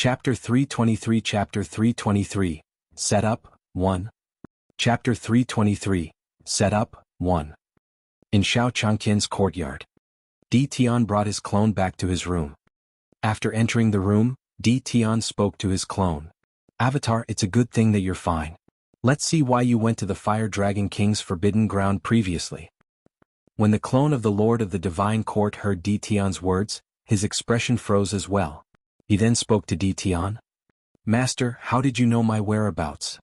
Chapter 323 Chapter 323, Setup, 1. Chapter 323, Setup, 1. In Xiao Changqian's courtyard. Di Tian brought his clone back to his room. After entering the room, Di Tian spoke to his clone. Avatar, it's a good thing that you're fine. Let's see why you went to the Fire Dragon King's forbidden ground previously. When the clone of the Lord of the Divine Court heard Di Tian's words, his expression froze as well. He then spoke to Di Tian. Master, how did you know my whereabouts?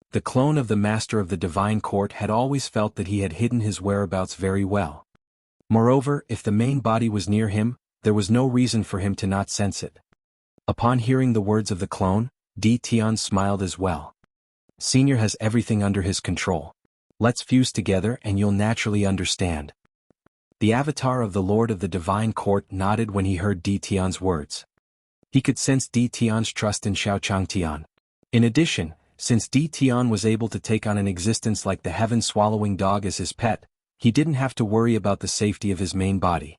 The clone of the Master of the Divine Court had always felt that he had hidden his whereabouts very well. Moreover, if the main body was near him, there was no reason for him to not sense it. Upon hearing the words of the clone, Di Tian smiled as well. Senior has everything under his control. Let's fuse together and you'll naturally understand. The avatar of the Lord of the Divine Court nodded when he heard Di Tian's words. He could sense Di Tian's trust in Xiao Changtian. In addition, since Di Tian was able to take on an existence like the heaven-swallowing dog as his pet, he didn't have to worry about the safety of his main body.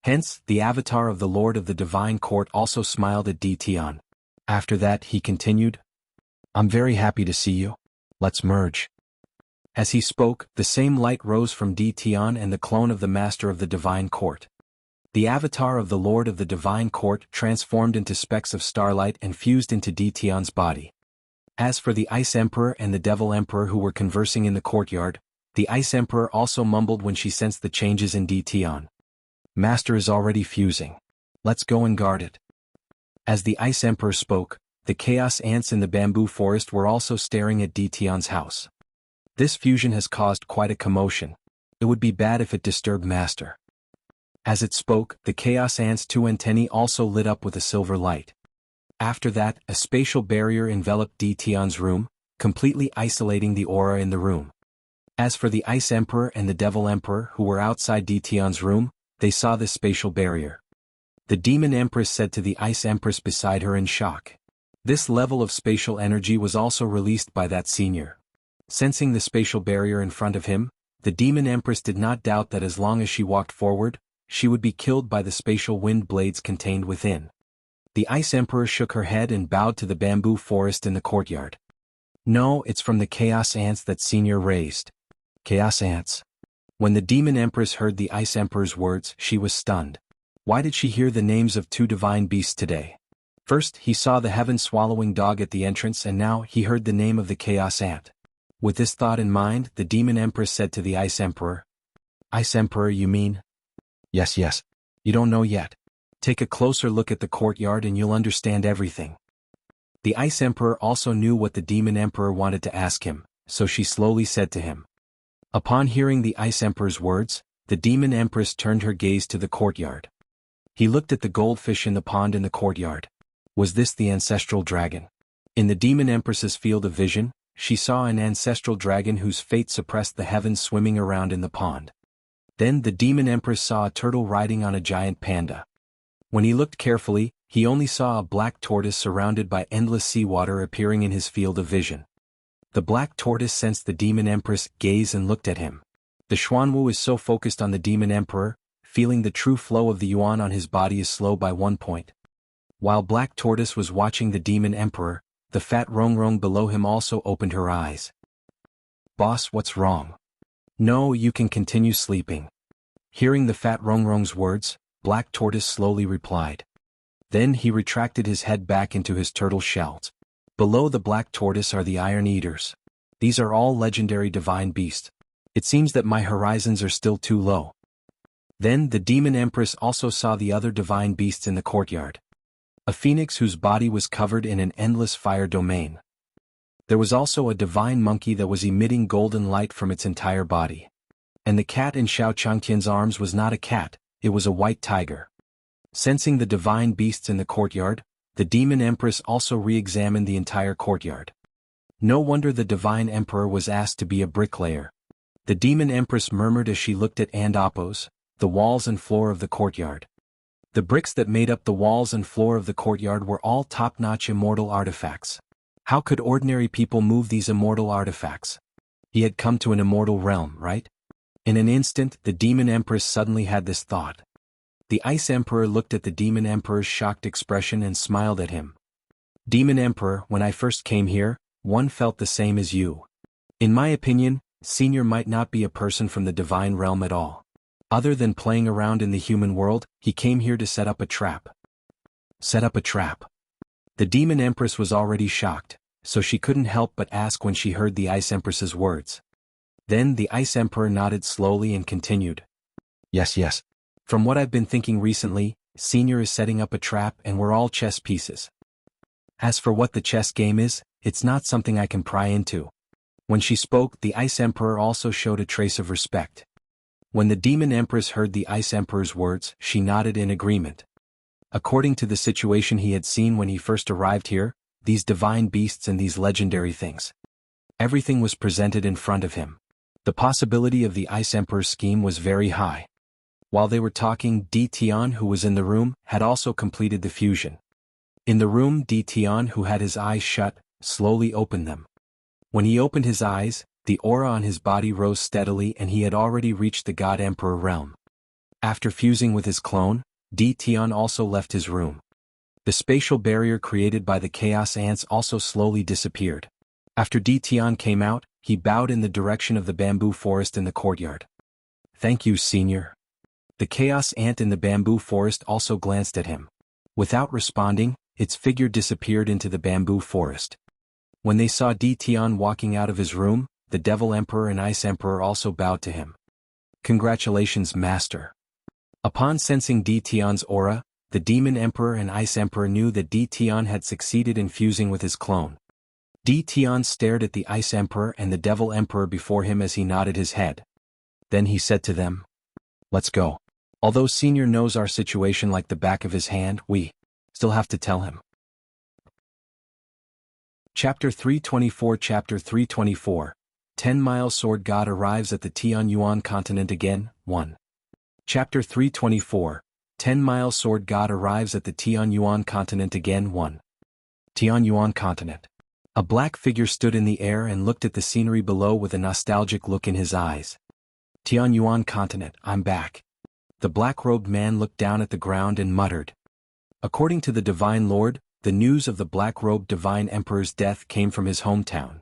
Hence, the avatar of the Lord of the Divine Court also smiled at Di Tian. After that, he continued, I'm very happy to see you. Let's merge. As he spoke, the same light rose from Di Tian and the clone of the Master of the Divine Court. The avatar of the Lord of the Divine Court transformed into specks of starlight and fused into Di Tian's body. As for the Ice Emperor and the Devil Emperor who were conversing in the courtyard, the Ice Emperor also mumbled when she sensed the changes in Di Tian. Master is already fusing. Let's go and guard it. As the Ice Emperor spoke, the chaos ants in the bamboo forest were also staring at Di Tian's house. This fusion has caused quite a commotion. It would be bad if it disturbed Master. As it spoke, the chaos ant's two antennae also lit up with a silver light. After that, a spatial barrier enveloped Di Tian's room, completely isolating the aura in the room. As for the Ice Emperor and the Devil Emperor who were outside Di Tian's room, they saw this spatial barrier. The Demon Empress said to the Ice Empress beside her in shock. This level of spatial energy was also released by that senior. Sensing the spatial barrier in front of him, the Demon Empress did not doubt that as long as she walked forward, she would be killed by the spatial wind blades contained within. The Ice Emperor shook her head and bowed to the bamboo forest in the courtyard. No, it's from the Chaos Ants that Senior raised. Chaos Ants. When the Demon Empress heard the Ice Emperor's words, she was stunned. Why did she hear the names of two divine beasts today? First, he saw the heaven-swallowing dog at the entrance and now he heard the name of the Chaos Ant. With this thought in mind, the Demon Empress said to the Ice Emperor. Ice Emperor, you mean? Yes. You don't know yet. Take a closer look at the courtyard and you'll understand everything. The Ice Emperor also knew what the Demon Emperor wanted to ask him, so she slowly said to him. Upon hearing the Ice Emperor's words, the Demon Empress turned her gaze to the courtyard. He looked at the goldfish in the pond in the courtyard. Was this the ancestral dragon? In the Demon Empress's field of vision, she saw an ancestral dragon whose fate suppressed the heavens swimming around in the pond. Then the Demon Empress saw a turtle riding on a giant panda. When he looked carefully, he only saw a black tortoise surrounded by endless seawater appearing in his field of vision. The black tortoise sensed the Demon Empress gaze and looked at him. The Xuanwu is so focused on the Demon Emperor, feeling the true flow of the yuan on his body is slow by 1 point. While Black Tortoise was watching the Demon Emperor, the fat Rongrong below him also opened her eyes. Boss, what's wrong? No, you can continue sleeping. Hearing the fat Rongrong's words, Black Tortoise slowly replied. Then he retracted his head back into his turtle shells. Below the Black Tortoise are the Iron Eaters. These are all legendary divine beasts. It seems that my horizons are still too low. Then the Demon Empress also saw the other divine beasts in the courtyard. A phoenix whose body was covered in an endless fire domain. There was also a divine monkey that was emitting golden light from its entire body. And the cat in Xiao Changtian's arms was not a cat, it was a white tiger. Sensing the divine beasts in the courtyard, the Demon Empress also re-examined the entire courtyard. No wonder the Divine Emperor was asked to be a bricklayer. The Demon Empress murmured as she looked at Andapos, the walls and floor of the courtyard. The bricks that made up the walls and floor of the courtyard were all top-notch immortal artifacts. How could ordinary people move these immortal artifacts? He had come to an immortal realm, right? In an instant, the Demon Empress suddenly had this thought. The Ice Emperor looked at the Demon Emperor's shocked expression and smiled at him. Demon Emperor, when I first came here, one felt the same as you. In my opinion, Senior might not be a person from the divine realm at all. Other than playing around in the human world, he came here to set up a trap. Set up a trap. The Demon Empress was already shocked, so she couldn't help but ask when she heard the Ice Empress's words. Then the Ice Emperor nodded slowly and continued. Yes. From what I've been thinking recently, Senior is setting up a trap and we're all chess pieces. As for what the chess game is, it's not something I can pry into. When she spoke, the Ice Emperor also showed a trace of respect. When the Demon Empress heard the Ice Emperor's words, she nodded in agreement. According to the situation he had seen when he first arrived here, these divine beasts and these legendary things. Everything was presented in front of him. The possibility of the Ice Emperor's scheme was very high. While they were talking, Di Tian, who was in the room, had also completed the fusion. In the room, Di Tian, who had his eyes shut, slowly opened them. When he opened his eyes, the aura on his body rose steadily and he had already reached the God Emperor realm. After fusing with his clone, Di Tian also left his room. The spatial barrier created by the Chaos Ants also slowly disappeared. After Di Tian came out, he bowed in the direction of the bamboo forest in the courtyard. Thank you, Senior. The Chaos Ant in the bamboo forest also glanced at him. Without responding, its figure disappeared into the bamboo forest. When they saw Di Tian walking out of his room, the Devil Emperor and Ice Emperor also bowed to him. Congratulations, Master. Upon sensing Di Tian's aura, the Demon Emperor and Ice Emperor knew that Di Tian had succeeded in fusing with his clone. Di Tian stared at the Ice Emperor and the Devil Emperor before him as he nodded his head. Then he said to them, "Let's go. Although Senior knows our situation like the back of his hand, we still have to tell him." Chapter 324 Chapter 324 10-Mile Sword God arrives at the Tianyuan continent again, 1. Chapter 324 10-Mile Sword God arrives at the Tianyuan continent again, 1. Tianyuan continent. A black figure stood in the air and looked at the scenery below with a nostalgic look in his eyes. Tianyuan continent, I'm back. The black-robed man looked down at the ground and muttered. According to the Divine Lord, the news of the black-robed Divine Emperor's death came from his hometown.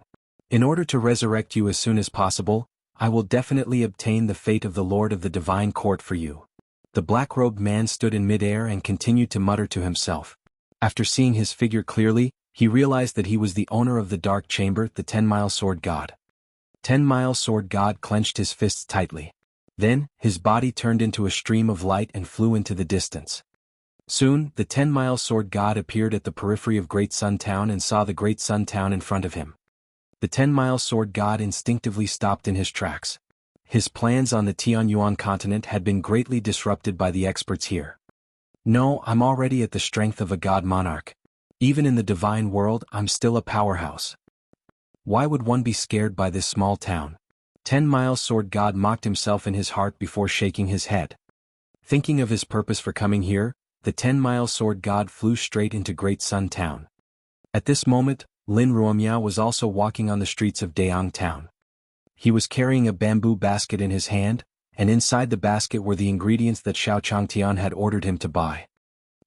In order to resurrect you as soon as possible, I will definitely obtain the fate of the Lord of the Divine Court for you. The black-robed man stood in mid-air and continued to mutter to himself. After seeing his figure clearly, he realized that he was the owner of the Dark Chamber, the 10-Mile Sword God. 10-Mile Sword God clenched his fists tightly. Then, his body turned into a stream of light and flew into the distance. Soon, the 10-Mile Sword God appeared at the periphery of Great Sun Town and saw the Great Sun Town in front of him. The 10-Mile Sword God instinctively stopped in his tracks. His plans on the Tianyuan continent had been greatly disrupted by the experts here. No, I'm already at the strength of a god monarch. Even in the divine world, I'm still a powerhouse. Why would one be scared by this small town? 10-Mile Sword God mocked himself in his heart before shaking his head. Thinking of his purpose for coming here, the 10-Mile Sword God flew straight into Great Sun Town. At this moment, Lin Ruomiao was also walking on the streets of Daong Town. He was carrying a bamboo basket in his hand, and inside the basket were the ingredients that Xiao Changtian had ordered him to buy.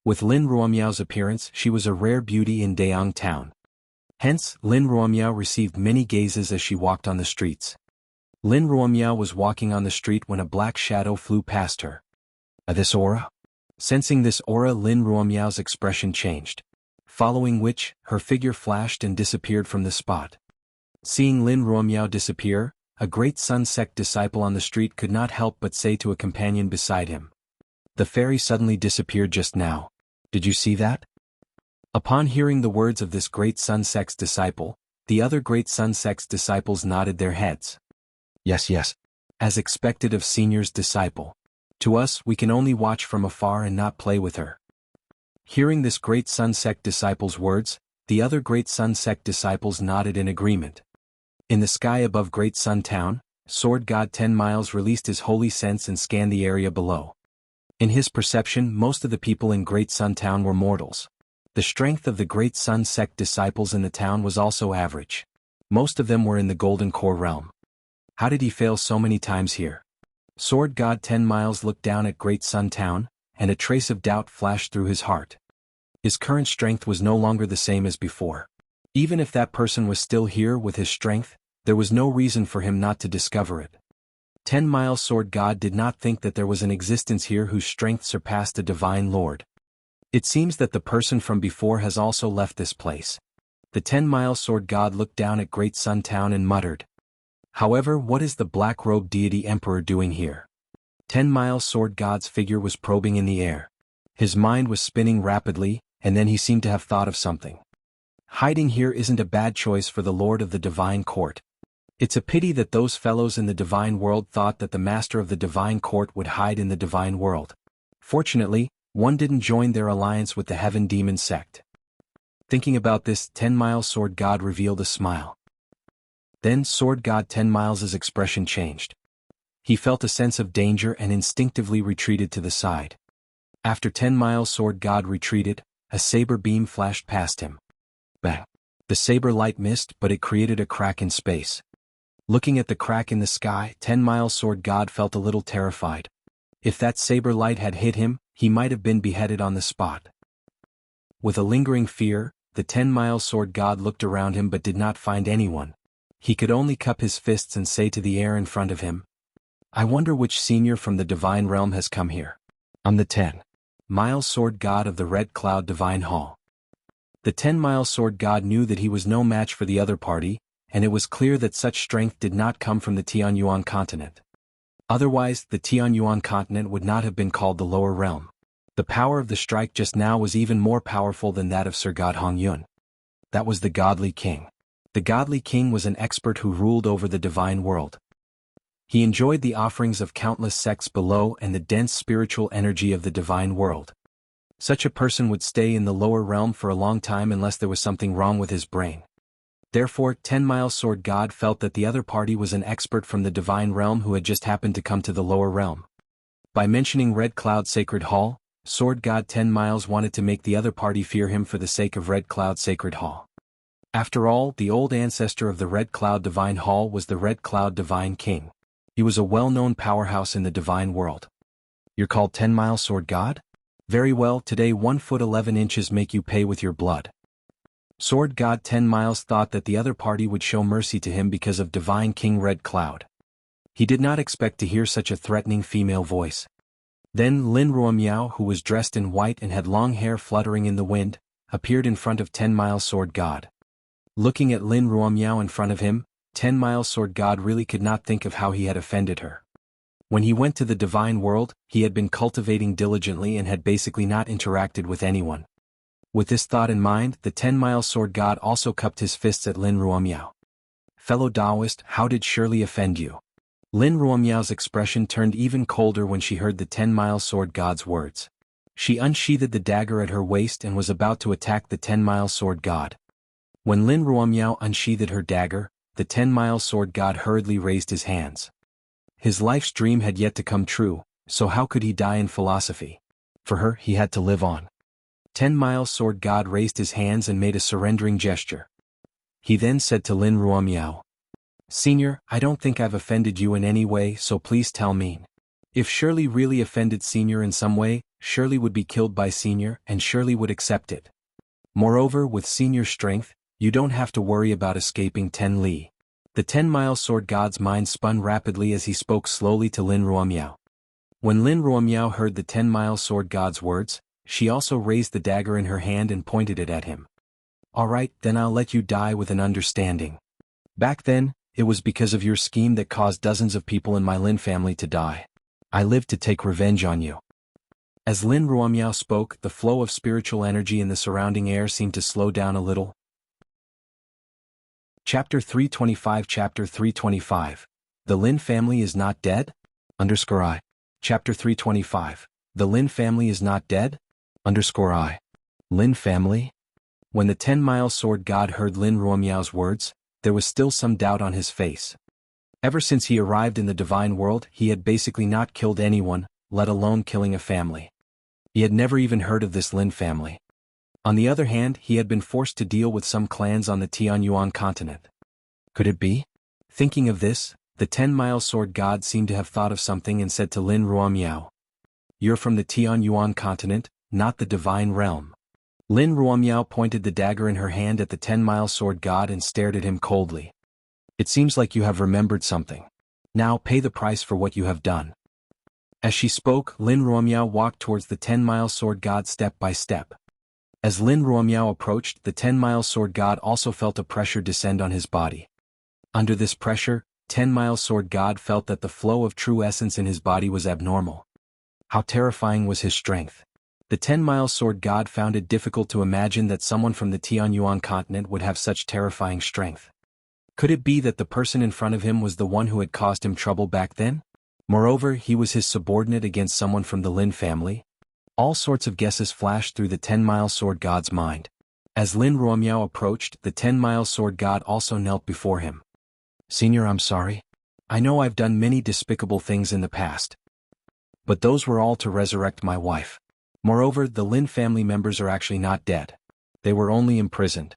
With Lin Ruomiao's appearance, she was a rare beauty in Daong Town. Hence, Lin Ruomiao received many gazes as she walked on the streets. Lin Ruomiao was walking on the street when a black shadow flew past her. This aura? Sensing this aura, Lin Ruomiao's expression changed. Following which, her figure flashed and disappeared from the spot. Seeing Lin Ruomiao disappear, a Great Sun Sect disciple on the street could not help but say to a companion beside him, "The fairy suddenly disappeared just now. Did you see that?" Upon hearing the words of this Great Sun Sect's disciple, the other Great Sun Sect's disciples nodded their heads. Yes. As expected of Senior's disciple. To us, we can only watch from afar and not play with her. Hearing this Great Sun Sect disciple's words, the other Great Sun Sect disciples nodded in agreement. In the sky above Great Sun Town, Sword God 10 Miles released his holy sense and scanned the area below. In his perception, most of the people in Great Sun Town were mortals. The strength of the Great Sun Sect disciples in the town was also average. Most of them were in the Golden Core realm. How did he fail so many times here? Sword God 10 Miles looked down at Great Sun Town, and a trace of doubt flashed through his heart. His current strength was no longer the same as before. Even if that person was still here with his strength, there was no reason for him not to discover it. 10-Mile Sword God did not think that there was an existence here whose strength surpassed the Divine Lord. It seems that the person from before has also left this place. The 10-Mile Sword God looked down at Great Sun Town and muttered. However, what is the black-robed deity emperor doing here? 10-Mile Sword God's figure was probing in the air. His mind was spinning rapidly, and then he seemed to have thought of something. Hiding here isn't a bad choice for the Lord of the Divine Court. It's a pity that those fellows in the Divine World thought that the Master of the Divine Court would hide in the Divine World. Fortunately, one didn't join their alliance with the Heaven Demon sect. Thinking about this, 10-Mile Sword God revealed a smile. Then Sword God 10 Miles' expression changed. He felt a sense of danger and instinctively retreated to the side. After 10-Mile Sword God retreated, a saber beam flashed past him. Bang! The saber light missed, but it created a crack in space. Looking at the crack in the sky, 10-Mile Sword God felt a little terrified. If that saber light had hit him, he might have been beheaded on the spot. With a lingering fear, the 10-Mile Sword God looked around him but did not find anyone. He could only cup his fists and say to the air in front of him, "I wonder which senior from the Divine Realm has come here. I'm the 10-Mile Sword God of the Red Cloud Divine Hall." The 10-Mile Sword God knew that he was no match for the other party, and it was clear that such strength did not come from the Tianyuan continent. Otherwise, the Tianyuan continent would not have been called the Lower Realm. The power of the strike just now was even more powerful than that of Sir God Hongyun. That was the Godly King. The Godly King was an expert who ruled over the Divine World. He enjoyed the offerings of countless sects below and the dense spiritual energy of the Divine World. Such a person would stay in the lower realm for a long time unless there was something wrong with his brain. Therefore, 10-Mile Sword God felt that the other party was an expert from the Divine Realm who had just happened to come to the lower realm. By mentioning Red Cloud Sacred Hall, Sword God 10 Miles wanted to make the other party fear him for the sake of Red Cloud Sacred Hall. After all, the old ancestor of the Red Cloud Divine Hall was the Red Cloud Divine King. He was a well-known powerhouse in the Divine World. You're called 10-Mile Sword God? Very well, today 1 foot 11 inches make you pay with your blood. Sword God 10 Miles thought that the other party would show mercy to him because of Divine King Red Cloud. He did not expect to hear such a threatening female voice. Then Lin Ruomiao, who was dressed in white and had long hair fluttering in the wind, appeared in front of 10-Mile Sword God. Looking at Lin Ruomiao in front of him, 10-Mile Sword God really could not think of how he had offended her. When he went to the Divine World, he had been cultivating diligently and had basically not interacted with anyone. With this thought in mind, the 10-Mile Sword God also cupped his fists at Lin Ruomiao. Fellow Taoist, how did Shirley offend you? Lin Ruomiao's expression turned even colder when she heard the 10-Mile Sword God's words. She unsheathed the dagger at her waist and was about to attack the 10-Mile Sword God. When Lin Ruomiao unsheathed her dagger, the 10-Mile Sword God hurriedly raised his hands. His life's dream had yet to come true, so how could he die in philosophy? For her, he had to live on. 10-Mile Sword God raised his hands and made a surrendering gesture. He then said to Lin Ruomiao, "Senior, I don't think I've offended you in any way, so please tell me. If Shirley really offended Senior in some way, Shirley would be killed by Senior and Shirley would accept it. Moreover, with Senior's strength, you don't have to worry about escaping 10 Li." The 10-Mile Sword God's mind spun rapidly as he spoke slowly to Lin Ruomiao. When Lin Ruomiao heard the 10-Mile Sword God's words, she also raised the dagger in her hand and pointed it at him. "All right, then I'll let you die with an understanding. Back then, it was because of your scheme that caused dozens of people in my Lin family to die. I lived to take revenge on you." As Lin Ruomiao spoke, the flow of spiritual energy in the surrounding air seemed to slow down a little. Chapter 325 Chapter 325 The Lin Family is Not Dead? _I. Chapter 325 The Lin Family is Not Dead? _I. Lin Family? When the 10-Mile Sword God heard Lin Ruomiao's words, there was still some doubt on his face. Ever since he arrived in the Divine World, he had basically not killed anyone, let alone killing a family. He had never even heard of this Lin family. On the other hand, he had been forced to deal with some clans on the Tianyuan continent. Could it be? Thinking of this, the 10-Mile Sword God seemed to have thought of something and said to Lin Ruomiao, "You're from the Tianyuan continent, not the Divine Realm. Lin Ruomiao pointed the dagger in her hand at the 10-mile sword god and stared at him coldly. It seems like you have remembered something. Now pay the price for what you have done. As she spoke, Lin Ruomiao walked towards the 10-mile sword god step by step. As Lin Ruomiao approached, the 10-mile sword god also felt a pressure descend on his body. Under this pressure, 10-mile sword god felt that the flow of true essence in his body was abnormal. How terrifying was his strength. The 10-mile sword god found it difficult to imagine that someone from the Tianyuan continent would have such terrifying strength. Could it be that the person in front of him was the one who had caused him trouble back then? Moreover, he was his subordinate against someone from the Lin family. All sorts of guesses flashed through the 10-mile sword god's mind. As Lin Ruomiao approached, the 10-mile sword god also knelt before him. Senior, I'm sorry. I know I've done many despicable things in the past. But those were all to resurrect my wife. Moreover, the Lin family members are actually not dead. They were only imprisoned.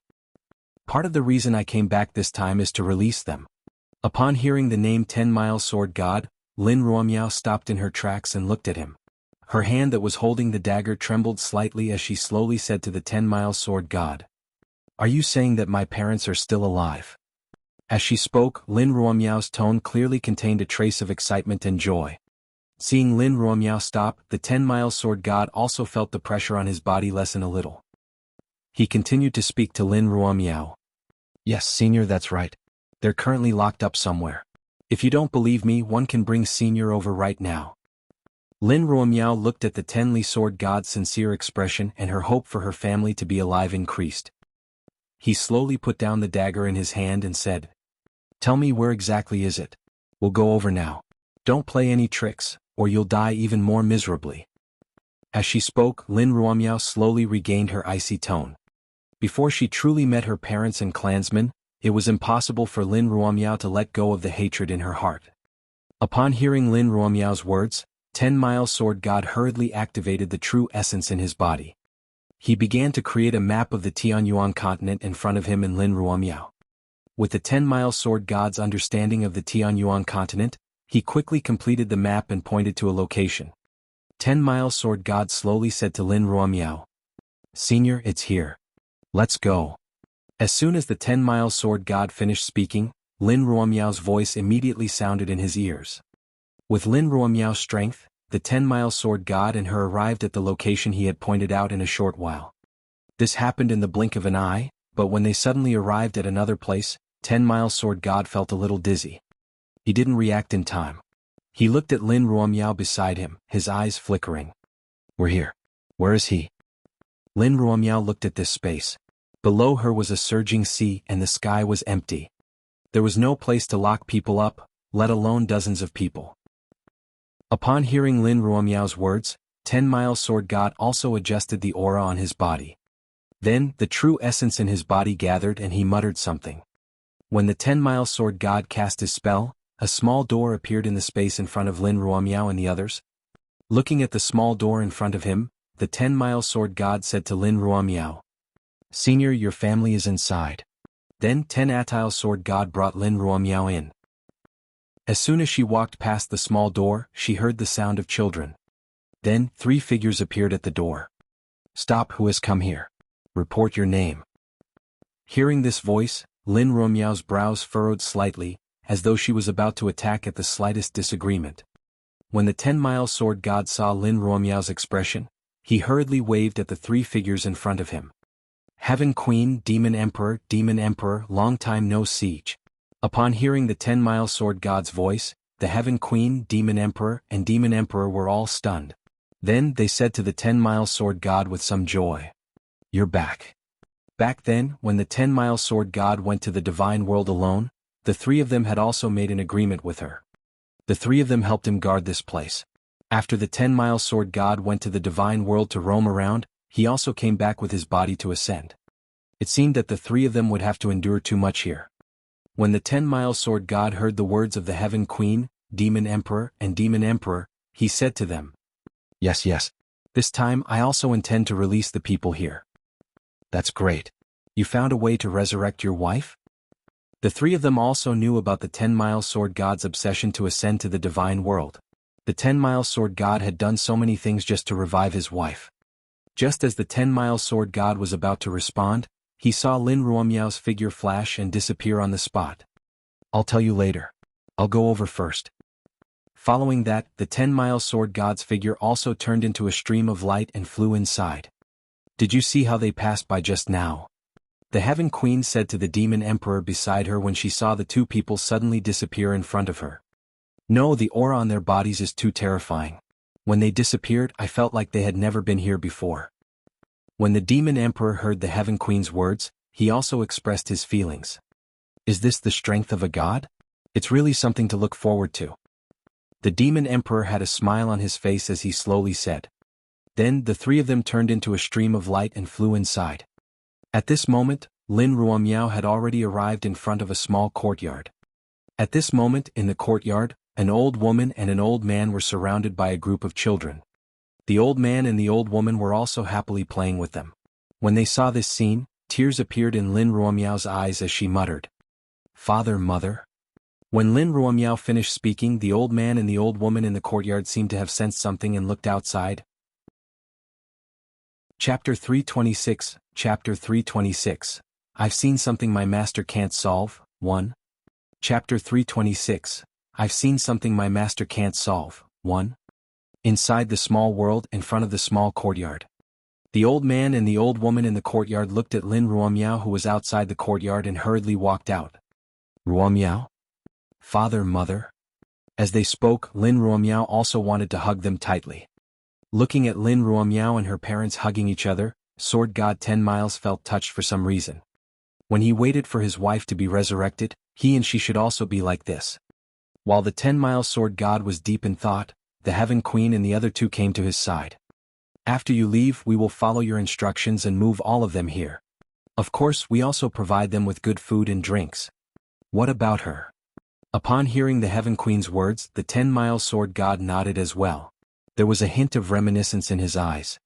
Part of the reason I came back this time is to release them. Upon hearing the name 10-mile sword god, Lin Ruomiao stopped in her tracks and looked at him. Her hand that was holding the dagger trembled slightly as she slowly said to the 10-mile sword god, "Are you saying that my parents are still alive?" As she spoke, Lin Ruomiao's tone clearly contained a trace of excitement and joy. Seeing Lin Ruomiao stop, the 10-mile sword god also felt the pressure on his body lessen a little. He continued to speak to Lin Ruomiao. Yes, Senior, that's right. They're currently locked up somewhere. If you don't believe me, one can bring Senior over right now. Lin Ruomiao looked at the 10-li sword god's sincere expression and her hope for her family to be alive increased. He slowly put down the dagger in his hand and said, "Tell me, where exactly is it? We'll go over now. Don't play any tricks, or you'll die even more miserably." As she spoke, Lin Ruomiao slowly regained her icy tone. Before she truly met her parents and clansmen, it was impossible for Lin Ruomiao to let go of the hatred in her heart. Upon hearing Lin Ruomiao's words, 10-mile sword god hurriedly activated the true essence in his body. He began to create a map of the Tianyuan continent in front of him and Lin Ruomiao. With the 10-mile sword god's understanding of the Tianyuan continent, he quickly completed the map and pointed to a location. 10-mile sword god slowly said to Lin Ruomiao, "Senior, it's here. Let's go." As soon as the 10-mile sword god finished speaking, Lin Ruomiao's voice immediately sounded in his ears. With Lin Ruomiao's strength, the 10-mile sword god and her arrived at the location he had pointed out in a short while. This happened in the blink of an eye, but when they suddenly arrived at another place, 10-mile sword god felt a little dizzy. He didn't react in time. He looked at Lin Ruomiao beside him, his eyes flickering. "We're here. Where is he?" Lin Ruomiao looked at this space. Below her was a surging sea and the sky was empty. There was no place to lock people up, let alone dozens of people. Upon hearing Lin Ruomiao's words, 10-mile sword god also adjusted the aura on his body. Then, the true essence in his body gathered and he muttered something. When the 10-mile sword god cast his spell, a small door appeared in the space in front of Lin Ruomiao and the others. Looking at the small door in front of him, the 10-mile sword god said to Lin Ruomiao, "Senior, your family is inside." Then 10-atile sword god brought Lin Ruomiao in. As soon as she walked past the small door, she heard the sound of children. Then, 3 figures appeared at the door. "Stop, who has come here? Report your name." Hearing this voice, Lin Ruomiao's brows furrowed slightly, as though she was about to attack at the slightest disagreement. When the 10-mile sword god saw Lin Ruomiao's expression, he hurriedly waved at the 3 figures in front of him. "Heaven Queen, Demon Emperor, long time no siege." Upon hearing the 10-mile sword god's voice, the Heaven Queen, Demon Emperor were all stunned. Then they said to the 10-mile sword god with some joy, "You're back." Back then, when the 10-mile sword god went to the divine world alone, the 3 of them had also made an agreement with her. The 3 of them helped him guard this place. After the 10-mile sword god went to the divine world to roam around, he also came back with his body to ascend. It seemed that the 3 of them would have to endure too much here. When the 10-mile sword god heard the words of the Heaven Queen, Demon Emperor, he said to them, Yes. This time I also intend to release the people here." "That's great. You found a way to resurrect your wife?" The 3 of them also knew about the 10-mile sword god's obsession to ascend to the divine world. The 10-mile sword god had done so many things just to revive his wife. Just as the 10-mile sword god was about to respond, he saw Lin Ruomiao's figure flash and disappear on the spot. I'll tell you later. I'll go over first. Following that, the 10-mile sword god's figure also turned into a stream of light and flew inside. Did you see how they passed by just now? The Heaven Queen said to the Demon Emperor beside her when she saw the two people suddenly disappear in front of her. No, the aura on their bodies is too terrifying. When they disappeared, I felt like they had never been here before. When the Demon Emperor heard the Heaven Queen's words, he also expressed his feelings. Is this the strength of a god? It's really something to look forward to. The Demon Emperor had a smile on his face as he slowly said. Then the three of them turned into a stream of light and flew inside. At this moment, Lin Ruomiao had already arrived in front of a small courtyard. At this moment in the courtyard, an old woman and an old man were surrounded by a group of children. The old man and the old woman were also happily playing with them. When they saw this scene, tears appeared in Lin Ruomiao's eyes as she muttered, "Father, mother." When Lin Ruomiao finished speaking, the old man and the old woman in the courtyard seemed to have sensed something and looked outside. Chapter 326, Chapter 326. I've seen something my master can't solve. 1. Chapter 326. I've seen something my master can't solve. 1. Inside the small world in front of the small courtyard. The old man and the old woman in the courtyard looked at Lin Ruomiao, who was outside the courtyard, and hurriedly walked out. Ruomiao? Father, mother? As they spoke, Lin Ruomiao also wanted to hug them tightly. Looking at Lin Ruomiao and her parents hugging each other, Sword God 10 Miles felt touched for some reason. When he waited for his wife to be resurrected, he and she should also be like this. While the 10-mile Sword God was deep in thought, the Heaven Queen and the other two came to his side. After you leave, we will follow your instructions and move all of them here. Of course, we also provide them with good food and drinks. What about her? Upon hearing the Heaven Queen's words, the 10-mile Sword God nodded as well. There was a hint of reminiscence in his eyes.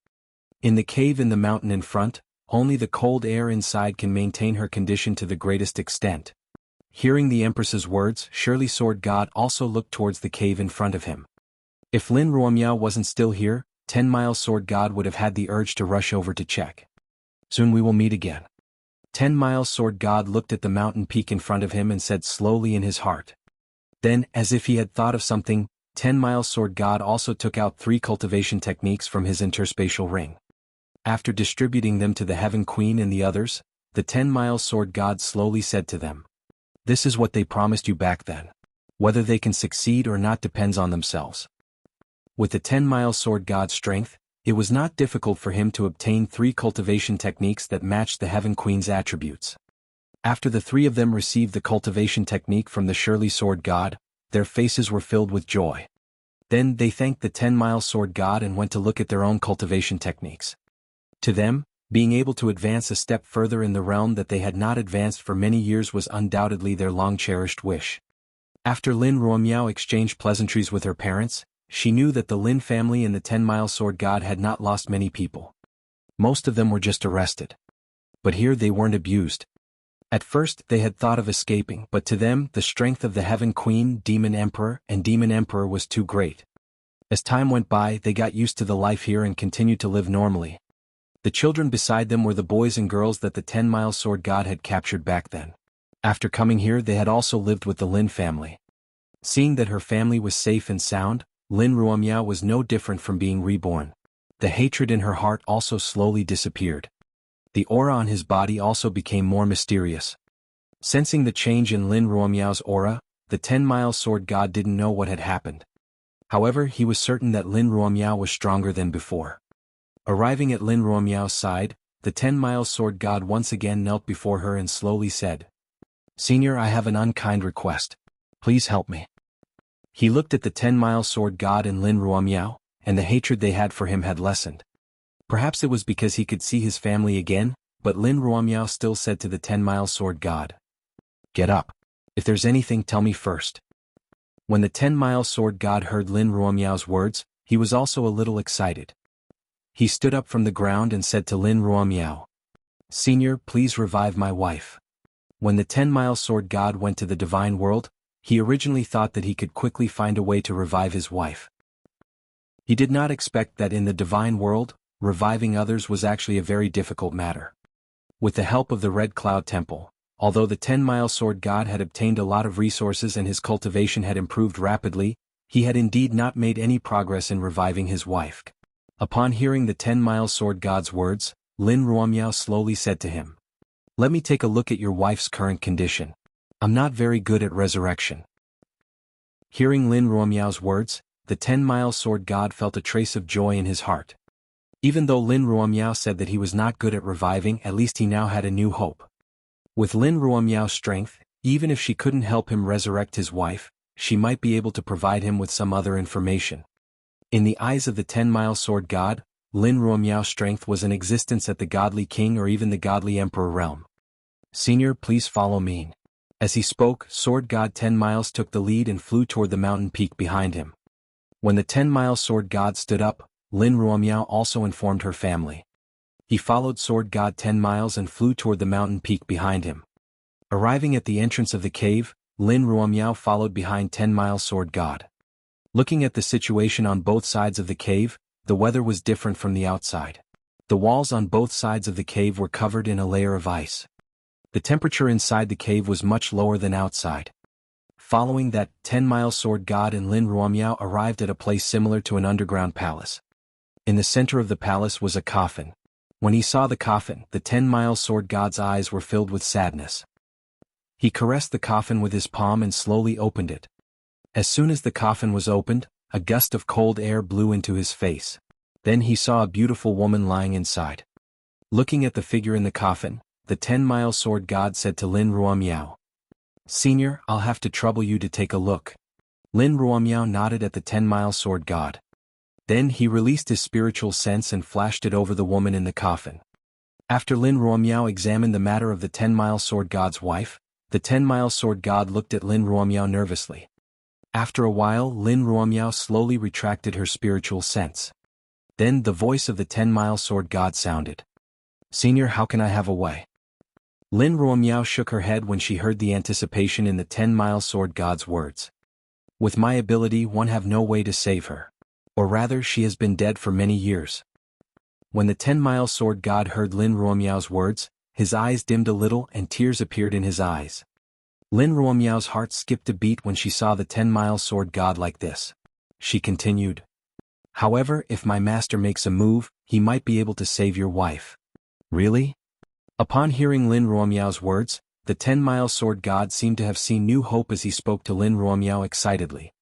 In the cave in the mountain in front, only the cold air inside can maintain her condition to the greatest extent. Hearing the Empress's words, surely Sword God also looked towards the cave in front of him. If Lin Ruomiao wasn't still here, 10-mile Sword God would have had the urge to rush over to check. Soon we will meet again. 10-mile Sword God looked at the mountain peak in front of him and said slowly in his heart. Then, as if he had thought of something, 10-mile Sword God also took out 3 cultivation techniques from his interspatial ring. After distributing them to the Heaven Queen and the others, the 10-mile Sword God slowly said to them, "This is what they promised you back then. Whether they can succeed or not depends on themselves." With the 10-mile Sword God's strength, it was not difficult for him to obtain 3 cultivation techniques that matched the Heaven Queen's attributes. After the 3 of them received the cultivation technique from the Surely Sword God, their faces were filled with joy. Then they thanked the 10-mile Sword God and went to look at their own cultivation techniques. To them, being able to advance a step further in the realm that they had not advanced for many years was undoubtedly their long-cherished wish. After Lin Ruomiao exchanged pleasantries with her parents, she knew that the Lin family and the 10-mile Sword God had not lost many people. Most of them were just arrested. But here they weren't abused. At first they had thought of escaping, but to them the strength of the Heaven Queen, Demon Emperor was too great. As time went by, they got used to the life here and continued to live normally. The children beside them were the boys and girls that the 10-mile Sword God had captured back then. After coming here, they had also lived with the Lin family. Seeing that her family was safe and sound, Lin Ruomiao was no different from being reborn. The hatred in her heart also slowly disappeared. The aura on his body also became more mysterious. Sensing the change in Lin Ruomiao's aura, the 10-mile Sword God didn't know what had happened. However, he was certain that Lin Ruomiao was stronger than before. Arriving at Lin Ruomiao's side, the 10-mile Sword God once again knelt before her and slowly said, "Senior, I have an unkind request. Please help me." He looked at the 10-mile Sword God and Lin Ruomiao, and the hatred they had for him had lessened. Perhaps it was because he could see his family again, but Lin Ruomiao still said to the 10-mile Sword God, "Get up. If there's anything, tell me first." When the 10-mile Sword God heard Lin Ruomiao's words, he was also a little excited. He stood up from the ground and said to Lin Ruomiao, "Senior, please revive my wife." When the 10-mile Sword God went to the divine world, he originally thought that he could quickly find a way to revive his wife. He did not expect that in the divine world, reviving others was actually a very difficult matter. With the help of the Red Cloud Temple, although the 10-mile sword god had obtained a lot of resources and his cultivation had improved rapidly, he had indeed not made any progress in reviving his wife. Upon hearing the 10-mile sword god's words, Lin Ruomiao slowly said to him, "Let me take a look at your wife's current condition. I'm not very good at resurrection." Hearing Lin Ruomiao's words, the 10-mile sword god felt a trace of joy in his heart. Even though Lin Ruomiao said that he was not good at reviving, at least he now had a new hope. With Lin Ruomiao's strength, even if she couldn't help him resurrect his wife, she might be able to provide him with some other information. In the eyes of the 10-mile sword god, Lin Ruomiao's strength was in existence at the godly king or even the godly emperor realm. "Senior, please follow me." As he spoke, sword god 10 Miles took the lead and flew toward the mountain peak behind him. When the 10-mile sword god stood up, Lin Ruomiao also informed her family. He followed sword god 10 Miles and flew toward the mountain peak behind him. Arriving at the entrance of the cave, Lin Ruomiao followed behind 10-mile sword god. Looking at the situation on both sides of the cave, the weather was different from the outside. The walls on both sides of the cave were covered in a layer of ice. The temperature inside the cave was much lower than outside. Following that, 10-mile sword god and Lin Ruomiao arrived at a place similar to an underground palace. In the center of the palace was a coffin. When he saw the coffin, the 10-mile sword god's eyes were filled with sadness. He caressed the coffin with his palm and slowly opened it. As soon as the coffin was opened, a gust of cold air blew into his face. Then he saw a beautiful woman lying inside. Looking at the figure in the coffin, the 10-mile sword god said to Lin Ruomiao, "Senior, I'll have to trouble you to take a look." Lin Ruomiao nodded at the 10-mile sword god. Then he released his spiritual sense and flashed it over the woman in the coffin. After Lin Ruomiao examined the matter of the 10-mile sword god's wife, the 10-mile sword god looked at Lin Ruomiao nervously. After a while, Lin Ruomiao slowly retracted her spiritual sense. Then the voice of the 10-mile sword god sounded. "Senior, how can I have a way?" Lin Ruomiao shook her head when she heard the anticipation in the 10-mile sword god's words. "With my ability, one have no way to save her. Or rather, she has been dead for many years." When the 10-mile sword god heard Lin Ruomiao's words, his eyes dimmed a little and tears appeared in his eyes. Lin Ruomiao's heart skipped a beat when she saw the 10-mile sword god like this. She continued, "However, if my master makes a move, he might be able to save your wife." "Really?" Upon hearing Lin Ruomiao's words, the 10-mile sword god seemed to have seen new hope as he spoke to Lin Ruomiao excitedly.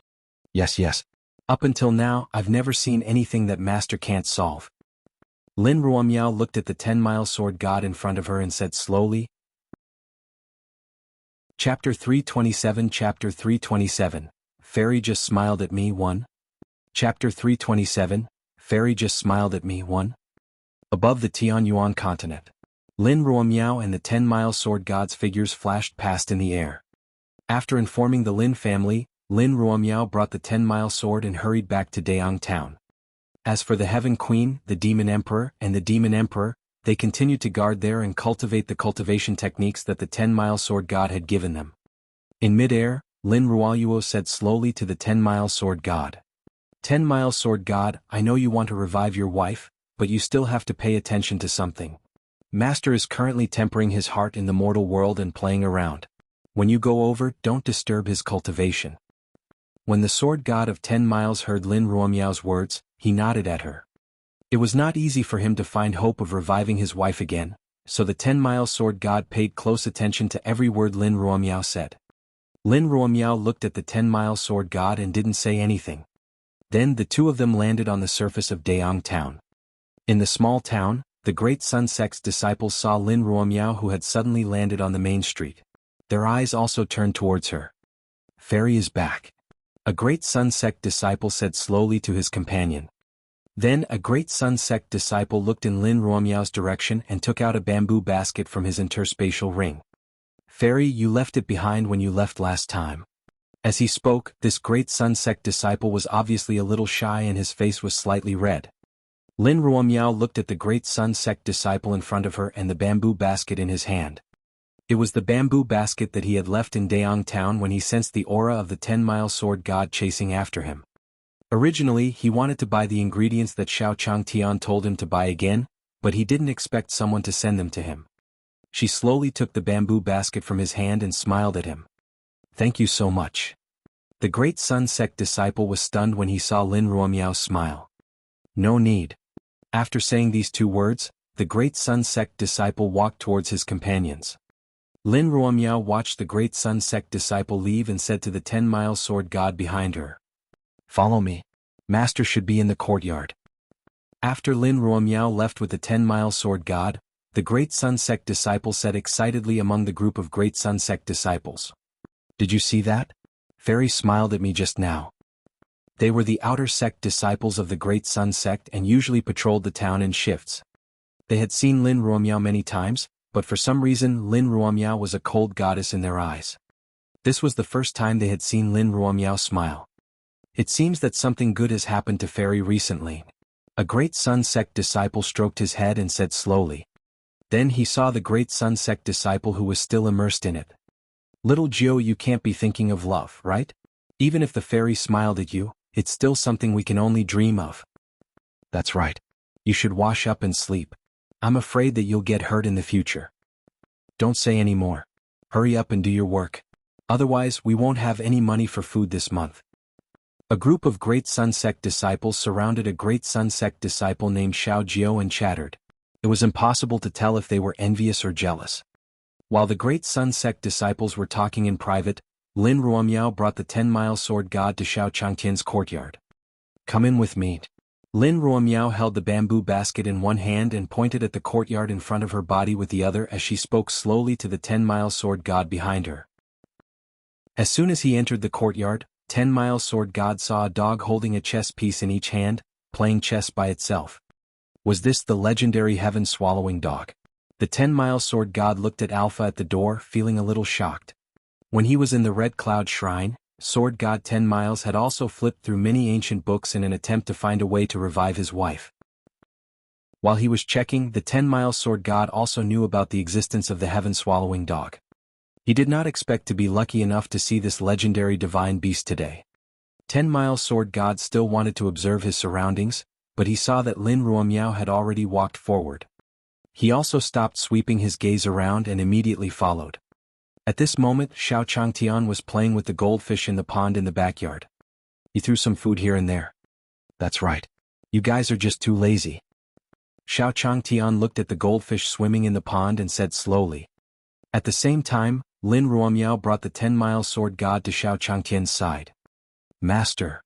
Yes. Up until now, I've never seen anything that master can't solve." Lin Ruomiao looked at the 10-mile sword god in front of her and said slowly, Chapter 327 Fairy just smiled at me 1. Chapter 327, Fairy just smiled at me 1. Above the Tianyuan continent, Lin Ruomiao and the 10-mile sword god's figures flashed past in the air. After informing the Lin family, Lin Ruomiao brought the 10-mile sword and hurried back to Daong town. As for the Heaven Queen, the Demon Emperor, and the Demon Emperor, they continued to guard there and cultivate the cultivation techniques that the 10-mile sword god had given them. In midair, Lin Ruoyuo said slowly to the 10-mile sword god. 10-mile sword god, I know you want to revive your wife, but you still have to pay attention to something. Master is currently tempering his heart in the mortal world and playing around. When you go over, don't disturb his cultivation. When the sword god of 10 miles heard Lin Ruomiao's words, he nodded at her. It was not easy for him to find hope of reviving his wife again, so the 10-mile sword god paid close attention to every word Lin Ruomiao said. Lin Ruomiao looked at the 10-mile sword god and didn't say anything. Then the two of them landed on the surface of Daong town. In the small town, the great Sun sect's disciples saw Lin Ruomiao who had suddenly landed on the main street. Their eyes also turned towards her. Fairy is back. A great Sun sect disciple said slowly to his companion. Then a great Sun sect disciple looked in Lin Ruomiao's direction and took out a bamboo basket from his interspatial ring. Fairy, you left it behind when you left last time. As he spoke, this great Sun sect disciple was obviously a little shy and his face was slightly red. Lin Ruomiao looked at the great Sun sect disciple in front of her and the bamboo basket in his hand. It was the bamboo basket that he had left in Daong town when he sensed the aura of the 10-mile sword god chasing after him. Originally, he wanted to buy the ingredients that Xiao Changtian told him to buy again, but he didn't expect someone to send them to him. She slowly took the bamboo basket from his hand and smiled at him. "Thank you so much." The great Sun sect disciple was stunned when he saw Lin Ruomiao smile. "No need." After saying these two words, the great Sun sect disciple walked towards his companions. Lin Ruomiao watched the great Sun sect disciple leave and said to the 10-mile sword god behind her, "Follow me. Master should be in the courtyard." After Lin Ruomiao left with the 10-mile sword god, the great Sun sect disciple said excitedly among the group of great Sun sect disciples, "Did you see that? Fairy smiled at me just now." They were the outer sect disciples of the great Sun sect and usually patrolled the town in shifts. They had seen Lin Ruomiao many times, but for some reason Lin Ruomiao was a cold goddess in their eyes. This was the first time they had seen Lin Ruomiao smile. "It seems that something good has happened to Fairy recently." A great Sun sect disciple stroked his head and said slowly. Then he saw the great Sun sect disciple who was still immersed in it. "Little Jiu, you can't be thinking of love, right? Even if the fairy smiled at you, it's still something we can only dream of." "That's right. You should wash up and sleep. I'm afraid that you'll get hurt in the future." "Don't say any more. Hurry up and do your work. Otherwise we won't have any money for food this month." A group of great Sun sect disciples surrounded a great Sun sect disciple named Xiao Jiao and chattered. It was impossible to tell if they were envious or jealous. While the great Sun sect disciples were talking in private, Lin Ruomiao brought the 10-mile sword god to Xiao Changtian's courtyard. "Come in with me." Lin Ruomiao held the bamboo basket in one hand and pointed at the courtyard in front of her body with the other as she spoke slowly to the 10-mile sword god behind her. As soon as he entered the courtyard, 10-mile sword god saw a dog holding a chess piece in each hand, playing chess by itself. Was this the legendary heaven-swallowing dog? The 10-mile sword god looked at Alpha at the door, feeling a little shocked. When he was in the Red Cloud Shrine, Sword God 10 Miles had also flipped through many ancient books in an attempt to find a way to revive his wife. While he was checking, the 10-mile sword god also knew about the existence of the heaven-swallowing dog. He did not expect to be lucky enough to see this legendary divine beast today. 10-mile sword god still wanted to observe his surroundings, but he saw that Lin Ruomiao had already walked forward. He also stopped sweeping his gaze around and immediately followed. At this moment, Xiao Changtian was playing with the goldfish in the pond in the backyard. He threw some food here and there. "That's right. You guys are just too lazy." Xiao Changtian looked at the goldfish swimming in the pond and said slowly. At the same time, Lin Ruomiao brought the 10-mile sword god to Xiao Changtian's side. "Master."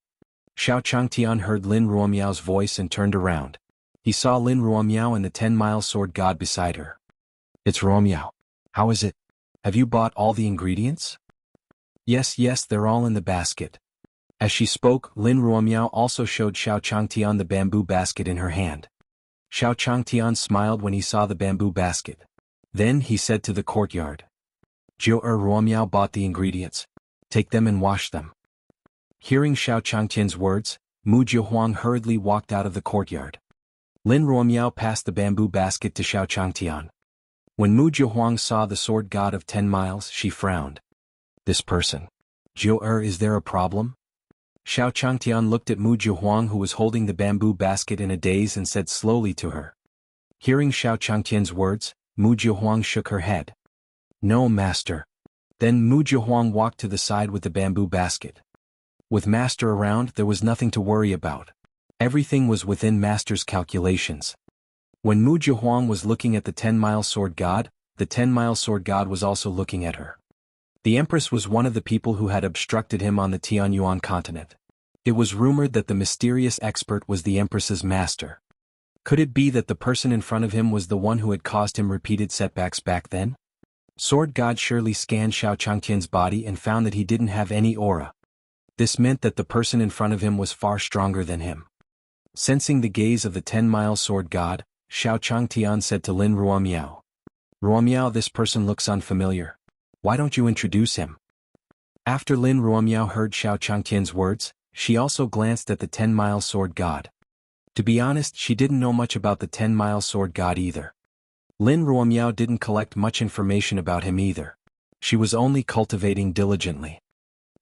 Xiao Changtian heard Lin Ruomiao's voice and turned around. He saw Lin Ruomiao and the 10-mile sword god beside her. "It's Ruomiao. How is it? Have you bought all the ingredients?" Yes, they're all in the basket." As she spoke, Lin Ruomiao also showed Xiao Changtian the bamboo basket in her hand. Xiao Changtian smiled when he saw the bamboo basket. Then he said to the courtyard, "Jiu Ruomiao bought the ingredients. Take them and wash them." Hearing Xiao Changtian's words, Mu Jiuhuang hurriedly walked out of the courtyard. Lin Ruomiao passed the bamboo basket to Xiao Changtian. When Mu Jiuhuang saw the sword god of 10 miles, she frowned. "This person. Jiu is there a problem?" Xiao Changtian looked at Mu Jiuhuang who was holding the bamboo basket in a daze and said slowly to her. Hearing Xiao Changtian's words, Mu Jiuhuang shook her head. "No, master." Then Mu Jiuhuang walked to the side with the bamboo basket. With master around, there was nothing to worry about. Everything was within master's calculations. When Mu Jiuhuang was looking at the 10-mile sword god, the 10-mile sword god was also looking at her. The empress was one of the people who had obstructed him on the Tianyuan continent. It was rumored that the mysterious expert was the empress's master. Could it be that the person in front of him was the one who had caused him repeated setbacks back then? Sword god surely scanned Xiao Changtian's body and found that he didn't have any aura. This meant that the person in front of him was far stronger than him. Sensing the gaze of the 10-mile sword god, Xiao Changtian said to Lin Ruomiao. "Ruomiao, this person looks unfamiliar. Why don't you introduce him?" After Lin Ruomiao heard Xiao Changtian's words, she also glanced at the 10-mile sword god. To be honest, she didn't know much about the 10-mile sword god either. Lin Ruomiao didn't collect much information about him either. She was only cultivating diligently.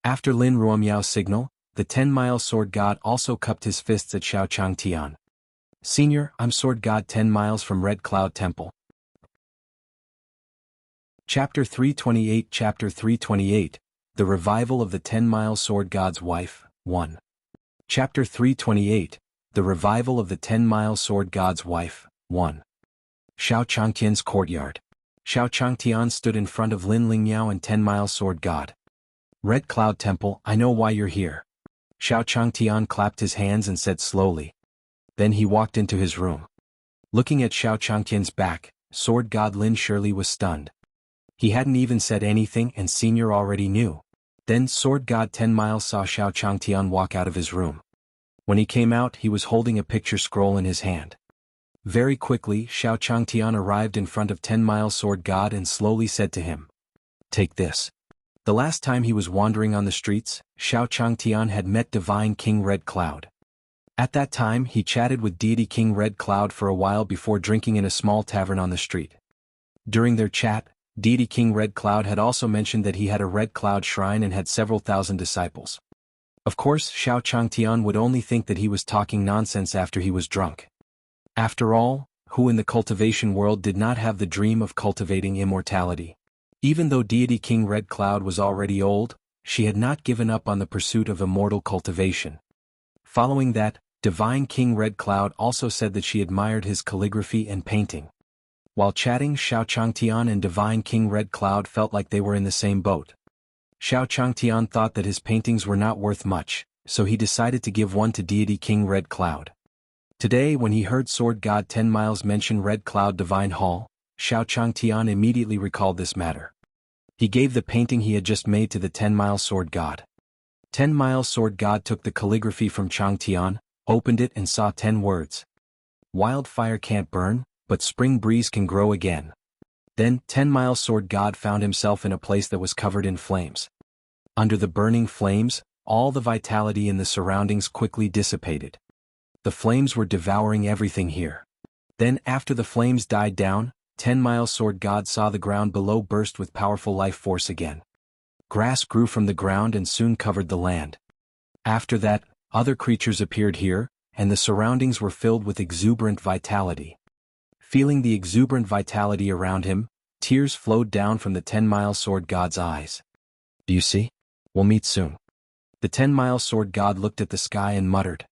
After Lin Ruomiao's signal, the 10-mile sword god also cupped his fists at Xiao Changtian. Senior, I'm sword god 10 miles from Red Cloud Temple. Chapter 328 Chapter 328, The Revival of the 10-Mile Sword God's Wife, 1. Chapter 328, The Revival of the 10-Mile Sword God's Wife, 1. Xiao Changtian's courtyard. Xiao Changtian stood in front of Lin Lingyao and 10-Mile Sword God. Red Cloud Temple, I know why you're here. Xiao Changtian clapped his hands and said slowly. Then he walked into his room. Looking at Xiao Changtian's back, Sword God Lin Shirley was stunned. He hadn't even said anything and Senior already knew. Then Sword God 10 Miles saw Xiao Changtian walk out of his room. When he came out, he was holding a picture scroll in his hand. Very quickly, Xiao Changtian arrived in front of 10 Mile Sword God and slowly said to him, "Take this." The last time he was wandering on the streets, Xiao Changtian had met Divine King Red Cloud. At that time, he chatted with Deity King Red Cloud for a while before drinking in a small tavern on the street. During their chat, Deity King Red Cloud had also mentioned that he had a Red Cloud shrine and had several thousand disciples. Of course, Xiao Changtian would only think that he was talking nonsense after he was drunk. After all, who in the cultivation world did not have the dream of cultivating immortality? Even though Deity King Red Cloud was already old, she had not given up on the pursuit of immortal cultivation. Following that, Divine King Red Cloud also said that she admired his calligraphy and painting. While chatting, Xiao Changtian and Divine King Red Cloud felt like they were in the same boat. Xiao Changtian thought that his paintings were not worth much, so he decided to give one to Deity King Red Cloud. Today, when he heard Sword God 10 Miles mention Red Cloud Divine Hall, Xiao Changtian immediately recalled this matter. He gave the painting he had just made to the 10-Mile Sword God. 10-Mile Sword God took the calligraphy from Changtian, opened it and saw 10 words. Wildfire can't burn, but spring breeze can grow again. Then 10-Mile Sword God found himself in a place that was covered in flames. Under the burning flames, all the vitality in the surroundings quickly dissipated. The flames were devouring everything here. Then after the flames died down, 10-Mile Sword God saw the ground below burst with powerful life force again. Grass grew from the ground and soon covered the land. After that, other creatures appeared here, and the surroundings were filled with exuberant vitality. Feeling the exuberant vitality around him, tears flowed down from the 10-Mile Sword God's eyes. "Do you see? We'll meet soon." The 10-Mile Sword God looked at the sky and muttered.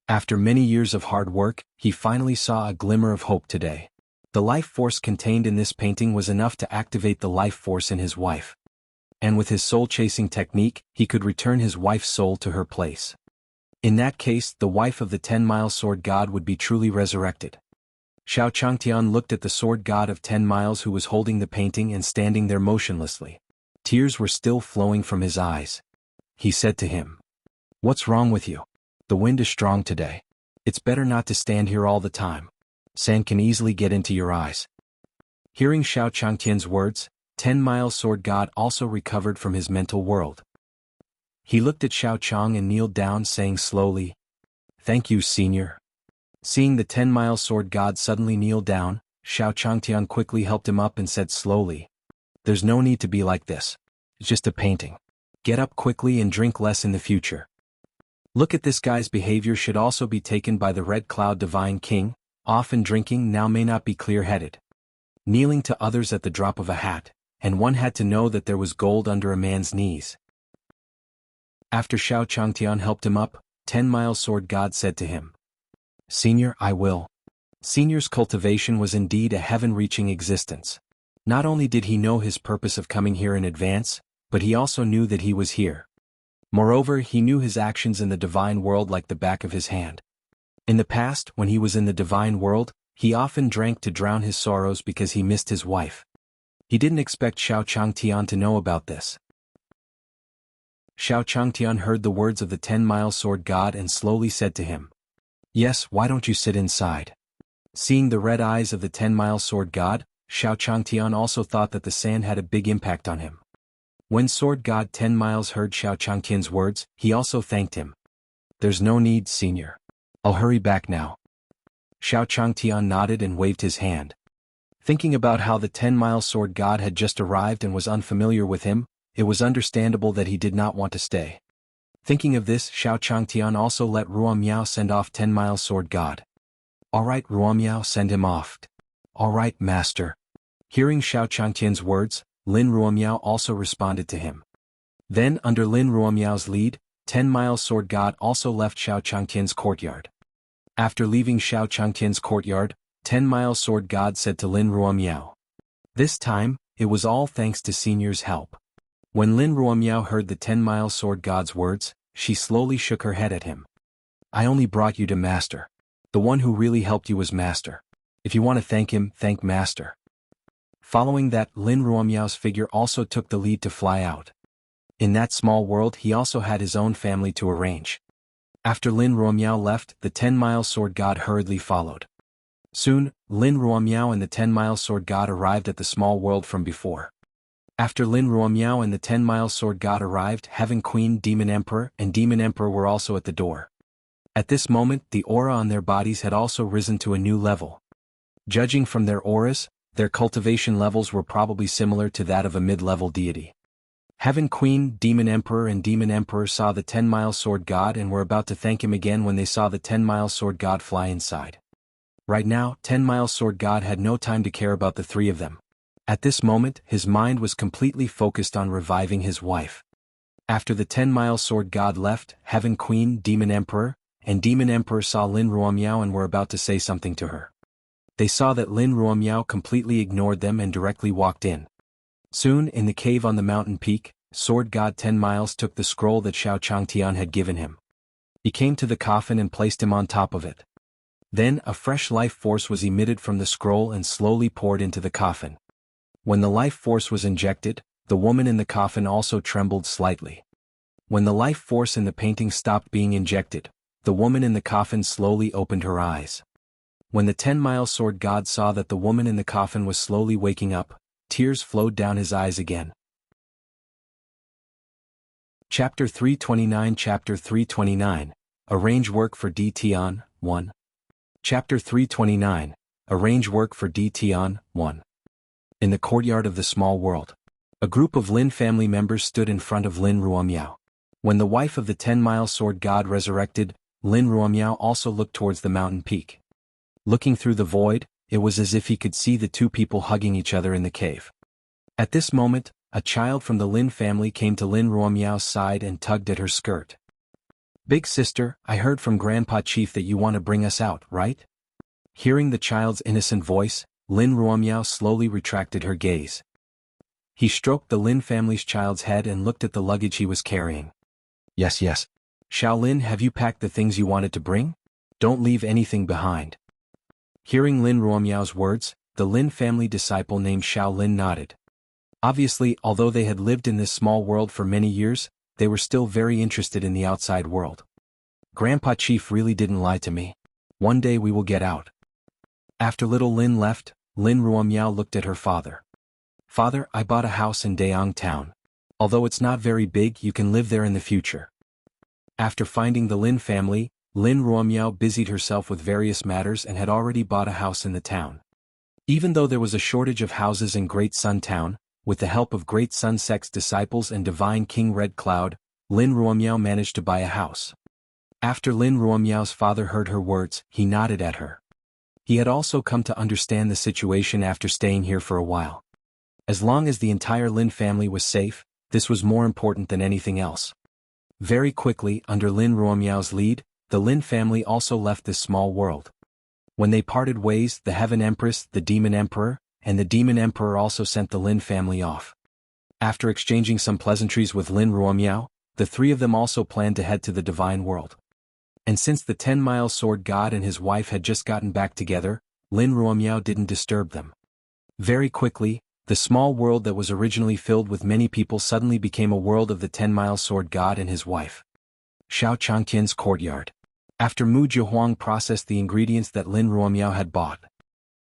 After many years of hard work, he finally saw a glimmer of hope today. The life force contained in this painting was enough to activate the life force in his wife. And with his soul-chasing technique, he could return his wife's soul to her place. In that case, the wife of the 10-Mile Sword God would be truly resurrected. Xiao Changtian looked at the Sword God of 10 Miles who was holding the painting and standing there motionlessly. Tears were still flowing from his eyes. He said to him, "What's wrong with you? The wind is strong today. It's better not to stand here all the time. Sand can easily get into your eyes." Hearing Xiao Changtian's words, 10-Mile Sword God also recovered from his mental world. He looked at Xiao Chang and kneeled down saying slowly, "Thank you, Senior." Seeing the 10-Mile Sword God suddenly kneel down, Xiao Changtian quickly helped him up and said slowly, "There's no need to be like this. It's just a painting. Get up quickly and drink less in the future." Look at this guy's behavior should also be taken by the Red Cloud Divine King, often drinking now may not be clear-headed. Kneeling to others at the drop of a hat, and one had to know that there was gold under a man's knees. After Xiao Changtian helped him up, 10-Mile Sword God said to him, "Senior, I will." Senior's cultivation was indeed a heaven-reaching existence. Not only did he know his purpose of coming here in advance, but he also knew that he was here. Moreover, he knew his actions in the divine world like the back of his hand. In the past, when he was in the divine world, he often drank to drown his sorrows because he missed his wife. He didn't expect Xiao Changtian to know about this. Xiao Changtian heard the words of the 10-Mile Sword God and slowly said to him, "Yes, why don't you sit inside?" Seeing the red eyes of the 10-Mile Sword God, Xiao Changtian also thought that the sand had a big impact on him. When Sword God 10 Miles heard Xiao Changtian's words, he also thanked him. "There's no need, Senior. I'll hurry back now." Xiao Changtian nodded and waved his hand. Thinking about how the 10-Mile Sword God had just arrived and was unfamiliar with him, it was understandable that he did not want to stay. Thinking of this, Xiao Changtian also let Ruomiao send off 10-mile sword god. Alright Ruomiao, send him off. Alright master. Hearing Xiao Changtian's words, Lin Ruomiao also responded to him. Then under Lin Ruomiao's lead, 10-mile sword god also left Xiao Changtian's courtyard. After leaving Xiao Changtian's courtyard, 10-mile sword god said to Lin Ruomiao. This time, it was all thanks to Senior's help. When Lin Ruomiao heard the 10-mile sword god's words, she slowly shook her head at him. I only brought you to Master. The one who really helped you was Master. If you want to thank him, thank Master. Following that, Lin Ruomiao's figure also took the lead to fly out. In that small world he also had his own family to arrange. After Lin Ruomiao left, the 10-mile sword god hurriedly followed. Soon, Lin Ruomiao and the 10-mile sword god arrived at the small world from before. After Lin Ruomiao and the 10-mile sword god arrived, Heaven Queen, Demon Emperor, and Demon Emperor were also at the door. At this moment, the aura on their bodies had also risen to a new level. Judging from their auras, their cultivation levels were probably similar to that of a mid-level deity. Heaven Queen, Demon Emperor and Demon Emperor saw the 10-mile sword god and were about to thank him again when they saw the 10-mile sword god fly inside. Right now, 10-mile sword god had no time to care about the three of them. At this moment, his mind was completely focused on reviving his wife. After the 10-mile sword god left, Heaven Queen, Demon Emperor, and Demon Emperor saw Lin Ruomiao and were about to say something to her. They saw that Lin Ruomiao completely ignored them and directly walked in. Soon, in the cave on the mountain peak, Sword God 10 Miles took the scroll that Xiao Changtian had given him. He came to the coffin and placed him on top of it. Then a fresh life force was emitted from the scroll and slowly poured into the coffin. When the life force was injected, the woman in the coffin also trembled slightly. When the life force in the painting stopped being injected, the woman in the coffin slowly opened her eyes. When the 10-mile sword god saw that the woman in the coffin was slowly waking up, tears flowed down his eyes again. Chapter 329 Chapter 329, Arrange Work for D. Tian, 1. Chapter 329, Arrange Work for D. Tian, 1. In the courtyard of the small world, a group of Lin family members stood in front of Lin Ruomiao. When the wife of the 10-mile sword god resurrected, Lin Ruomiao also looked towards the mountain peak. Looking through the void, it was as if he could see the two people hugging each other in the cave. At this moment, a child from the Lin family came to Lin Ruomiao's side and tugged at her skirt. Big sister, I heard from Grandpa Chief that you want to bring us out, right? Hearing the child's innocent voice, Lin Ruomiao slowly retracted her gaze. He stroked the Lin family's child's head and looked at the luggage he was carrying. Yes. Shaolin, have you packed the things you wanted to bring? Don't leave anything behind. Hearing Lin Ruomiao's words, the Lin family disciple named Shaolin nodded. Obviously, although they had lived in this small world for many years, they were still very interested in the outside world. Grandpa Chief really didn't lie to me. One day we will get out. After little Lin left, Lin Ruomiao looked at her father. Father, I bought a house in Daong town. Although it's not very big, you can live there in the future. After finding the Lin family, Lin Ruomiao busied herself with various matters and had already bought a house in the town. Even though there was a shortage of houses in Great Sun Town, with the help of Great Sun Sect's disciples and Divine King Red Cloud, Lin Ruomiao managed to buy a house. After Lin Ruomiao's father heard her words, he nodded at her. He had also come to understand the situation after staying here for a while. As long as the entire Lin family was safe, this was more important than anything else. Very quickly, under Lin Ruomiao's lead, the Lin family also left this small world. When they parted ways, the Heaven Empress, the Demon Emperor, and the Demon Emperor also sent the Lin family off. After exchanging some pleasantries with Lin Ruomiao, the three of them also planned to head to the Divine World. And since the 10-mile sword god and his wife had just gotten back together, Lin Ruomiao didn't disturb them. Very quickly, the small world that was originally filled with many people suddenly became a world of the 10-mile sword god and his wife. Xiao Changtian's courtyard. After Mu Jiahuang processed the ingredients that Lin Ruomiao had bought,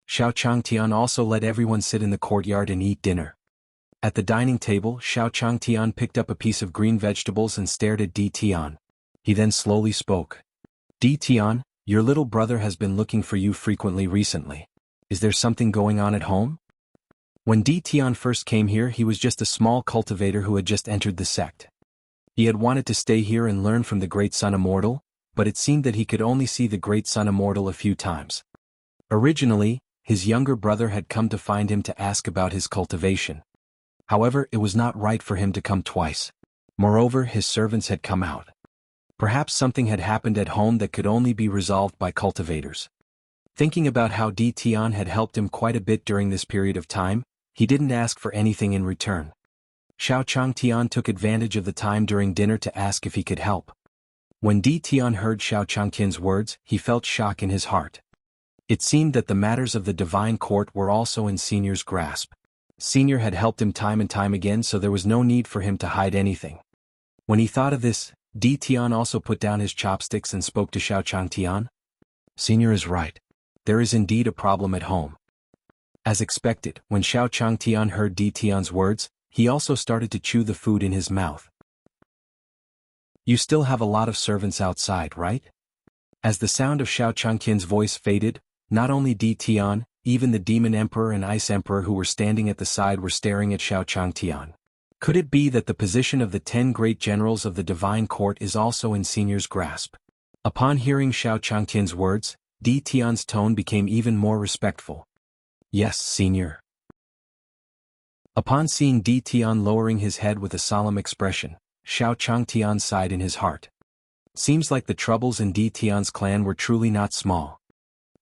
Xiao Changtian also let everyone sit in the courtyard and eat dinner. At the dining table, Xiao Changtian picked up a piece of green vegetables and stared at Di Tian. He then slowly spoke. Di Tian, your little brother has been looking for you frequently recently. Is there something going on at home? When Di Tian first came here, he was just a small cultivator who had just entered the sect. He had wanted to stay here and learn from the Great Sun Immortal, but it seemed that he could only see the Great Sun Immortal a few times. Originally, his younger brother had come to find him to ask about his cultivation. However, it was not right for him to come twice. Moreover, his servants had come out. Perhaps something had happened at home that could only be resolved by cultivators. Thinking about how Di Tian had helped him quite a bit during this period of time, he didn't ask for anything in return. Xiao Changtian took advantage of the time during dinner to ask if he could help. When Di Tian heard Xiao Changtian's words, he felt shock in his heart. It seemed that the matters of the divine court were also in Senior's grasp. Senior had helped him time and time again, so there was no need for him to hide anything. When he thought of this, Di Tian also put down his chopsticks and spoke to Xiao Changtian. Senior is right. There is indeed a problem at home. As expected, when Xiao Changtian heard Di Tian's words, he also started to chew the food in his mouth. You still have a lot of servants outside, right? As the sound of Xiao Changtian's voice faded, not only Di Tian, even the Demon Emperor and Ice Emperor who were standing at the side were staring at Xiao Changtian. Could it be that the position of the 10 great generals of the divine court is also in Senior's grasp? Upon hearing Xiao Changtian's words, Di Tian's tone became even more respectful. Yes, Senior. Upon seeing Di Tian lowering his head with a solemn expression, Xiao Changtian sighed in his heart. Seems like the troubles in Di Tian's clan were truly not small.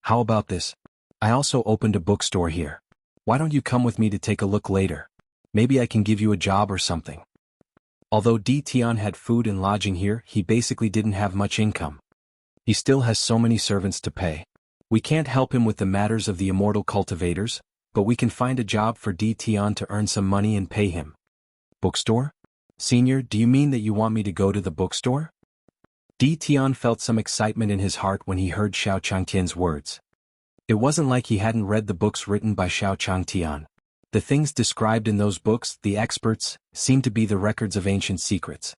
How about this? I also opened a bookstore here. Why don't you come with me to take a look later? Maybe I can give you a job or something. Although Di Tian had food and lodging here, he basically didn't have much income. He still has so many servants to pay. We can't help him with the matters of the immortal cultivators, but we can find a job for Di Tian to earn some money and pay him. Bookstore? Senior, do you mean that you want me to go to the bookstore? Di Tian felt some excitement in his heart when he heard Xiao Changtian's words. It wasn't like he hadn't read the books written by Xiao Changtian. The things described in those books, the experts, seemed to be the records of ancient secrets.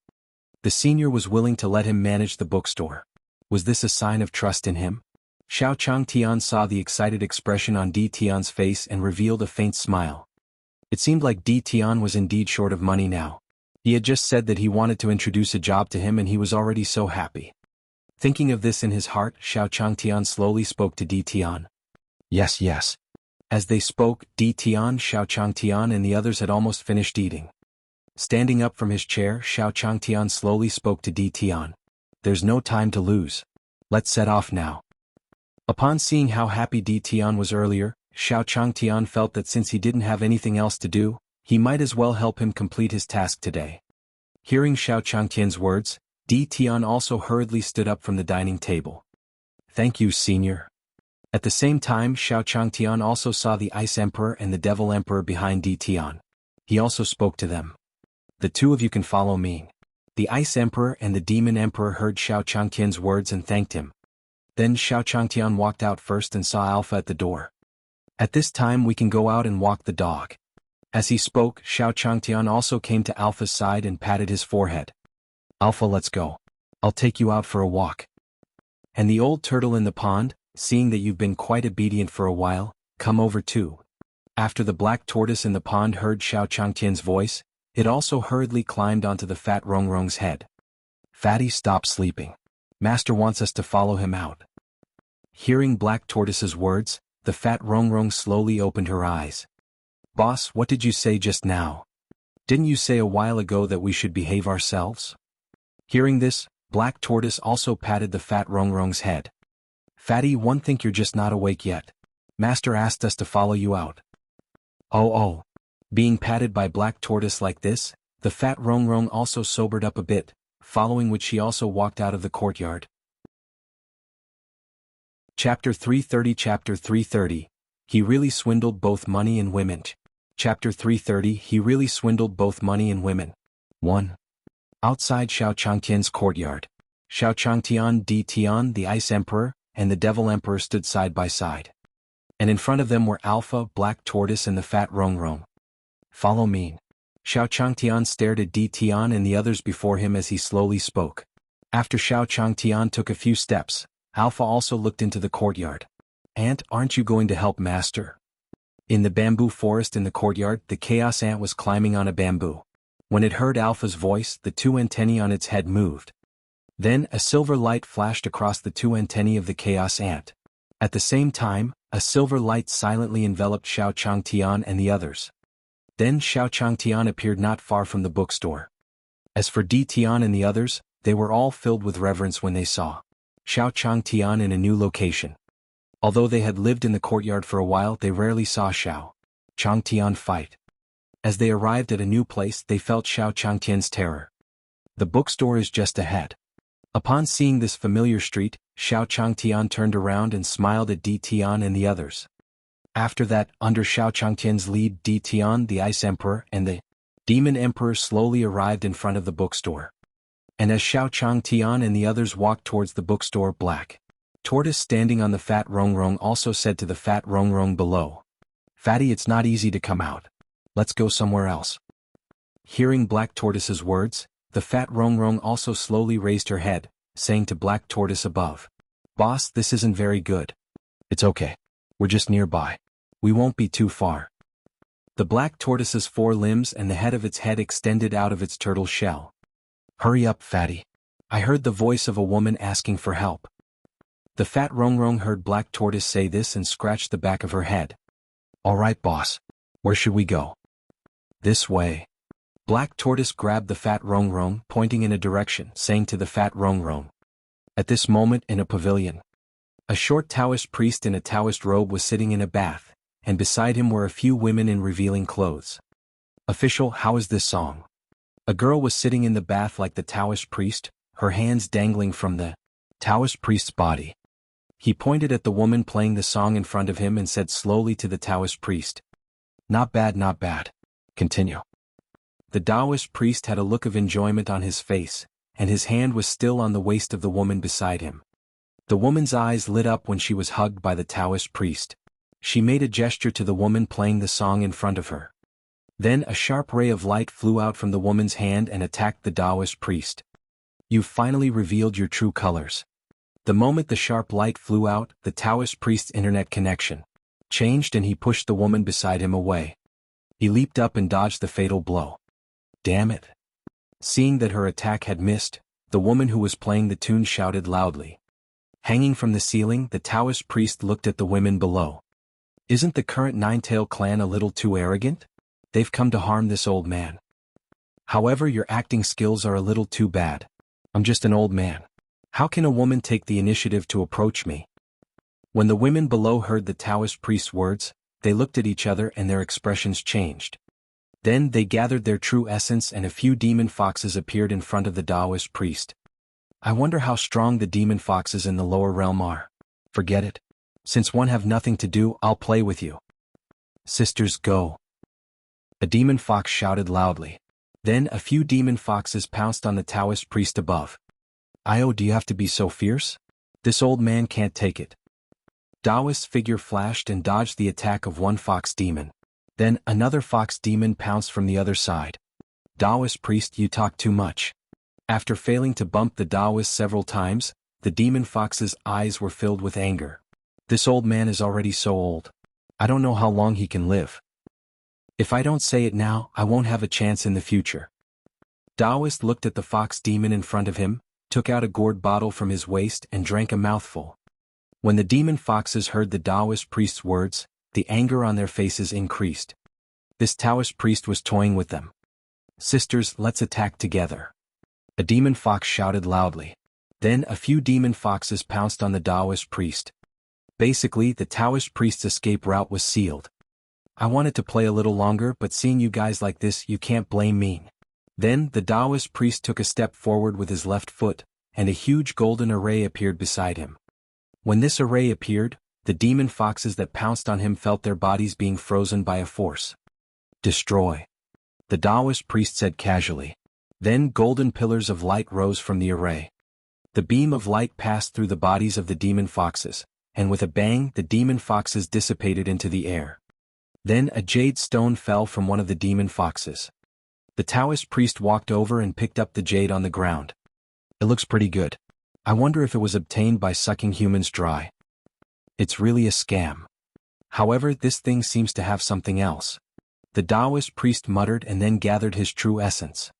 The senior was willing to let him manage the bookstore. Was this a sign of trust in him? Xiao Changtian saw the excited expression on Di Tian's face and revealed a faint smile. It seemed like Di Tian was indeed short of money now. He had just said that he wanted to introduce a job to him and he was already so happy. Thinking of this in his heart, Xiao Changtian slowly spoke to Di Tian. Yes, yes. As they spoke, Di Tian, Xiao Changtian and the others had almost finished eating. Standing up from his chair, Xiao Changtian slowly spoke to Di Tian. There's no time to lose. Let's set off now. Upon seeing how happy Di Tian was earlier, Xiao Changtian felt that since he didn't have anything else to do, he might as well help him complete his task today. Hearing Xiao Changtian's words, Di Tian also hurriedly stood up from the dining table. Thank you, Senior. At the same time, Xiao Changtian also saw the Ice Emperor and the Devil Emperor behind Di Tian. He also spoke to them. The two of you can follow me. The Ice Emperor and the Demon Emperor heard Xiao Changtian's words and thanked him. Then Xiao Changtian walked out first and saw Alpha at the door. At this time we can go out and walk the dog. As he spoke, Xiao Changtian also came to Alpha's side and patted his forehead. Alpha, let's go. I'll take you out for a walk. And the old turtle in the pond, seeing that you've been quite obedient for a while, come over too. After the black tortoise in the pond heard Xiao Changtian's voice, it also hurriedly climbed onto the fat Rongrong's head. Fatty, stop sleeping. Master wants us to follow him out. Hearing Black Tortoise's words, the fat Rongrong slowly opened her eyes. Boss, what did you say just now? Didn't you say a while ago that we should behave ourselves? Hearing this, Black Tortoise also patted the fat Rongrong's head. Fatty, one think you're just not awake yet. Master asked us to follow you out. Oh. Being patted by Black Tortoise like this, the fat Rongrong also sobered up a bit, following which she also walked out of the courtyard. Chapter 330. He really swindled both money and women. Chapter 330. He really swindled both money and women. 1. Outside Xiao Changtian's courtyard. Xiao Changtian, Di Tian, the Ice Emperor, and the Devil Emperor stood side by side. And in front of them were Alpha, Black Tortoise and the fat Rongrong. Follow me. Xiao Changtian stared at Di Tian and the others before him as he slowly spoke. After Xiao Changtian took a few steps, Alpha also looked into the courtyard. Ant, aren't you going to help Master? In the bamboo forest in the courtyard, the Chaos Ant was climbing on a bamboo. When it heard Alpha's voice, the two antennae on its head moved. Then a silver light flashed across the two antennae of the Chaos Ant. At the same time, a silver light silently enveloped Xiao Changtian and the others. Then Xiao Changtian appeared not far from the bookstore. As for Di Tian and the others, they were all filled with reverence when they saw Xiao Changtian in a new location. Although they had lived in the courtyard for a while, they rarely saw Xiao Changtian fight. As they arrived at a new place, they felt Xiao Changtian's terror. The bookstore is just ahead. Upon seeing this familiar street, Xiao Changtian turned around and smiled at Di Tian and the others. After that, under Xiao Changtian's lead, Di Tian, the Ice Emperor, and the Demon Emperor slowly arrived in front of the bookstore. And as Xiao Changtian and the others walked towards the bookstore, Black Tortoise standing on the Fat Rongrong also said to the Fat Rongrong below, "Fatty, it's not easy to come out. Let's go somewhere else." Hearing Black Tortoise's words, the Fat Rongrong also slowly raised her head, saying to Black Tortoise above, "Boss, this isn't very good." "It's okay. We're just nearby. We won't be too far." The Black Tortoise's four limbs and the head of its head extended out of its turtle shell. "Hurry up, Fatty. I heard the voice of a woman asking for help." The Fat Rongrong heard Black Tortoise say this and scratched the back of her head. "All right, boss. Where should we go?" "This way." Black Tortoise grabbed the Fat Rongrong, pointing in a direction, saying to the Fat Rongrong. At this moment, in a pavilion, a short Taoist priest in a Taoist robe was sitting in a bath, and beside him were a few women in revealing clothes. "Official, how is this song?" A girl was sitting in the bath like the Taoist priest, her hands dangling from the Taoist priest's body. He pointed at the woman playing the song in front of him and said slowly to the Taoist priest, "Not bad, not bad. Continue." The Taoist priest had a look of enjoyment on his face, and his hand was still on the waist of the woman beside him. The woman's eyes lit up when she was hugged by the Taoist priest. She made a gesture to the woman playing the song in front of her. Then a sharp ray of light flew out from the woman's hand and attacked the Taoist priest. "You've finally revealed your true colors." The moment the sharp light flew out, the Taoist priest's internet connection changed and he pushed the woman beside him away. He leaped up and dodged the fatal blow. "Damn it." Seeing that her attack had missed, the woman who was playing the tune shouted loudly. Hanging from the ceiling, the Taoist priest looked at the women below. "Isn't the current Nine-Tail clan a little too arrogant? They've come to harm this old man. However, your acting skills are a little too bad. I'm just an old man. How can a woman take the initiative to approach me?" When the women below heard the Taoist priest's words, they looked at each other and their expressions changed. Then they gathered their true essence and a few demon foxes appeared in front of the Taoist priest. "I wonder how strong the demon foxes in the lower realm are." "Forget it. Since one have nothing to do, I'll play with you." "Sisters, go." A demon fox shouted loudly. Then a few demon foxes pounced on the Taoist priest above. "Io, do you have to be so fierce? This old man can't take it." Taoist's figure flashed and dodged the attack of one fox demon. Then another fox demon pounced from the other side. "Taoist priest, you talk too much." After failing to bump the Taoist several times, the demon fox's eyes were filled with anger. "This old man is already so old. I don't know how long he can live. If I don't say it now, I won't have a chance in the future." Taoist looked at the fox demon in front of him, took out a gourd bottle from his waist and drank a mouthful. When the demon foxes heard the Taoist priest's words, the anger on their faces increased. This Taoist priest was toying with them. "Sisters, let's attack together." A demon fox shouted loudly. Then a few demon foxes pounced on the Taoist priest. Basically, the Taoist priest's escape route was sealed. "I wanted to play a little longer, but seeing you guys like this, you can't blame me." Then the Taoist priest took a step forward with his left foot, and a huge golden array appeared beside him. When this array appeared, the demon foxes that pounced on him felt their bodies being frozen by a force. "Destroy," the Taoist priest said casually. Then golden pillars of light rose from the array. The beam of light passed through the bodies of the demon foxes, and with a bang the demon foxes dissipated into the air. Then a jade stone fell from one of the demon foxes. The Taoist priest walked over and picked up the jade on the ground. "It looks pretty good. I wonder if it was obtained by sucking humans dry. It's really a scam. However, this thing seems to have something else." the Taoist priest muttered and then gathered his true essence.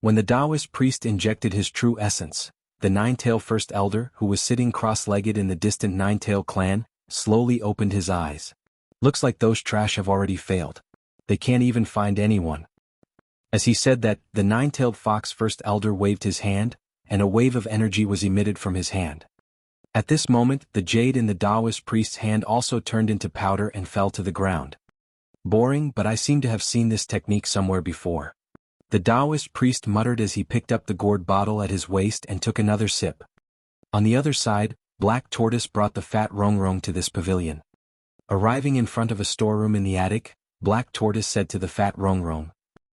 When the Taoist priest injected his true essence, the Nine-Tail First Elder, who was sitting cross-legged in the distant Nine-Tail clan, slowly opened his eyes. Looks like those trash have already failed. They can't even find anyone. As he said that, the Nine-Tailed Fox First Elder waved his hand, and a wave of energy was emitted from his hand. At this moment, the jade in the Taoist priest's hand also turned into powder and fell to the ground. Boring, but I seem to have seen this technique somewhere before. The Taoist priest muttered as he picked up the gourd bottle at his waist and took another sip. On the other side, Black Tortoise brought the fat Rongrong to this pavilion. Arriving in front of a storeroom in the attic, Black Tortoise said to the fat Rongrong,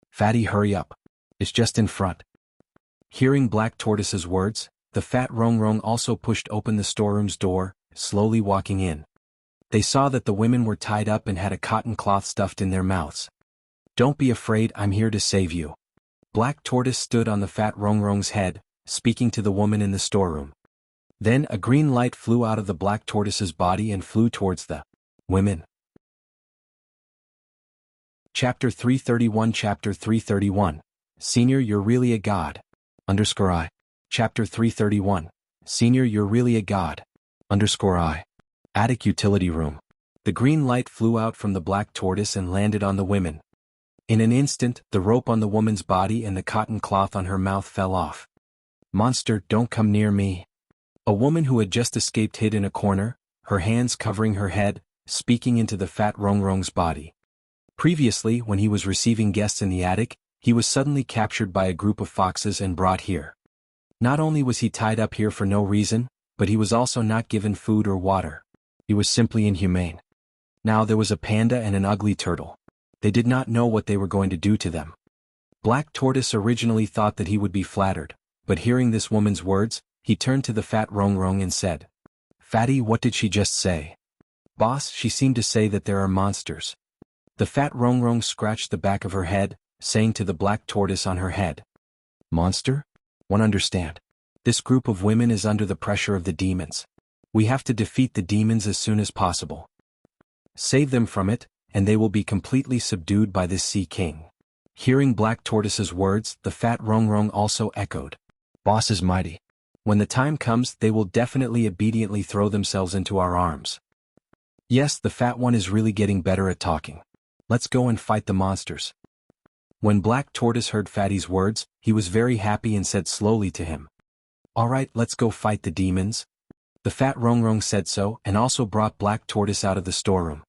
"Fatty, hurry up. It's just in front." Hearing Black Tortoise's words, the fat Rongrong also pushed open the storeroom's door, slowly walking in. They saw that the women were tied up and had a cotton cloth stuffed in their mouths. "Don't be afraid, I'm here to save you." Black Tortoise stood on the fat Rongrong's head, speaking to the woman in the storeroom. Then a green light flew out of the Black Tortoise's body and flew towards the women. Chapter 331 Chapter 331 Senior, you're really a god. _I. Chapter 331 Senior, you're really a god. _I. Attic utility room. The green light flew out from the Black Tortoise and landed on the women. In an instant, the rope on the woman's body and the cotton cloth on her mouth fell off. "Monster, don't come near me." A woman who had just escaped hid in a corner, her hands covering her head, speaking into the fat Rongrong's body. Previously, when he was receiving guests in the attic, he was suddenly captured by a group of foxes and brought here. Not only was he tied up here for no reason, but he was also not given food or water. He was simply inhumane. Now there was a panda and an ugly turtle. They did not know what they were going to do to them. Black Tortoise originally thought that he would be flattered, but hearing this woman's words, he turned to the fat Rongrong and said, "Fatty, what did she just say?" "Boss, she seemed to say that there are monsters." The fat Rongrong scratched the back of her head, saying to the Black Tortoise on her head, "Monster? One understand. This group of women is under the pressure of the demons. We have to defeat the demons as soon as possible. Save them from it, and they will be completely subdued by this Sea King." Hearing Black Tortoise's words, the fat Rongrong also echoed, "Boss is mighty. When the time comes, they will definitely obediently throw themselves into our arms." Yes, the fat one is really getting better at talking. Let's go and fight the monsters. When Black Tortoise heard Fatty's words, he was very happy and said slowly to him, "All right, let's go fight the demons." The fat Rongrong said so and also brought Black Tortoise out of the storeroom.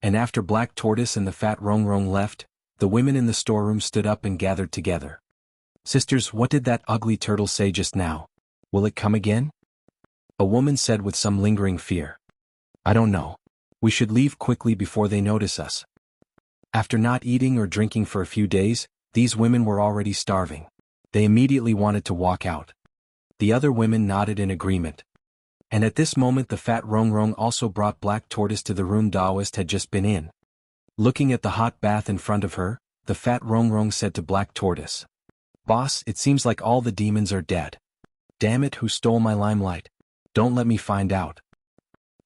And after Black Tortoise and the fat Rongrong left, the women in the storeroom stood up and gathered together. "Sisters, what did that ugly turtle say just now? Will it come again?" A woman said with some lingering fear. "I don't know. We should leave quickly before they notice us." After not eating or drinking for a few days, these women were already starving. They immediately wanted to walk out. The other women nodded in agreement. And at this moment the fat Rongrong also brought Black Tortoise to the room Taoist had just been in. Looking at the hot bath in front of her, the fat Rongrong said to Black Tortoise, "Boss, it seems like all the demons are dead. Damn it, who stole my limelight? Don't let me find out."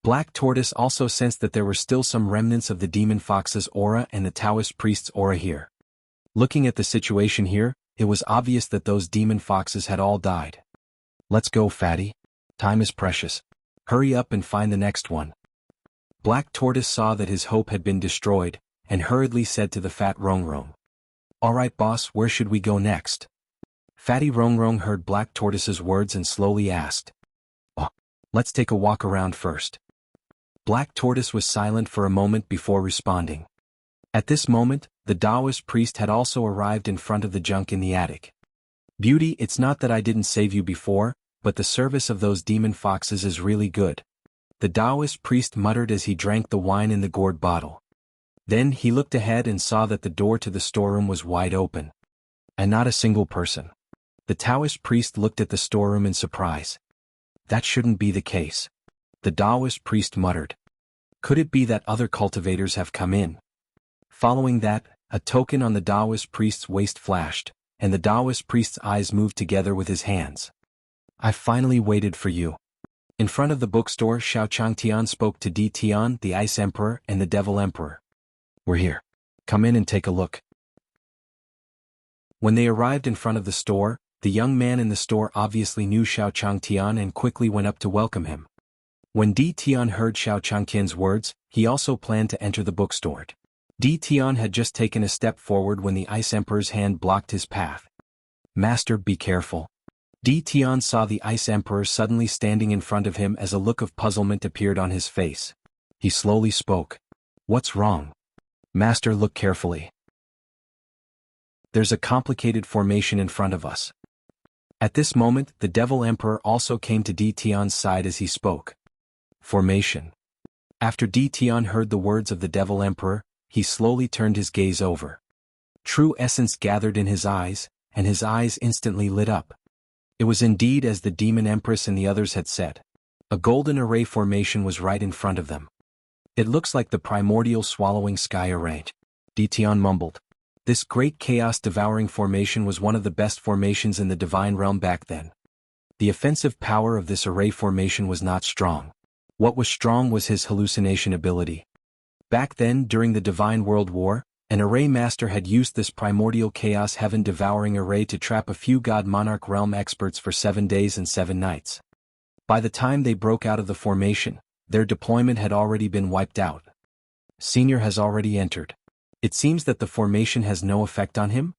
Black Tortoise also sensed that there were still some remnants of the demon fox's aura and the Taoist priest's aura here. Looking at the situation here, it was obvious that those demon foxes had all died. "Let's go, Fatty. Time is precious. Hurry up and find the next one." Black Tortoise saw that his hope had been destroyed, and hurriedly said to the fat Rongrong, "All right, boss, where should we go next?" Fatty Rongrong heard Black Tortoise's words and slowly asked, "Oh, let's take a walk around first." Black Tortoise was silent for a moment before responding. At this moment, the Taoist priest had also arrived in front of the junk in the attic. "Beauty, it's not that I didn't save you before, but the service of those demon foxes is really good," the Taoist priest muttered as he drank the wine in the gourd bottle. Then he looked ahead and saw that the door to the storeroom was wide open. And not a single person. The Taoist priest looked at the storeroom in surprise. That shouldn't be the case. The Taoist priest muttered. Could it be that other cultivators have come in? Following that, a token on the Taoist priest's waist flashed, and the Taoist priest's eyes moved together with his hands. "I finally waited for you." In front of the bookstore, Xiao Changtian spoke to Di Tian, the Ice Emperor, and the Devil Emperor. "We're here. Come in and take a look. When they arrived in front of the store, the young man in the store obviously knew Xiao Changtian and quickly went up to welcome him. When Di Tian heard Xiao Changqian's words, he also planned to enter the bookstore. Di Tian had just taken a step forward when the Ice Emperor's hand blocked his path. Master, be careful. Di Tian saw the Ice Emperor suddenly standing in front of him as a look of puzzlement appeared on his face. He slowly spoke. What's wrong? Master, look carefully. There's a complicated formation in front of us. At this moment, the Devil Emperor also came to Di Tian's side as he spoke. Formation. After Di Tian heard the words of the Devil Emperor, he slowly turned his gaze over. True essence gathered in his eyes, and his eyes instantly lit up. It was indeed as the Demon Empress and the others had said. A golden array formation was right in front of them. It looks like the primordial swallowing sky array. Di Tian mumbled. This great chaos-devouring formation was one of the best formations in the divine realm back then. The offensive power of this array formation was not strong. What was strong was his hallucination ability. Back then, during the Divine World War, an array master had used this primordial chaos heaven-devouring array to trap a few God Monarch realm experts for 7 days and 7 nights. By the time they broke out of the formation, their deployment had already been wiped out. Senior has already entered. It seems that the formation has no effect on him?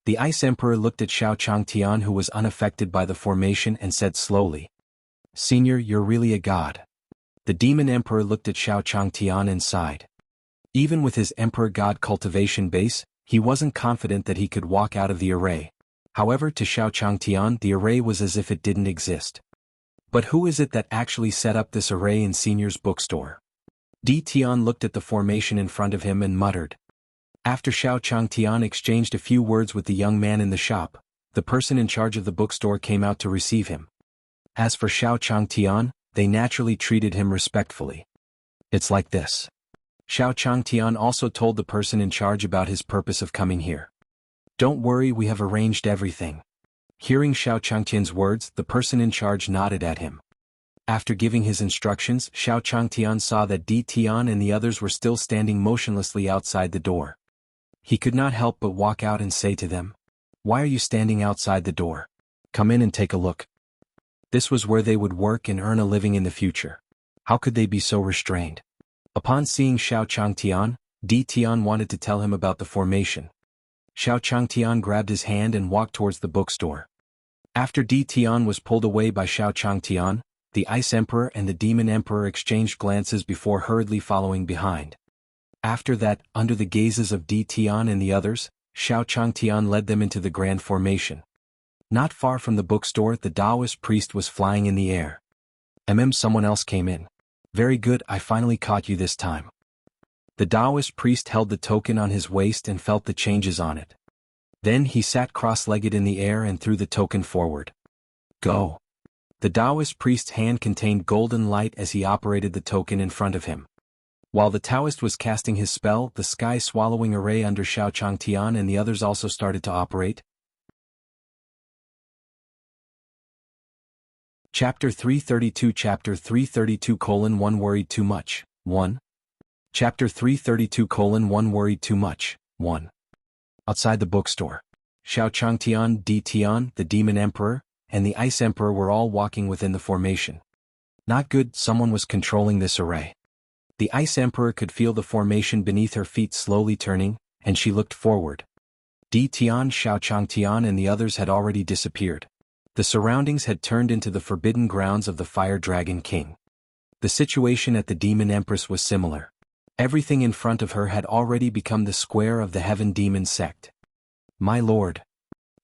The Ice Emperor looked at Xiao Changtian, who was unaffected by the formation, and said slowly. Senior, you're really a god. The Demon Emperor looked at Xiao Changtian and sighed. Even with his Emperor-God cultivation base, he wasn't confident that he could walk out of the array. However, to Xiao Changtian the array was as if it didn't exist. But who is it that actually set up this array in Senior's bookstore? Di Tian looked at the formation in front of him and muttered. After Xiao Changtian exchanged a few words with the young man in the shop, the person in charge of the bookstore came out to receive him. As for Xiao Changtian, they naturally treated him respectfully. It's like this. Xiao Changtian also told the person in charge about his purpose of coming here. Don't worry, we have arranged everything. Hearing Xiao Changtian's words, the person in charge nodded at him. After giving his instructions, Xiao Changtian saw that Di Tian and the others were still standing motionlessly outside the door. He could not help but walk out and say to them, Why are you standing outside the door? Come in and take a look. This was where they would work and earn a living in the future. How could they be so restrained? Upon seeing Xiao Changtian, Di Tian wanted to tell him about the formation. Xiao Changtian grabbed his hand and walked towards the bookstore. After Di Tian was pulled away by Xiao Changtian, the Ice Emperor and the Demon Emperor exchanged glances before hurriedly following behind. After that, under the gazes of Di Tian and the others, Xiao Changtian led them into the grand formation. Not far from the bookstore, the Taoist priest was flying in the air. Someone else came in. Very good, I finally caught you this time. The Taoist priest held the token on his waist and felt the changes on it. Then he sat cross-legged in the air and threw the token forward. Go. The Taoist priest's hand contained golden light as he operated the token in front of him. While the Taoist was casting his spell, the sky-swallowing array under Xiao Changtian and the others also started to operate. Chapter 332 Chapter 332:1 Worried too much, 1. Chapter 332:1 Worried too much, 1. Outside the bookstore, Xiao Changtian, Di Tian, the Demon Emperor, and the Ice Emperor were all walking within the formation. Not good, someone was controlling this array. The Ice Emperor could feel the formation beneath her feet slowly turning, and she looked forward. Di Tian, Xiao Changtian and the others had already disappeared. The surroundings had turned into the forbidden grounds of the Fire Dragon King. The situation at the Demon Empress was similar. Everything in front of her had already become the square of the Heaven Demon sect. My lord.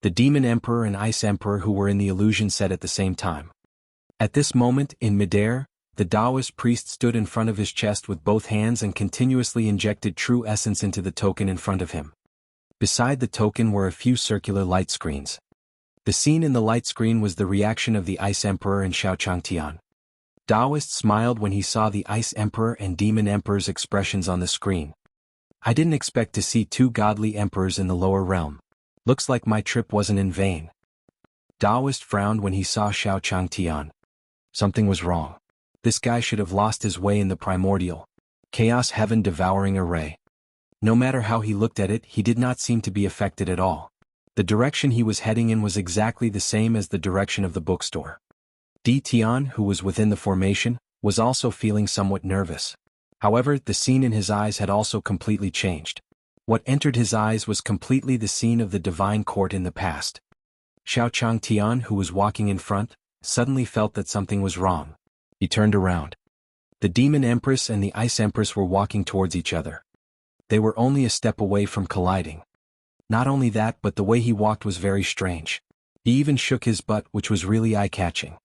The Demon Emperor and Ice Emperor who were in the illusion said at the same time. At this moment, in midair, the Taoist priest stood in front of his chest with both hands and continuously injected true essence into the token in front of him. Beside the token were a few circular light screens. The scene in the light screen was the reaction of the Ice Emperor and Xiao Changtian. Taoist smiled when he saw the Ice Emperor and Demon Emperor's expressions on the screen. I didn't expect to see 2 godly emperors in the lower realm. Looks like my trip wasn't in vain. Taoist frowned when he saw Xiao Changtian. Something was wrong. This guy should have lost his way in the primordial chaos heaven-devouring array. No matter how he looked at it, he did not seem to be affected at all. The direction he was heading in was exactly the same as the direction of the bookstore. Di Tian, who was within the formation, was also feeling somewhat nervous. However, the scene in his eyes had also completely changed. What entered his eyes was completely the scene of the divine court in the past. Xiao Changtian, who was walking in front, suddenly felt that something was wrong. He turned around. The Demon Empress and the Ice Empress were walking towards each other. They were only a step away from colliding. Not only that, but the way he walked was very strange. He even shook his butt, which was really eye-catching.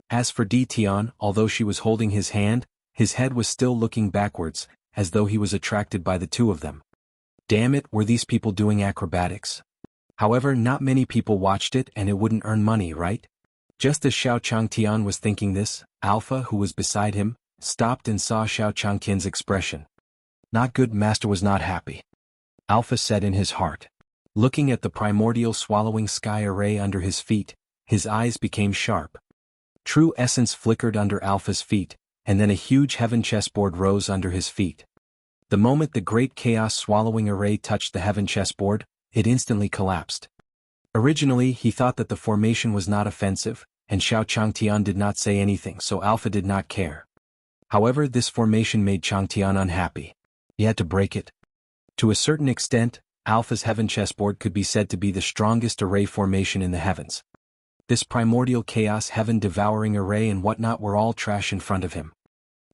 As for Di Tian, although she was holding his hand, his head was still looking backwards, as though he was attracted by the two of them. Damn it, were these people doing acrobatics? However, not many people watched it and it wouldn't earn money, right? Just as Xiao Changtian was thinking this, Alpha, who was beside him, stopped and saw Xiao Changtian's expression. Not good. Master was not happy. Alpha said in his heart. Looking at the primordial swallowing sky array under his feet, his eyes became sharp. True essence flickered under Alpha's feet, and then a huge heaven chessboard rose under his feet. The moment the great chaos swallowing array touched the heaven chessboard, it instantly collapsed. Originally, he thought that the formation was not offensive, and Xiao Changtian did not say anything, so Alpha did not care. However, this formation made Changtian unhappy. He had to break it. To a certain extent, Alpha's heaven chessboard could be said to be the strongest array formation in the heavens. This primordial chaos heaven-devouring array and whatnot were all trash in front of him.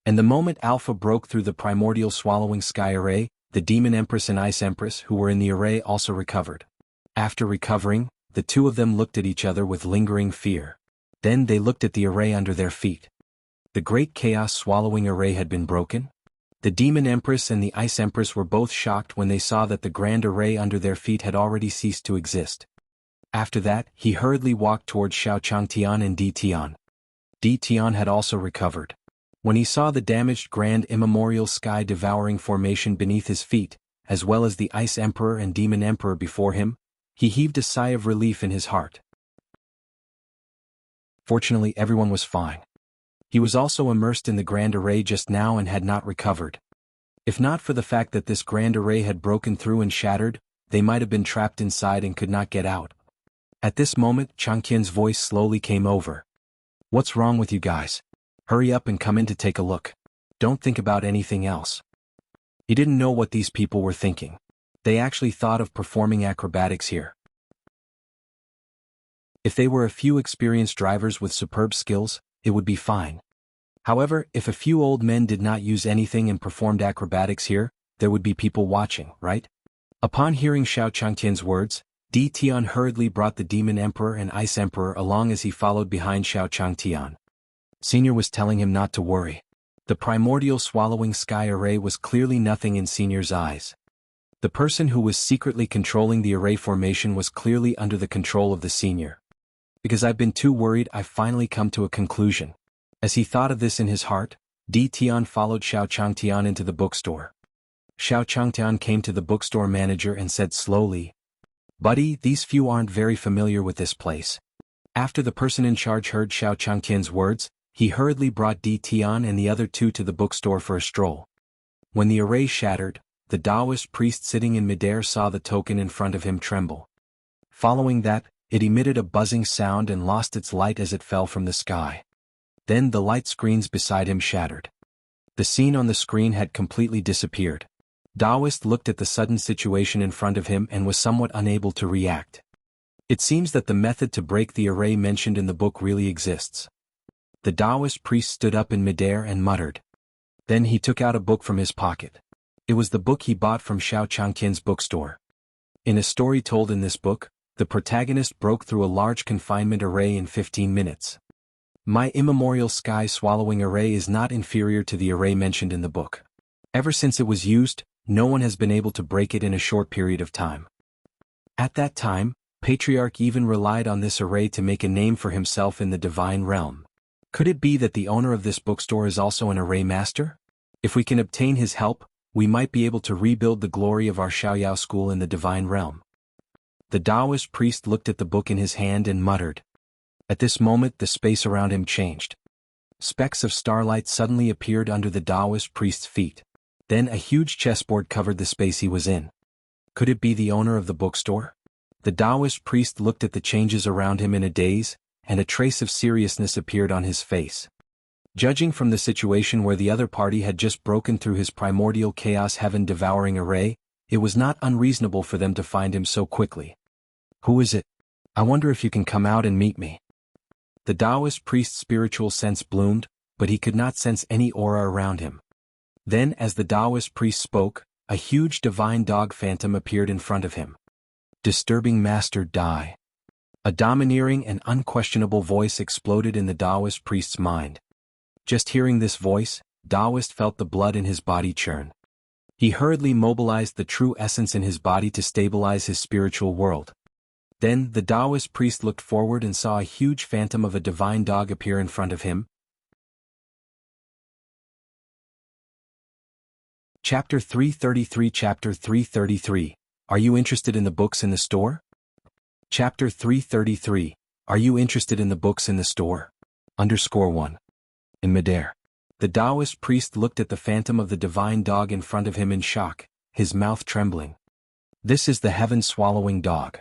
And the moment Alpha broke through the primordial swallowing sky array, the Demon Empress and Ice Empress who were in the array also recovered. After recovering, the two of them looked at each other with lingering fear. Then they looked at the array under their feet. The great chaos swallowing array had been broken. The Demon Empress and the Ice Empress were both shocked when they saw that the grand array under their feet had already ceased to exist. After that, he hurriedly walked towards Xiao Changtian and Di Tian. Di Tian had also recovered. When he saw the damaged grand immemorial sky-devouring formation beneath his feet, as well as the Ice Emperor and Demon Emperor before him, he heaved a sigh of relief in his heart. Fortunately, everyone was fine. He was also immersed in the grand array just now and had not recovered. If not for the fact that this grand array had broken through and shattered, they might have been trapped inside and could not get out. At this moment, Changqian's voice slowly came over. What's wrong with you guys? Hurry up and come in to take a look. Don't think about anything else. He didn't know what these people were thinking. They actually thought of performing acrobatics here. If they were a few experienced drivers with superb skills, it would be fine. However, if a few old men did not use anything and performed acrobatics here, there would be people watching, right? Upon hearing Xiao Changtian's words, Di Tian hurriedly brought the Demon Emperor and Ice Emperor along as he followed behind Xiao Changtian. Senior was telling him not to worry. The primordial swallowing sky array was clearly nothing in Senior's eyes. The person who was secretly controlling the array formation was clearly under the control of the Senior. Because I've been too worried, I've finally come to a conclusion. As he thought of this in his heart, Di Tian followed Xiao Changtian into the bookstore. Xiao Changtian came to the bookstore manager and said slowly, Buddy, these few aren't very familiar with this place. After the person in charge heard Xiao Changtian's words, he hurriedly brought Di Tian and the other two to the bookstore for a stroll. When the array shattered, the Taoist priest sitting in midair saw the token in front of him tremble. Following that, it emitted a buzzing sound and lost its light as it fell from the sky. Then the light screens beside him shattered. The scene on the screen had completely disappeared. Taoist looked at the sudden situation in front of him and was somewhat unable to react. It seems that the method to break the array mentioned in the book really exists. The Taoist priest stood up in midair and muttered. Then he took out a book from his pocket. It was the book he bought from Xiao Changtian's bookstore. In a story told in this book, the protagonist broke through a large confinement array in 15 minutes. My immemorial sky-swallowing array is not inferior to the array mentioned in the book. Ever since it was used, no one has been able to break it in a short period of time. At that time, Patriarch even relied on this array to make a name for himself in the divine realm. Could it be that the owner of this bookstore is also an array master? If we can obtain his help, we might be able to rebuild the glory of our Xiaoyao school in the divine realm. The Taoist priest looked at the book in his hand and muttered. At this moment the space around him changed. Specks of starlight suddenly appeared under the Taoist priest's feet. Then a huge chessboard covered the space he was in. Could it be the owner of the bookstore? The Taoist priest looked at the changes around him in a daze, and a trace of seriousness appeared on his face. Judging from the situation where the other party had just broken through his primordial chaos heaven-devouring array, it was not unreasonable for them to find him so quickly. Who is it? I wonder if you can come out and meet me. The Taoist priest's spiritual sense bloomed, but he could not sense any aura around him. Then, as the Taoist priest spoke, a huge divine dog phantom appeared in front of him. Disturbing Master Dai. A domineering and unquestionable voice exploded in the Taoist priest's mind. Just hearing this voice, Taoist felt the blood in his body churn. He hurriedly mobilized the true essence in his body to stabilize his spiritual world. Then, the Taoist priest looked forward and saw a huge phantom of a divine dog appear in front of him. Chapter 333 Chapter 333 Are you interested in the books in the store? Chapter 333 Are you interested in the books in the store? _1. In midair. The Taoist priest looked at the phantom of the divine dog in front of him in shock, his mouth trembling. This is the heaven-swallowing dog.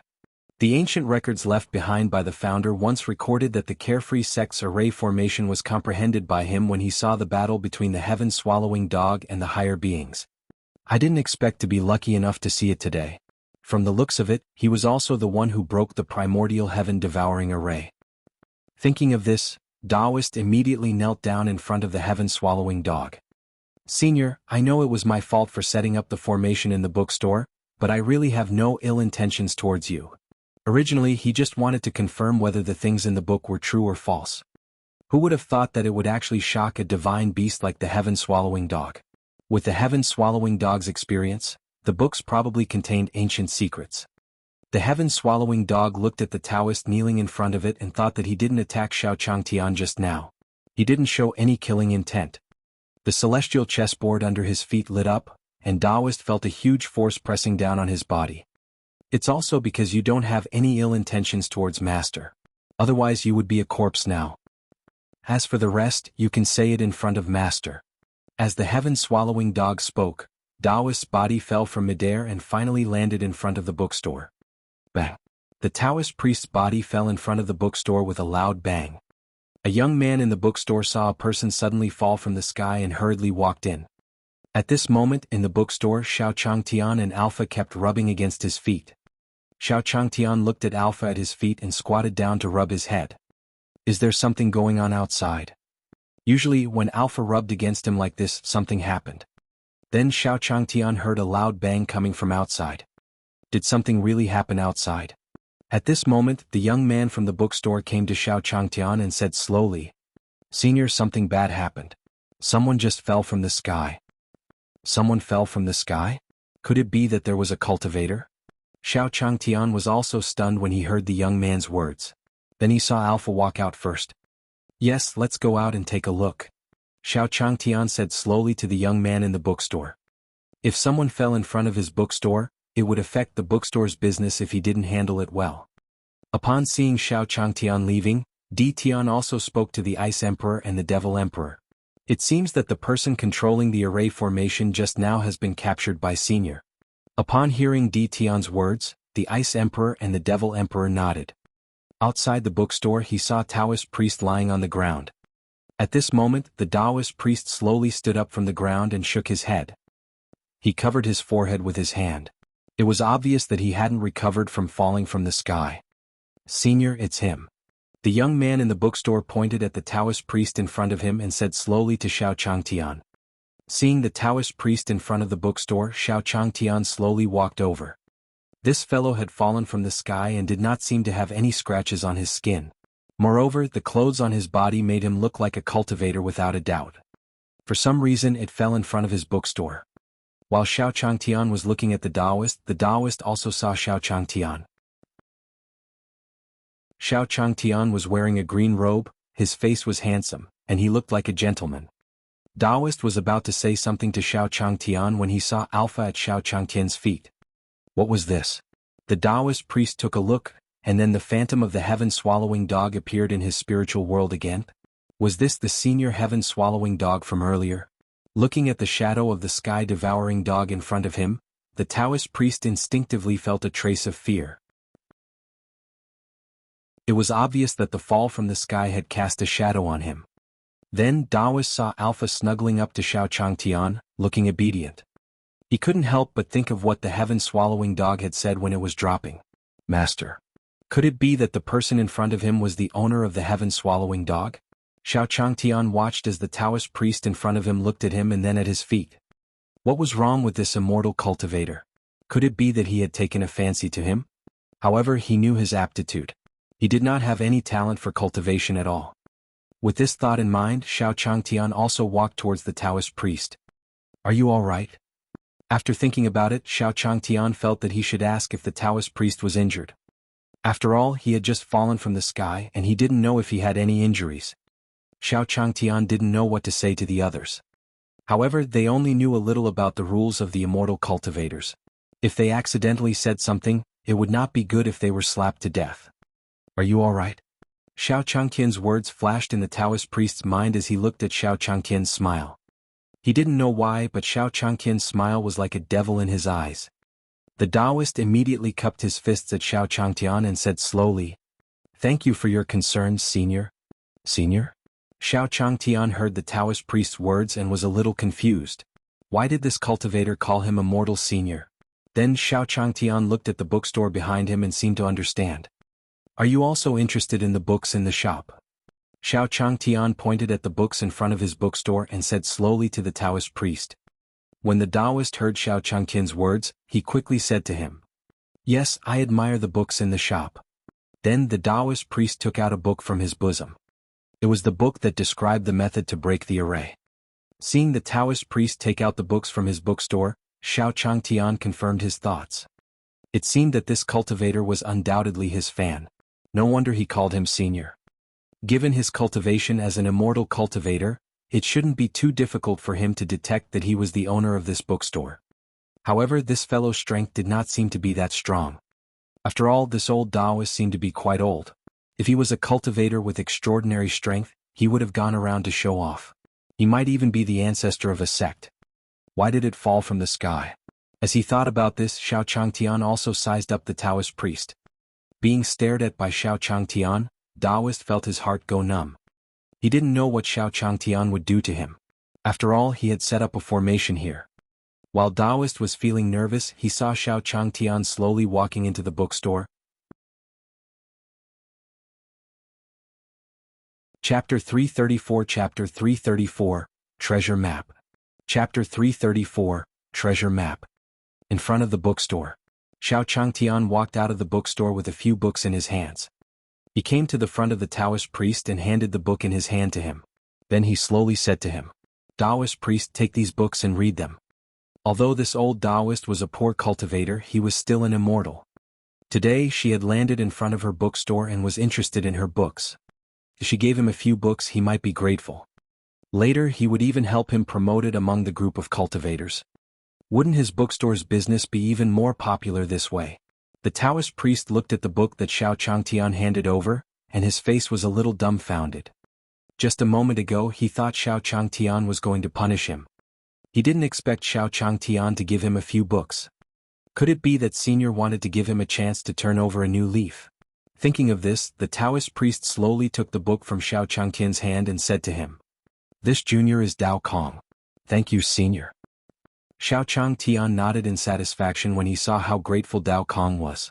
The ancient records left behind by the founder once recorded that the carefree sex array formation was comprehended by him when he saw the battle between the heaven-swallowing dog and the higher beings. I didn't expect to be lucky enough to see it today. From the looks of it, he was also the one who broke the primordial heaven-devouring array. Thinking of this, Taoist immediately knelt down in front of the heaven-swallowing dog. Senior, I know it was my fault for setting up the formation in the bookstore, but I really have no ill intentions towards you. Originally, he just wanted to confirm whether the things in the book were true or false. Who would have thought that it would actually shock a divine beast like the heaven-swallowing dog? With the heaven-swallowing dog's experience, the books probably contained ancient secrets. The heaven-swallowing dog looked at the Taoist kneeling in front of it and thought that he didn't attack Xiao Changtian just now. He didn't show any killing intent. The celestial chessboard under his feet lit up, and Taoist felt a huge force pressing down on his body. It's also because you don't have any ill intentions towards Master. Otherwise you would be a corpse now. As for the rest, you can say it in front of Master. As the heaven-swallowing dog spoke, Taoist's body fell from midair and finally landed in front of the bookstore. Bang! The Taoist priest's body fell in front of the bookstore with a loud bang. A young man in the bookstore saw a person suddenly fall from the sky and hurriedly walked in. At this moment in the bookstore, Xiao Changtian and Alpha kept rubbing against his feet. Xiao Changtian looked at Alpha at his feet and squatted down to rub his head. Is there something going on outside? Usually, when Alpha rubbed against him like this, something happened. Then Xiao Changtian heard a loud bang coming from outside. Did something really happen outside? At this moment, the young man from the bookstore came to Xiao Changtian and said slowly, Senior, something bad happened. Someone just fell from the sky. Someone fell from the sky? Could it be that there was a cultivator? Xiao Changtian was also stunned when he heard the young man's words. Then he saw Alpha walk out first. Yes, let's go out and take a look. Xiao Changtian said slowly to the young man in the bookstore. If someone fell in front of his bookstore, it would affect the bookstore's business if he didn't handle it well. Upon seeing Xiao Changtian leaving, Di Tian also spoke to the Ice Emperor and the Devil Emperor. It seems that the person controlling the array formation just now has been captured by Senior. Upon hearing Di Tian's words, the Ice Emperor and the Devil Emperor nodded. Outside the bookstore he saw Taoist priest lying on the ground. At this moment the Taoist priest slowly stood up from the ground and shook his head. He covered his forehead with his hand. It was obvious that he hadn't recovered from falling from the sky. Senior, it's him. The young man in the bookstore pointed at the Taoist priest in front of him and said slowly to Xiao Changtian. Seeing the Taoist priest in front of the bookstore, Xiao Changtian slowly walked over. This fellow had fallen from the sky and did not seem to have any scratches on his skin. Moreover, the clothes on his body made him look like a cultivator without a doubt. For some reason it fell in front of his bookstore. While Xiao Changtian was looking at the Taoist also saw Xiao Changtian. Xiao Changtian was wearing a green robe, his face was handsome, and he looked like a gentleman. Taoist was about to say something to Xiao Changtian when he saw Alpha at Xiao Changtian's feet. What was this? The Taoist priest took a look, and then the phantom of the heaven-swallowing dog appeared in his spiritual world again. Was this the senior heaven-swallowing dog from earlier? Looking at the shadow of the sky-devouring dog in front of him, the Taoist priest instinctively felt a trace of fear. It was obvious that the fall from the sky had cast a shadow on him. Then Taoist saw Alpha snuggling up to Xiao Changtian, looking obedient. He couldn't help but think of what the heaven-swallowing dog had said when it was dropping. Master. Could it be that the person in front of him was the owner of the heaven-swallowing dog? Xiao Changtian watched as the Taoist priest in front of him looked at him and then at his feet. What was wrong with this immortal cultivator? Could it be that he had taken a fancy to him? However, he knew his aptitude. He did not have any talent for cultivation at all. With this thought in mind, Xiao Changtian also walked towards the Taoist priest. Are you all right? After thinking about it, Xiao Changtian felt that he should ask if the Taoist priest was injured. After all, he had just fallen from the sky and he didn't know if he had any injuries. Xiao Changtian didn't know what to say to the others. However, they only knew a little about the rules of the immortal cultivators. If they accidentally said something, it would not be good if they were slapped to death. Are you all right? Xiao Changtian's words flashed in the Taoist priest's mind as he looked at Xiao Changtian's smile. He didn't know why, but Xiao Changtian's smile was like a devil in his eyes. The Taoist immediately cupped his fists at Xiao Changtian and said slowly, "Thank you for your concerns, Senior." Senior? Xiao Changtian heard the Taoist priest's words and was a little confused. Why did this cultivator call him Immortal Senior? Then Xiao Changtian looked at the bookstore behind him and seemed to understand. Are you also interested in the books in the shop? Xiao Changtian pointed at the books in front of his bookstore and said slowly to the Taoist priest. When the Taoist heard Xiao Changtian's words, he quickly said to him, "Yes, I admire the books in the shop." Then the Taoist priest took out a book from his bosom. It was the book that described the method to break the array. Seeing the Taoist priest take out the books from his bookstore, Xiao Changtian confirmed his thoughts. It seemed that this cultivator was undoubtedly his fan. No wonder he called him Senior. Given his cultivation as an immortal cultivator, it shouldn't be too difficult for him to detect that he was the owner of this bookstore. However, this fellow's strength did not seem to be that strong. After all, this old Taoist seemed to be quite old. If he was a cultivator with extraordinary strength, he would have gone around to show off. He might even be the ancestor of a sect. Why did it fall from the sky? As he thought about this, Xiao Changtian also sized up the Taoist priest. Being stared at by Xiao Changtian, Taoist felt his heart go numb. He didn't know what Xiao Changtian would do to him. After all, he had set up a formation here. While Taoist was feeling nervous, he saw Xiao Changtian slowly walking into the bookstore. Chapter 334 Chapter 334, Treasure Map. Chapter 334, Treasure Map. In front of the bookstore. Xiao Changtian walked out of the bookstore with a few books in his hands. He came to the front of the Taoist priest and handed the book in his hand to him. Then he slowly said to him, "Taoist priest, take these books and read them." Although this old Taoist was a poor cultivator, he was still an immortal. Today she had landed in front of her bookstore and was interested in her books. If she gave him a few books, he might be grateful. Later he would even help him promote it among the group of cultivators. Wouldn't his bookstore's business be even more popular this way? The Taoist priest looked at the book that Xiao Changtian handed over, and his face was a little dumbfounded. Just a moment ago he thought Xiao Changtian was going to punish him. He didn't expect Xiao Changtian to give him a few books. Could it be that Senior wanted to give him a chance to turn over a new leaf? Thinking of this, the Taoist priest slowly took the book from Xiao Changtian's hand and said to him, "This junior is Dao Kong." "Thank you, Senior." Xiao Changtian nodded in satisfaction when he saw how grateful Dao Kong was.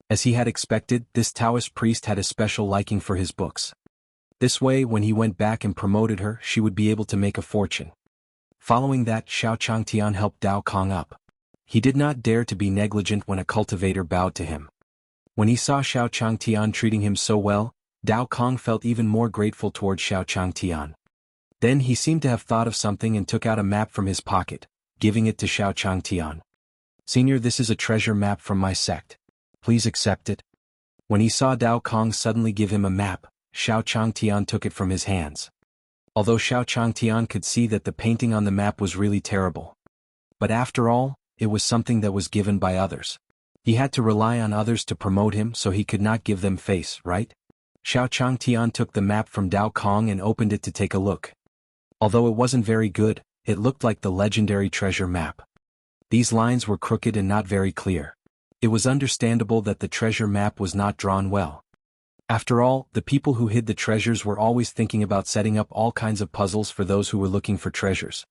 As he had expected, this Taoist priest had a special liking for his books. This way, when he went back and promoted her, she would be able to make a fortune. Following that, Xiao Changtian helped Dao Kong up. He did not dare to be negligent when a cultivator bowed to him. When he saw Xiao Changtian treating him so well, Dao Kong felt even more grateful toward Xiao Changtian. Then he seemed to have thought of something and took out a map from his pocket, giving it to Xiao Changtian. "Senior, this is a treasure map from my sect. Please accept it." When he saw Dao Kong suddenly give him a map, Xiao Changtian took it from his hands. Although Xiao Changtian could see that the painting on the map was really terrible. But after all, it was something that was given by others. He had to rely on others to promote him, so he could not give them face, right? Xiao Changtian took the map from Dao Kong and opened it to take a look. Although it wasn't very good, it looked like the legendary treasure map. These lines were crooked and not very clear. It was understandable that the treasure map was not drawn well. After all, the people who hid the treasures were always thinking about setting up all kinds of puzzles for those who were looking for treasures.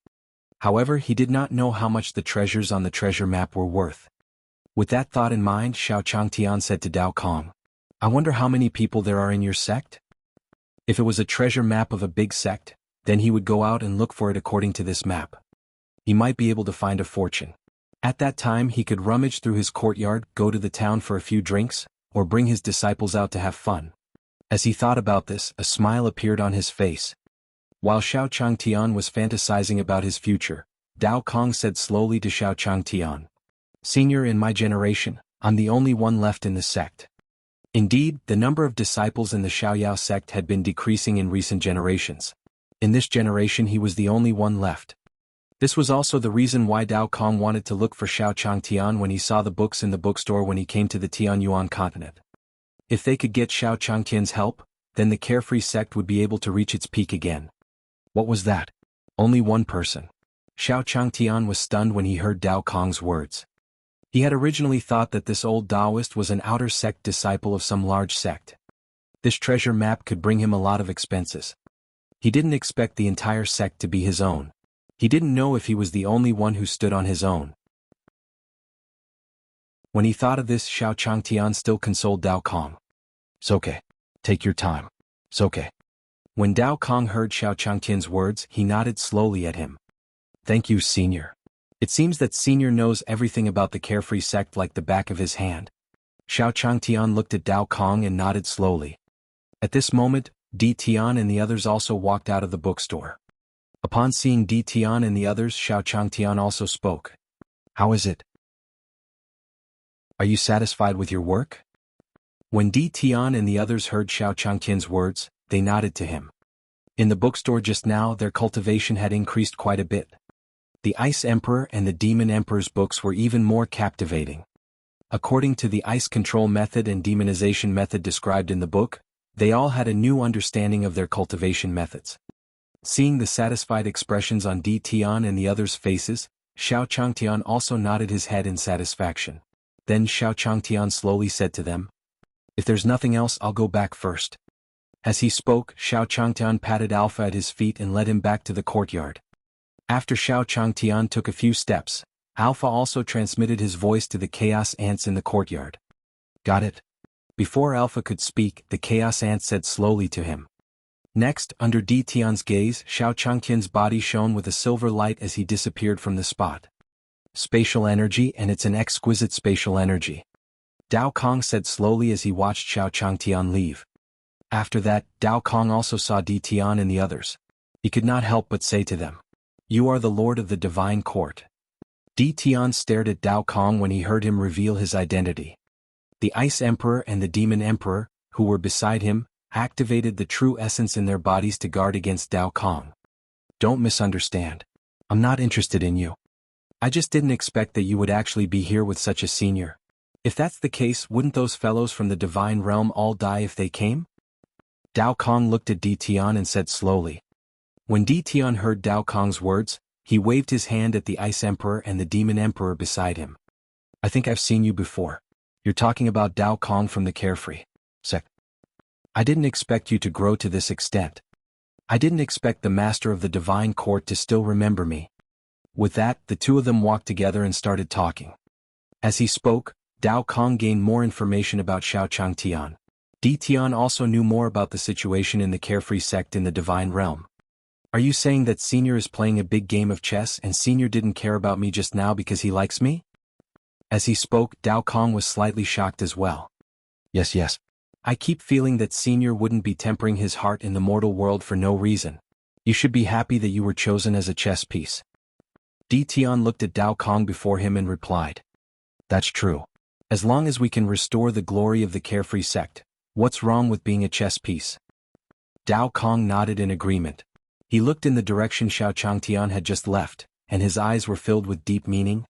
However, he did not know how much the treasures on the treasure map were worth. With that thought in mind, Xiao Changtian said to Dao Kong, "I wonder how many people there are in your sect?" If it was a treasure map of a big sect, then he would go out and look for it according to this map. He might be able to find a fortune. At that time he could rummage through his courtyard, go to the town for a few drinks, or bring his disciples out to have fun. As he thought about this, a smile appeared on his face. While Xiao Changtian was fantasizing about his future, Dao Kong said slowly to Xiao Changtian, "Senior, in my generation, I'm the only one left in the sect." Indeed, the number of disciples in the Xiaoyao sect had been decreasing in recent generations. In this generation he was the only one left. This was also the reason why Dao Kong wanted to look for Xiao Changtian when he saw the books in the bookstore when he came to the Tianyuan continent. If they could get Xiao Changtian's help, then the carefree sect would be able to reach its peak again. What was that? Only one person. Xiao Changtian was stunned when he heard Dao Kong's words. He had originally thought that this old Taoist was an outer sect disciple of some large sect. This treasure map could bring him a lot of expenses. He didn't expect the entire sect to be his own. He didn't know if he was the only one who stood on his own. When he thought of this, Xiao Changtian still consoled Dao Kong. "It's okay. Take your time. It's okay." When Dao Kong heard Xiao Changtian's words, he nodded slowly at him. "Thank you, Senior. It seems that Senior knows everything about the carefree sect like the back of his hand." Xiao Changtian looked at Dao Kong and nodded slowly. At this moment, Di Tian and the others also walked out of the bookstore. Upon seeing Di Tian and the others, Xiao Changtian also spoke. "How is it? Are you satisfied with your work?" When Di Tian and the others heard Xiao Changtian's words, they nodded to him. In the bookstore just now, their cultivation had increased quite a bit. The Ice Emperor and the Demon Emperor's books were even more captivating. According to the ice control method and demonization method described in the book, they all had a new understanding of their cultivation methods. Seeing the satisfied expressions on Di Tian and the others' faces, Xiao Changtian also nodded his head in satisfaction. Then Xiao Changtian slowly said to them, "If there's nothing else, I'll go back first." As he spoke, Xiao Changtian patted Alpha at his feet and led him back to the courtyard. After Xiao Changtian took a few steps, Alpha also transmitted his voice to the chaos ants in the courtyard. "Got it?" Before Alpha could speak, the chaos ant said slowly to him. Next, under Di Tian's gaze, Xiao Changtian's body shone with a silver light as he disappeared from the spot. "Spatial energy, and it's an exquisite spatial energy," Dao Kong said slowly as he watched Xiao Changtian leave. After that, Dao Kong also saw Di Tian and the others. He could not help but say to them, "You are the Lord of the Divine Court." Di Tian stared at Dao Kong when he heard him reveal his identity. The Ice Emperor and the Demon Emperor, who were beside him, activated the true essence in their bodies to guard against Dao Kong. "Don't misunderstand. I'm not interested in you. I just didn't expect that you would actually be here with such a senior. If that's the case, wouldn't those fellows from the divine realm all die if they came?" Dao Kong looked at Di Tian and said slowly. When Di Tian heard Dao Kong's words, he waved his hand at the Ice Emperor and the Demon Emperor beside him. "I think I've seen you before. You're talking about Dao Kong from the Carefree sect. I didn't expect you to grow to this extent. I didn't expect the Master of the Divine Court to still remember me." With that, the two of them walked together and started talking. As he spoke, Dao Kong gained more information about Xiao Changtian. Di Tian also knew more about the situation in the Carefree sect in the Divine Realm. "Are you saying that Senior is playing a big game of chess and Senior didn't care about me just now because he likes me?" As he spoke, Dao Kong was slightly shocked as well. Yes. I keep feeling that Senior wouldn't be tempering his heart in the mortal world for no reason. You should be happy that you were chosen as a chess piece." Di Tian looked at Dao Kong before him and replied, "That's true. As long as we can restore the glory of the Carefree sect, what's wrong with being a chess piece?" Dao Kong nodded in agreement. He looked in the direction Xiao Changtian had just left, and his eyes were filled with deep meaning.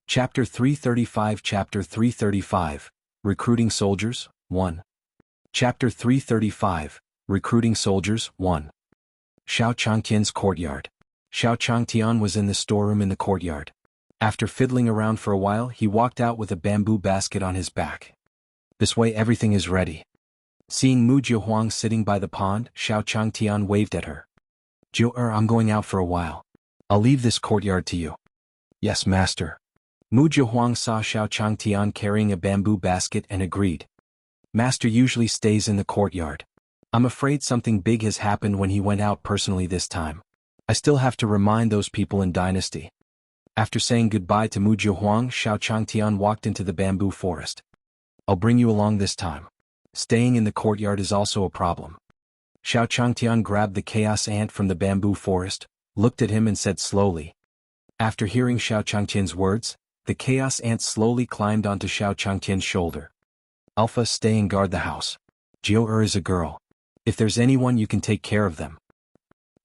Chapter 335 Recruiting Soldiers, 1. Chapter 335 Recruiting Soldiers 1. Xiao Changtian's courtyard. Xiao Changtian was in the storeroom in the courtyard. After fiddling around for a while, he walked out with a bamboo basket on his back. This way everything is ready. Seeing Mu Jiahuang sitting by the pond, Xiao Changtian waved at her. I'm going out for a while. I'll leave this courtyard to you. Yes, master. Mu Jiahuang saw Xiao Changtian carrying a bamboo basket and agreed. Master usually stays in the courtyard. I'm afraid something big has happened when he went out personally this time. I still have to remind those people in Dynasty. After saying goodbye to Mu Jiahuang, Xiao Changtian walked into the bamboo forest. I'll bring you along this time. Staying in the courtyard is also a problem. Xiao Changtian grabbed the chaos ant from the bamboo forest, looked at him and said slowly. After hearing Xiao Changtian's words, the chaos ant slowly climbed onto Xiao Changtian's shoulder. Alpha, stay and guard the house. Jiu is a girl. If there's anyone, you can take care of them.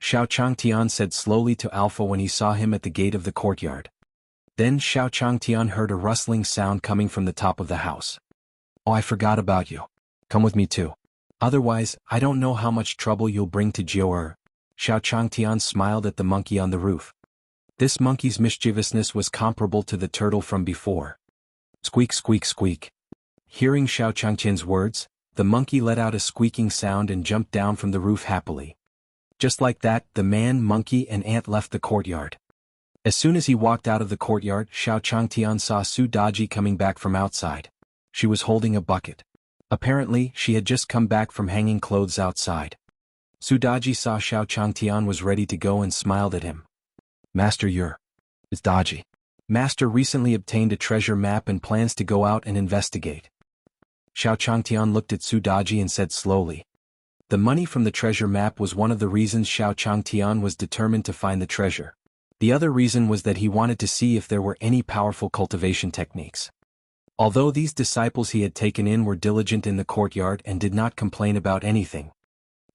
Xiao Changtian said slowly to Alpha when he saw him at the gate of the courtyard. Then Xiao Changtian heard a rustling sound coming from the top of the house. Oh, I forgot about you. Come with me too. Otherwise, I don't know how much trouble you'll bring to Jiu. Xiao Changtian smiled at the monkey on the roof. This monkey's mischievousness was comparable to the turtle from before. Squeak, squeak, squeak. Hearing Xiao Changtian's words, the monkey let out a squeaking sound and jumped down from the roof happily. Just like that, the man, monkey, and ant left the courtyard. As soon as he walked out of the courtyard, Xiao Changtian saw Su Daji coming back from outside. She was holding a bucket. Apparently, she had just come back from hanging clothes outside. Su Daji saw Xiao Changtian was ready to go and smiled at him. Master, it's Daji. Master recently obtained a treasure map and plans to go out and investigate. Xiao Changtian looked at Su Daji and said slowly. The money from the treasure map was one of the reasons Xiao Changtian was determined to find the treasure. The other reason was that he wanted to see if there were any powerful cultivation techniques. Although these disciples he had taken in were diligent in the courtyard and did not complain about anything.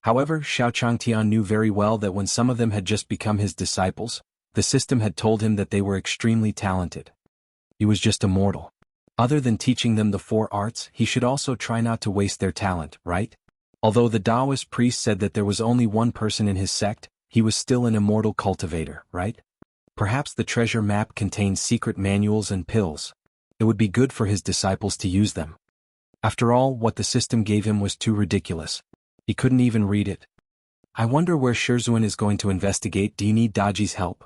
However, Xiao Changtian knew very well that when some of them had just become his disciples, the system had told him that they were extremely talented. He was just a mortal. Other than teaching them the 4 arts, he should also try not to waste their talent, right? Although the Taoist priest said that there was only one person in his sect, he was still an immortal cultivator, right? Perhaps the treasure map contained secret manuals and pills. It would be good for his disciples to use them. After all, what the system gave him was too ridiculous. He couldn't even read it. I wonder where Shizhuan is going to investigate. Do you need Daji's help?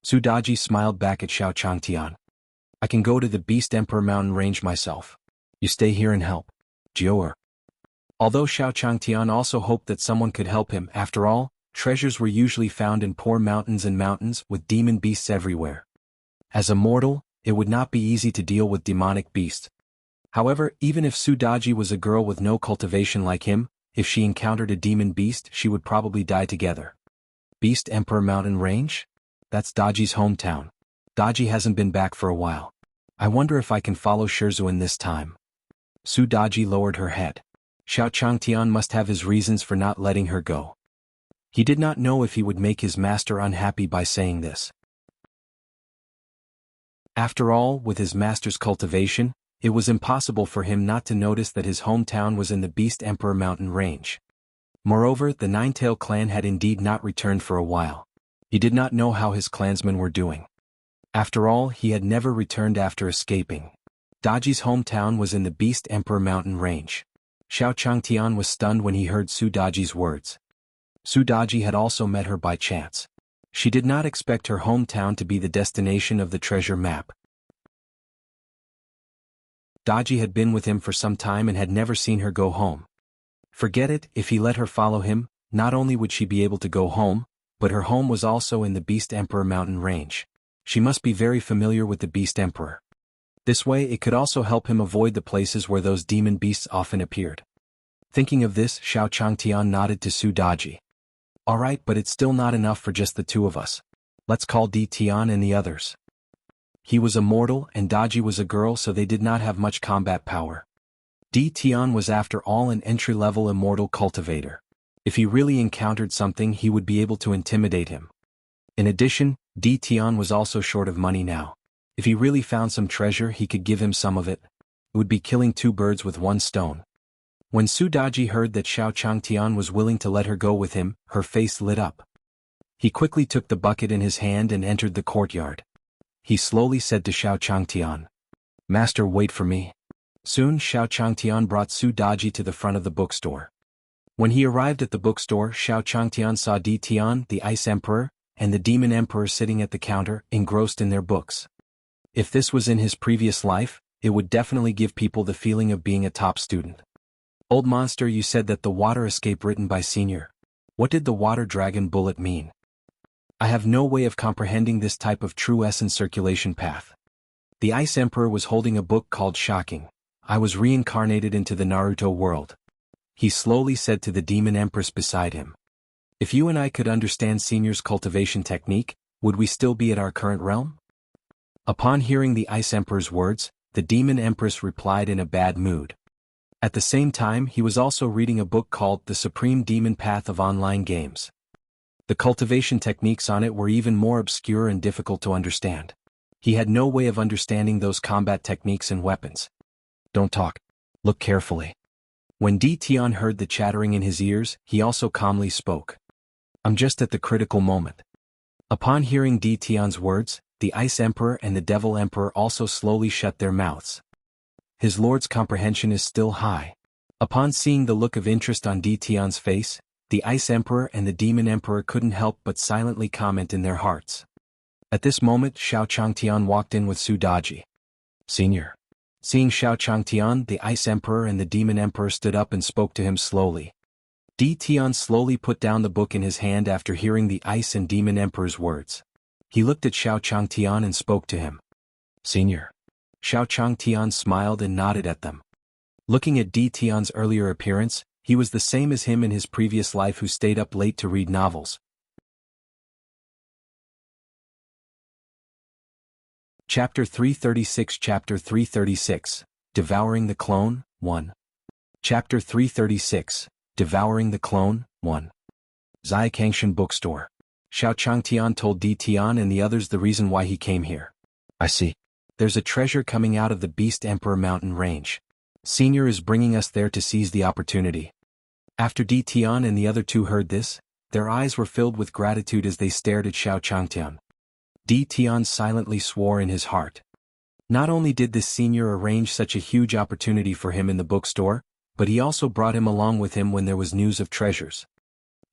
Su Daji smiled back at Xiao Changtian. I can go to the Beast Emperor mountain range myself. You stay here and help. Jiu. Although Xiao Changtian also hoped that someone could help him, after all, treasures were usually found in poor mountains and mountains with demon beasts everywhere. As a mortal, it would not be easy to deal with demonic beasts. However, even if Su Daji was a girl with no cultivation like him, if she encountered a demon beast, she would probably die together. Beast Emperor Mountain Range? That's Daji's hometown. Daji hasn't been back for a while. I wonder if I can follow Shizhuan this time. Su Daji lowered her head. Xiao Changtian must have his reasons for not letting her go. He did not know if he would make his master unhappy by saying this. After all, with his master's cultivation, it was impossible for him not to notice that his hometown was in the Beast Emperor mountain range. Moreover, the Nine-Tail clan had indeed not returned for a while. He did not know how his clansmen were doing. After all, he had never returned after escaping. Daji's hometown was in the Beast Emperor mountain range. Xiao Changtian was stunned when he heard Su Daji's words. Su Daji had also met her by chance. She did not expect her hometown to be the destination of the treasure map. Daji had been with him for some time and had never seen her go home. Forget it, if he let her follow him, not only would she be able to go home, but her home was also in the Beast Emperor mountain range. She must be very familiar with the Beast Emperor. This way it could also help him avoid the places where those demon beasts often appeared. Thinking of this, Xiao Changtian nodded to Su Daji. Alright, but it's still not enough for just the 2 of us. Let's call Di Tian and the others. He was a mortal and Daji was a girl, so they did not have much combat power. Di Tian was after all an entry-level immortal cultivator. If he really encountered something, he would be able to intimidate him. In addition, Di Tian was also short of money now. If he really found some treasure, he could give him some of it. It would be killing 2 birds with 1 stone. When Su Daji heard that Xiao Changtian was willing to let her go with him, her face lit up. He quickly took the bucket in his hand and entered the courtyard. He slowly said to Xiao Changtian, "Master, wait for me." Soon Xiao Changtian brought Su Daji to the front of the bookstore. When he arrived at the bookstore, Xiao Changtian saw Di Tian, the Ice Emperor, and the Demon Emperor sitting at the counter, engrossed in their books. If this was in his previous life, it would definitely give people the feeling of being a top student. "Old monster, you said that the water escape written by Senior. What did the water dragon bullet mean? I have no way of comprehending this type of true essence circulation path." The Ice Emperor was holding a book called Shocking. I was reincarnated into the Naruto world. He slowly said to the Demon Empress beside him. "If you and I could understand Senior's cultivation technique, would we still be at our current realm?" Upon hearing the Ice Emperor's words, the Demon Empress replied in a bad mood. At the same time, he was also reading a book called The Supreme Demon Path of Online Games. The cultivation techniques on it were even more obscure and difficult to understand. He had no way of understanding those combat techniques and weapons. "Don't talk. Look carefully." When Di Tian heard the chattering in his ears, he also calmly spoke. "I'm just at the critical moment." Upon hearing Di Tian's words, the Ice Emperor and the Devil Emperor also slowly shut their mouths. His lord's comprehension is still high. Upon seeing the look of interest on Di Tian's face, the Ice Emperor and the Demon Emperor couldn't help but silently comment in their hearts. At this moment, Xiao Changtian walked in with Su Daji. "Senior." Seeing Xiao Changtian, the Ice Emperor and the Demon Emperor stood up and spoke to him slowly. Di Tian slowly put down the book in his hand after hearing the Ice and Demon Emperor's words. He looked at Xiao Changtian and spoke to him. "Senior." Xiao Changtian smiled and nodded at them. Looking at Di Tian's earlier appearance, he was the same as him in his previous life who stayed up late to read novels. Chapter 336 Chapter 336, Devouring the Clone, 1. Chapter 336, Devouring the Clone, 1. Zai Kangshan Bookstore. Xiao Changtian told Di Tian and the others the reason why he came here. "I see. There's a treasure coming out of the Beast Emperor mountain range. Senior is bringing us there to seize the opportunity." After Di Tian and the other two heard this, their eyes were filled with gratitude as they stared at Xiao Changtian. Di Tian silently swore in his heart. Not only did this senior arrange such a huge opportunity for him in the bookstore, but he also brought him along with him when there was news of treasures.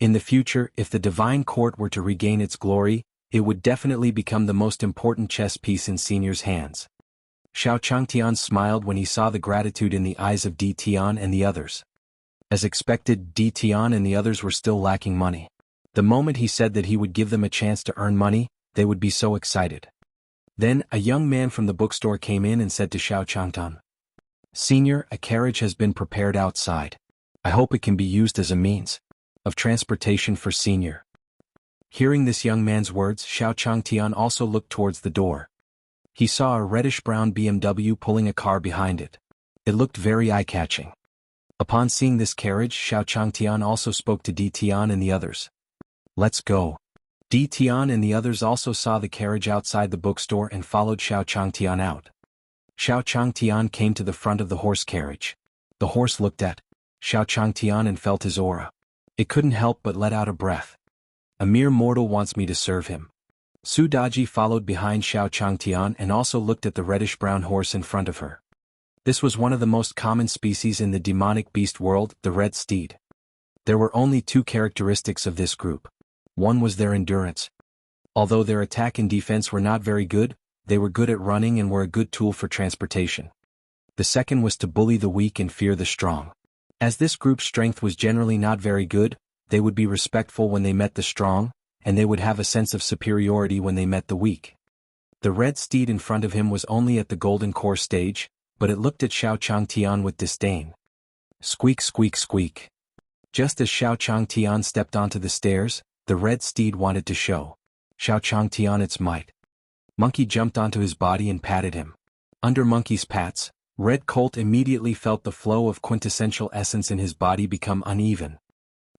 In the future, if the Divine Court were to regain its glory, it would definitely become the most important chess piece in Senior's hands. Xiao Changtian smiled when he saw the gratitude in the eyes of Di Tian and the others. As expected, Di Tian and the others were still lacking money. The moment he said that he would give them a chance to earn money, they would be so excited. Then, a young man from the bookstore came in and said to Xiao Changtian, "Senior, a carriage has been prepared outside. I hope it can be used as a means of transportation for Senior." Hearing this young man's words, Xiao Changtian also looked towards the door. He saw a reddish-brown BMW pulling a car behind it. It looked very eye-catching. Upon seeing this carriage, Xiao Changtian also spoke to Di Tian and the others. "Let's go." Di Tian and the others also saw the carriage outside the bookstore and followed Xiao Changtian out. Xiao Changtian came to the front of the horse carriage. The horse looked at Xiao Changtian and felt his aura. It couldn't help but let out a breath. "A mere mortal wants me to serve him." Su Daji followed behind Xiao Changtian and also looked at the reddish-brown horse in front of her. This was one of the most common species in the demonic beast world, the red steed. There were only two characteristics of this group. One was their endurance. Although their attack and defense were not very good, they were good at running and were a good tool for transportation. The second was to bully the weak and fear the strong. As this group's strength was generally not very good, they would be respectful when they met the strong, and they would have a sense of superiority when they met the weak. The red steed in front of him was only at the golden core stage, but it looked at Xiao Changtian with disdain. Squeak, squeak, squeak. Just as Xiao Changtian stepped onto the stairs, the red steed wanted to show Xiao Changtian its might. Monkey jumped onto his body and patted him. Under Monkey's pats, Red Colt immediately felt the flow of quintessential essence in his body become uneven.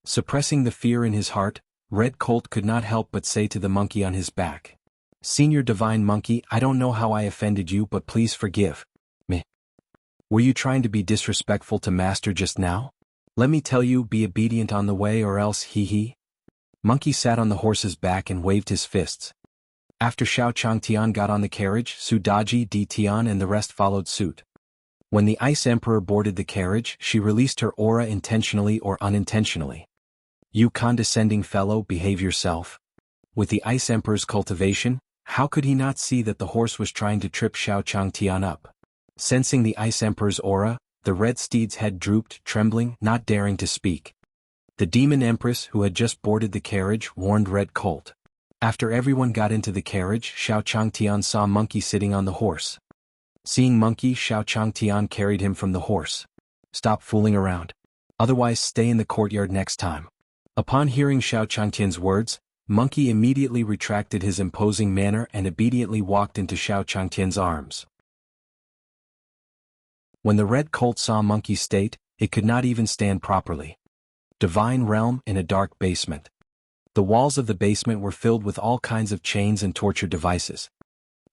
Suppressing the fear in his heart, Red Colt could not help but say to the monkey on his back, "Senior Divine Monkey, I don't know how I offended you, but please forgive me." Were you trying to be disrespectful to master just now? Let me tell you, be obedient on the way or else hee. Monkey sat on the horse's back and waved his fists. After Xiao Changtian got on the carriage, Su Daji, Di Tian and the rest followed suit. When the Ice Emperor boarded the carriage, she released her aura intentionally or unintentionally. You condescending fellow, behave yourself. With the Ice Emperor's cultivation, how could he not see that the horse was trying to trip Xiao Changtian up? Sensing the Ice Emperor's aura, the red steed's head drooped, trembling, not daring to speak. The Demon Empress, who had just boarded the carriage, warned Red Colt. After everyone got into the carriage, Xiao Changtian saw Monkey sitting on the horse. Seeing Monkey, Xiao Changtian carried him from the horse. Stop fooling around. Otherwise stay in the courtyard next time. Upon hearing Xiao Changtian's words, Monkey immediately retracted his imposing manner and obediently walked into Xiao Changtian's arms. When the Red Colt saw Monkey's state, it could not even stand properly. Divine realm in a dark basement. The walls of the basement were filled with all kinds of chains and torture devices.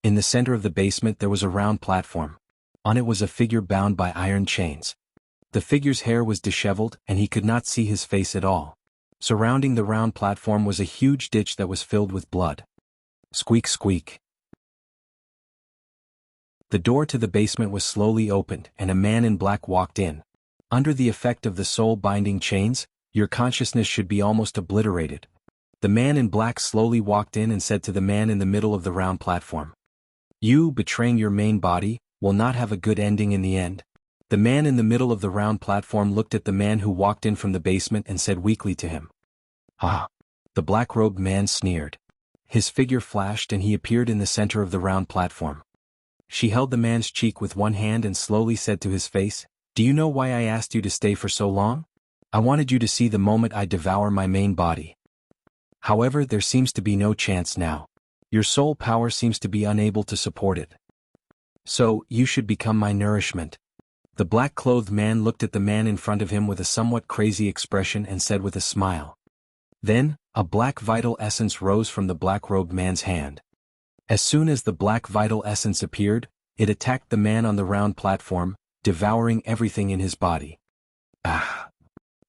In the center of the basement there was a round platform. On it was a figure bound by iron chains. The figure's hair was disheveled and he could not see his face at all. Surrounding the round platform was a huge ditch that was filled with blood. Squeak squeak. The door to the basement was slowly opened and a man in black walked in. Under the effect of the soul-binding chains, your consciousness should be almost obliterated. The man in black slowly walked in and said to the man in the middle of the round platform, "You, betraying your main body, will not have a good ending in the end." The man in the middle of the round platform looked at the man who walked in from the basement and said weakly to him, "Ah." The black-robed man sneered. His figure flashed and he appeared in the center of the round platform. She held the man's cheek with one hand and slowly said to his face, "Do you know why I asked you to stay for so long? I wanted you to see the moment I devour my main body. However, there seems to be no chance now. Your soul power seems to be unable to support it. So, you should become my nourishment." The black-clothed man looked at the man in front of him with a somewhat crazy expression and said with a smile. Then, a black vital essence rose from the black-robed man's hand. As soon as the black vital essence appeared, it attacked the man on the round platform, devouring everything in his body. Ah!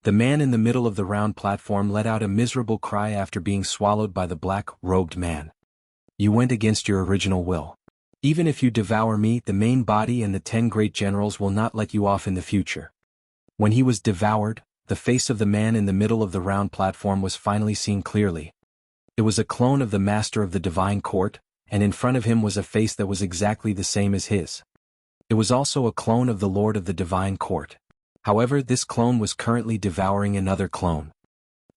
The man in the middle of the round platform let out a miserable cry after being swallowed by the black-robed man. You went against your original will. Even if you devour me, the main body and the 10 great generals will not let you off in the future. When he was devoured, the face of the man in the middle of the round platform was finally seen clearly. It was a clone of the master of the divine court, and in front of him was a face that was exactly the same as his. It was also a clone of the lord of the divine court. However, this clone was currently devouring another clone.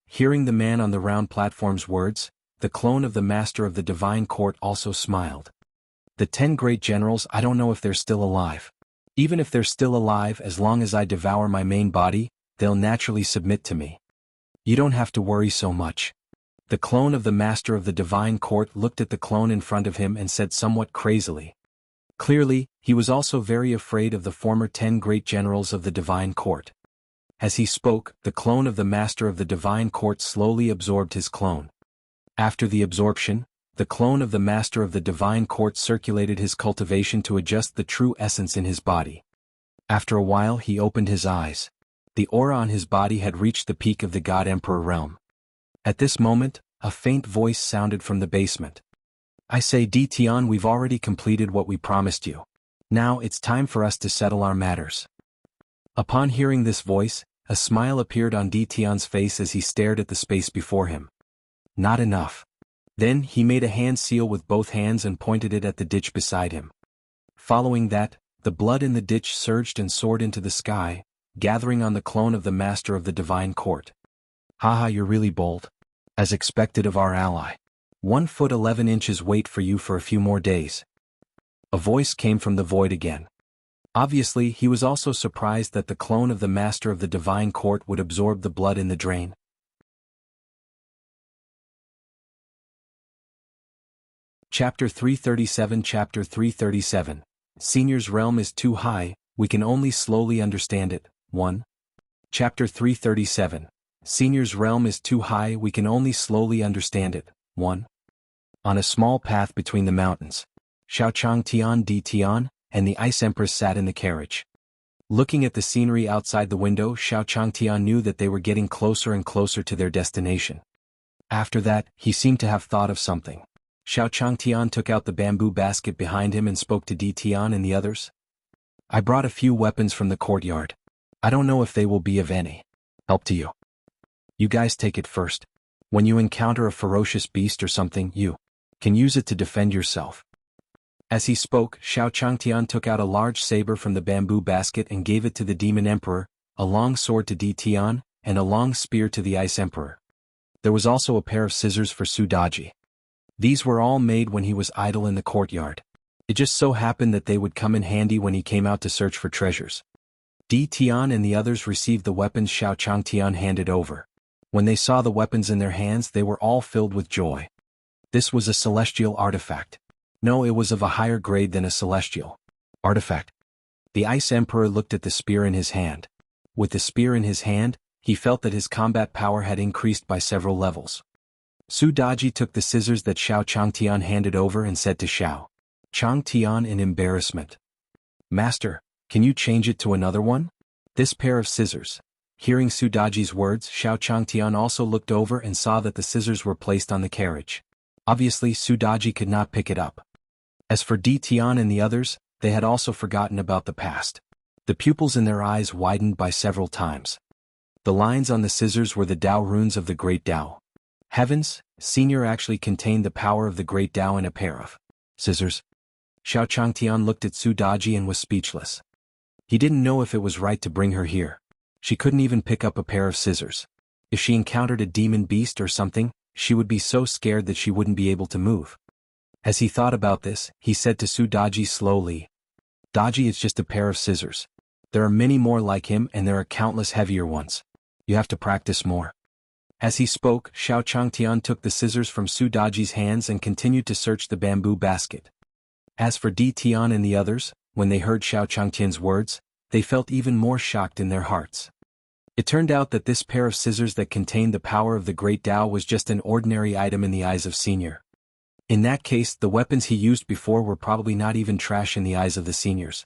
Hearing the man on the round platform's words, the clone of the master of the divine court also smiled. The 10 great generals, I don't know if they're still alive. Even if they're still alive, as long as I devour my main body, they'll naturally submit to me. You don't have to worry so much. The clone of the master of the divine court looked at the clone in front of him and said somewhat crazily. Clearly, he was also very afraid of the former 10 great generals of the divine court. As he spoke, the clone of the master of the divine court slowly absorbed his clone. After the absorption, the clone of the master of the divine court circulated his cultivation to adjust the true essence in his body. After a while he opened his eyes. The aura on his body had reached the peak of the God Emperor realm. At this moment, a faint voice sounded from the basement. I say, Di Tian, we've already completed what we promised you. Now it's time for us to settle our matters. Upon hearing this voice, a smile appeared on Di Tian's face as he stared at the space before him. Not enough. Then he made a hand seal with both hands and pointed it at the ditch beside him. Following that, the blood in the ditch surged and soared into the sky, gathering on the clone of the master of the divine court. Haha, you're really bold. As expected of our ally. 1 foot 11 inches wait for you for a few more days. A voice came from the void again. Obviously, he was also surprised that the clone of the master of the divine court would absorb the blood in the drain. Chapter 337 Chapter 337 Senior's realm is too high, we can only slowly understand it. 1. Chapter 337 Senior's realm is too high, we can only slowly understand it. 1. On a small path between the mountains, Xiao Changtian, Di Tian, and the Ice Empress sat in the carriage. Looking at the scenery outside the window, Xiao Changtian knew that they were getting closer and closer to their destination. After that, he seemed to have thought of something. Xiao Changtian took out the bamboo basket behind him and spoke to Di Tian and the others. I brought a few weapons from the courtyard. I don't know if they will be of any help to you. You guys take it first. When you encounter a ferocious beast or something, you can use it to defend yourself. As he spoke, Xiao Changtian took out a large saber from the bamboo basket and gave it to the Demon Emperor, a long sword to Di Tian, and a long spear to the Ice Emperor. There was also a pair of scissors for Su Daji. These were all made when he was idle in the courtyard. It just so happened that they would come in handy when he came out to search for treasures. Di Tian and the others received the weapons Xiao Changtian handed over. When they saw the weapons in their hands, they were all filled with joy. This was a celestial artifact. No, it was of a higher grade than a celestial artifact. The Ice Emperor looked at the spear in his hand. With the spear in his hand, he felt that his combat power had increased by several levels. Su Daji took the scissors that Xiao Changtian handed over and said to Xiao Changtian in embarrassment, "Master, can you change it to another one? This pair of scissors." Hearing Su Daji's words, Xiao Changtian also looked over and saw that the scissors were placed on the carriage. Obviously, Su Daji could not pick it up. As for Di Tian and the others, they had also forgotten about the past. The pupils in their eyes widened by several times. The lines on the scissors were the Tao runes of the Great Tao. Heavens, Senior actually contained the power of the Great Tao in a pair of scissors. Xiao Changtian looked at Su Daji and was speechless. He didn't know if it was right to bring her here. She couldn't even pick up a pair of scissors. If she encountered a demon beast or something, she would be so scared that she wouldn't be able to move. As he thought about this, he said to Su Daji slowly, "Daji, it's just a pair of scissors. There are many more like him and there are countless heavier ones. You have to practice more." As he spoke, Xiao Changtian took the scissors from Su Daji's hands and continued to search the bamboo basket. As for Di Tian and the others, when they heard Xiao Changtian's words, they felt even more shocked in their hearts. It turned out that this pair of scissors that contained the power of the Great Tao was just an ordinary item in the eyes of Senior. In that case, the weapons he used before were probably not even trash in the eyes of the seniors.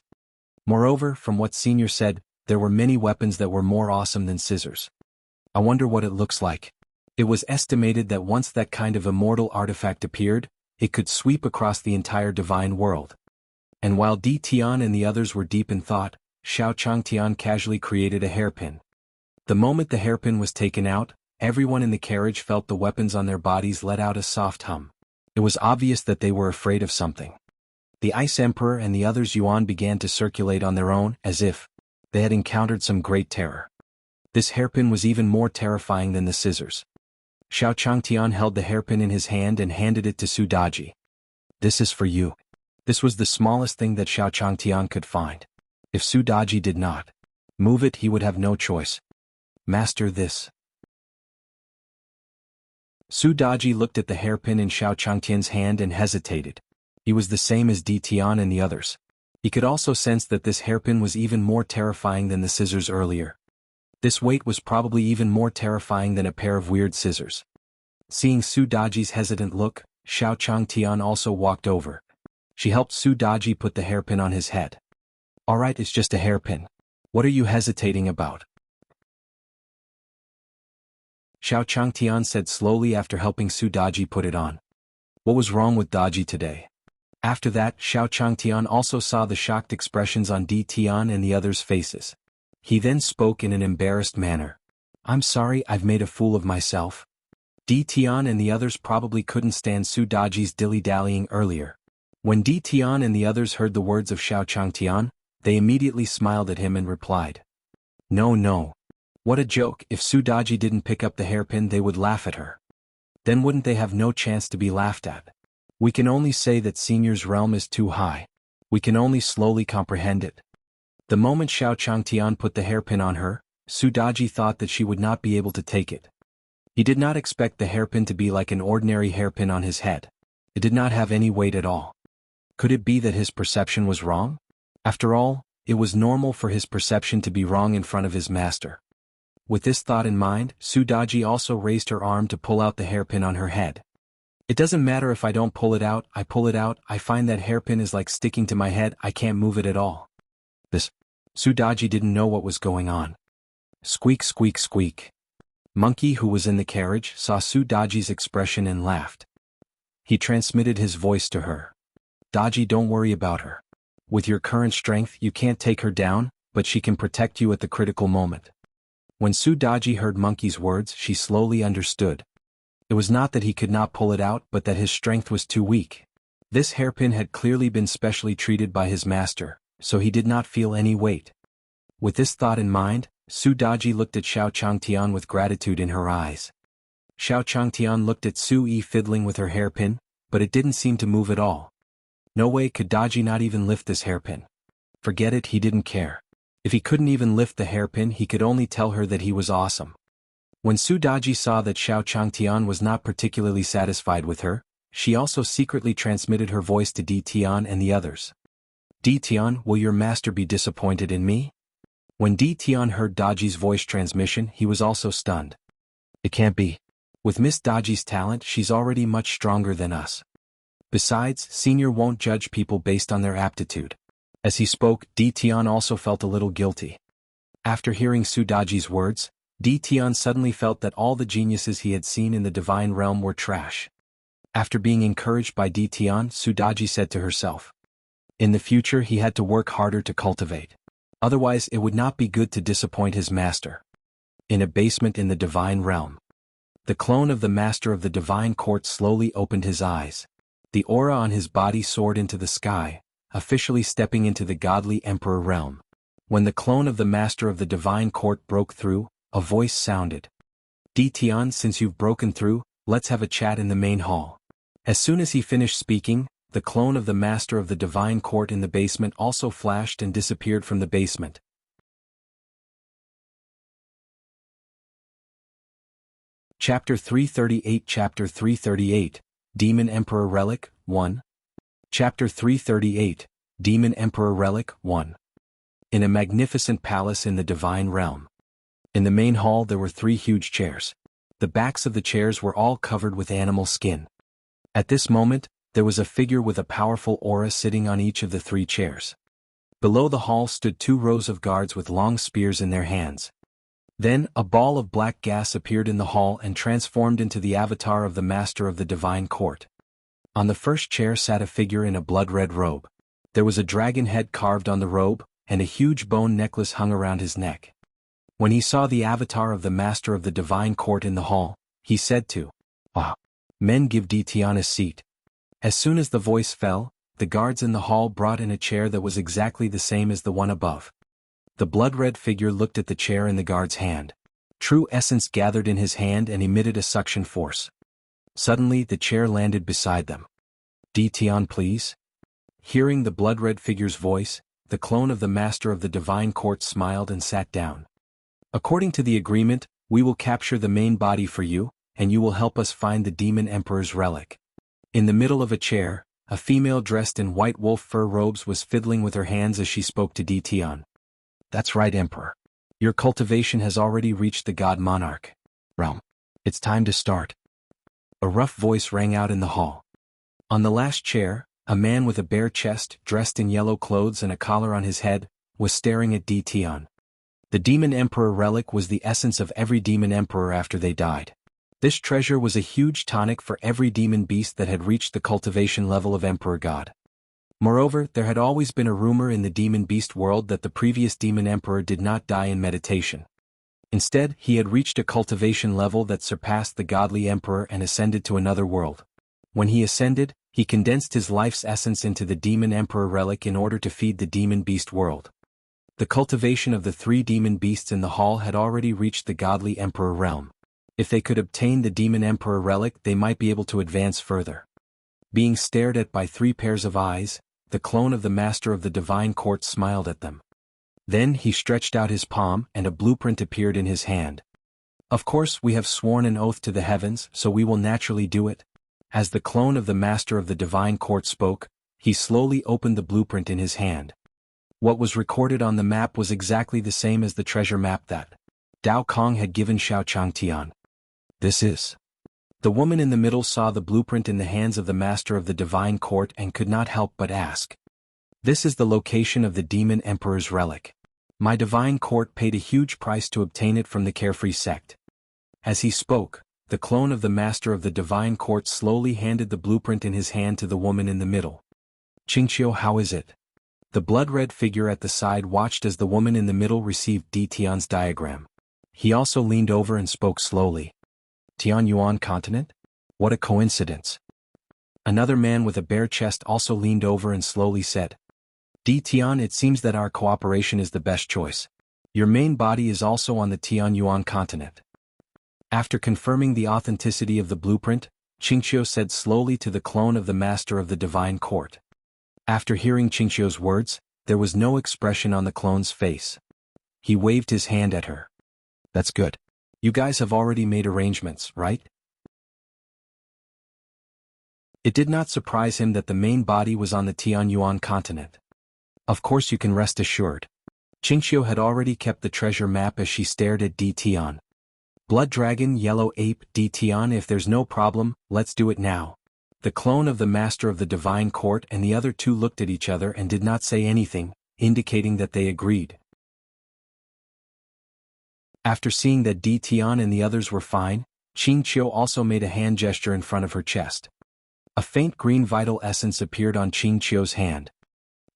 Moreover, from what Senior said, there were many weapons that were more awesome than scissors. I wonder what it looks like. It was estimated that once that kind of immortal artifact appeared, it could sweep across the entire divine world. And while Di Tian and the others were deep in thought, Xiao Changtian casually created a hairpin. The moment the hairpin was taken out, everyone in the carriage felt the weapons on their bodies let out a soft hum. It was obvious that they were afraid of something. The Ice Emperor and the others' yuan began to circulate on their own, as if they had encountered some great terror. This hairpin was even more terrifying than the scissors. Xiao Changtian held the hairpin in his hand and handed it to Su Daji. "This is for you." This was the smallest thing that Xiao Changtian could find. If Su Daji did not move it, he would have no choice. "Master, this." Su Daji looked at the hairpin in Xiao Changtian's hand and hesitated. He was the same as Di Tian and the others. He could also sense that this hairpin was even more terrifying than the scissors earlier. This weight was probably even more terrifying than a pair of weird scissors. Seeing Su Daji's hesitant look, Xiao Changtian also walked over. She helped Su Daji put the hairpin on his head. "All right, it's just a hairpin. What are you hesitating about?" Xiao Changtian said slowly after helping Su Daji put it on. What was wrong with Daji today? After that, Xiao Changtian also saw the shocked expressions on Di Tian and the others' faces. He then spoke in an embarrassed manner. "I'm sorry, I've made a fool of myself." Di Tian and the others probably couldn't stand Su Daji's dilly-dallying earlier. When Di Tian and the others heard the words of Xiao Changtian, they immediately smiled at him and replied, "No, no. What a joke. If Su Daji didn't pick up the hairpin, they would laugh at her. Then wouldn't they have no chance to be laughed at? We can only say that Senior's realm is too high. We can only slowly comprehend it." The moment Xiao Changtian put the hairpin on her, Su Daji thought that she would not be able to take it. He did not expect the hairpin to be like an ordinary hairpin on his head. It did not have any weight at all. Could it be that his perception was wrong? After all, it was normal for his perception to be wrong in front of his master. With this thought in mind, Su Daji also raised her arm to pull out the hairpin on her head. "It doesn't matter if I don't pull it out, I pull it out, I find that hairpin is like sticking to my head, I can't move it at all." This Su Daji didn't know what was going on. Squeak, squeak, squeak. Monkey, who was in the carriage, saw Su Daji's expression and laughed. He transmitted his voice to her. Daji, don't worry about her. With your current strength you can't take her down, but she can protect you at the critical moment. When Su Daji heard Monkey's words, she slowly understood. It was not that he could not pull it out, but that his strength was too weak. This hairpin had clearly been specially treated by his master, so he did not feel any weight. With this thought in mind, Su Daji looked at Xiao Changtian with gratitude in her eyes. Xiao Changtian looked at Su Yi fiddling with her hairpin, but it didn't seem to move at all. No way could Daji not even lift this hairpin. Forget it, he didn't care. If he couldn't even lift the hairpin, he could only tell her that he was awesome. When Su Daji saw that Xiao Changtian was not particularly satisfied with her, she also secretly transmitted her voice to Di Tian and the others. Di Tian, will your master be disappointed in me? When Di Tian heard Daji's voice transmission, he was also stunned. It can't be. With Miss Daji's talent, she's already much stronger than us. Besides, Senior won't judge people based on their aptitude. As he spoke, Di Tian also felt a little guilty. After hearing Su Daji's words, Di Tian suddenly felt that all the geniuses he had seen in the divine realm were trash. After being encouraged by Di Tian, Su Daji said to herself. In the future he had to work harder to cultivate. Otherwise it would not be good to disappoint his master. In a basement in the divine realm. The clone of the master of the divine court slowly opened his eyes. The aura on his body soared into the sky, officially stepping into the godly emperor realm. When the clone of the master of the divine court broke through, a voice sounded. Di Tian, since you've broken through, let's have a chat in the main hall. As soon as he finished speaking, the clone of the master of the divine court in the basement also flashed and disappeared from the basement. Chapter 338 Demon Emperor Relic 1 Chapter 338 Demon Emperor Relic 1 In a magnificent palace in the divine realm. In the main hall there were 3 huge chairs. The backs of the chairs were all covered with animal skin. At this moment, there was a figure with a powerful aura sitting on each of the 3 chairs. Below the hall stood 2 rows of guards with long spears in their hands. Then, a ball of black gas appeared in the hall and transformed into the avatar of the master of the divine court. On the first chair sat a figure in a blood-red robe. There was a dragon head carved on the robe, and a huge bone necklace hung around his neck. When he saw the avatar of the master of the divine court in the hall, he said to, "Ah, men, give Di Tian a seat." As soon as the voice fell, the guards in the hall brought in a chair that was exactly the same as the one above. The blood-red figure looked at the chair in the guard's hand. True essence gathered in his hand and emitted a suction force. Suddenly the chair landed beside them. "Di Tian, please." Hearing the blood-red figure's voice, the clone of the master of the divine court smiled and sat down. "According to the agreement, we will capture the main body for you, and you will help us find the demon emperor's relic." In the middle of a chair, a female dressed in white wolf fur robes was fiddling with her hands as she spoke to Di Tian. "That's right, Emperor. Your cultivation has already reached the God Monarch realm. It's time to start." A rough voice rang out in the hall. On the last chair, a man with a bare chest, dressed in yellow clothes and a collar on his head, was staring at Di Tian. The Demon Emperor relic was the essence of every demon emperor after they died. This treasure was a huge tonic for every demon beast that had reached the cultivation level of Emperor God. Moreover, there had always been a rumor in the demon beast world that the previous demon emperor did not die in meditation. Instead, he had reached a cultivation level that surpassed the godly emperor and ascended to another world. When he ascended, he condensed his life's essence into the demon emperor relic in order to feed the demon beast world. The cultivation of the 3 demon beasts in the hall had already reached the godly emperor realm. If they could obtain the demon emperor relic, they might be able to advance further. Being stared at by 3 pairs of eyes, the clone of the master of the divine court smiled at them. Then he stretched out his palm and a blueprint appeared in his hand. "Of course we have sworn an oath to the heavens, so we will naturally do it." As the clone of the master of the divine court spoke, he slowly opened the blueprint in his hand. What was recorded on the map was exactly the same as the treasure map that Dao Kong had given Xiao Changtian. "This is." The woman in the middle saw the blueprint in the hands of the master of the divine court and could not help but ask. "This is the location of the demon emperor's relic." My divine court paid a huge price to obtain it from the carefree sect. As he spoke, the clone of the master of the divine court slowly handed the blueprint in his hand to the woman in the middle. Qingqiu, how is it? The blood-red figure at the side watched as the woman in the middle received Tian's diagram. He also leaned over and spoke slowly. Tian Yuan continent? What a coincidence. Another man with a bare chest also leaned over and slowly said. Tian, it seems that our cooperation is the best choice. Your main body is also on the Tian Yuan continent. After confirming the authenticity of the blueprint, Qingqiu said slowly to the clone of the master of the divine court. After hearing Qingqiu's words, there was no expression on the clone's face. He waved his hand at her. That's good. You guys have already made arrangements, right? It did not surprise him that the main body was on the Tian Yuan continent. Of course, you can rest assured. Qingqiu had already kept the treasure map as she stared at Tian. Blood Dragon, Yellow Ape, Tian, if there's no problem, let's do it now. The clone of the master of the divine court and the other two looked at each other and did not say anything, indicating that they agreed. After seeing that Tian and the others were fine, Qingqiu also made a hand gesture in front of her chest. A faint green vital essence appeared on Qingqiu's hand.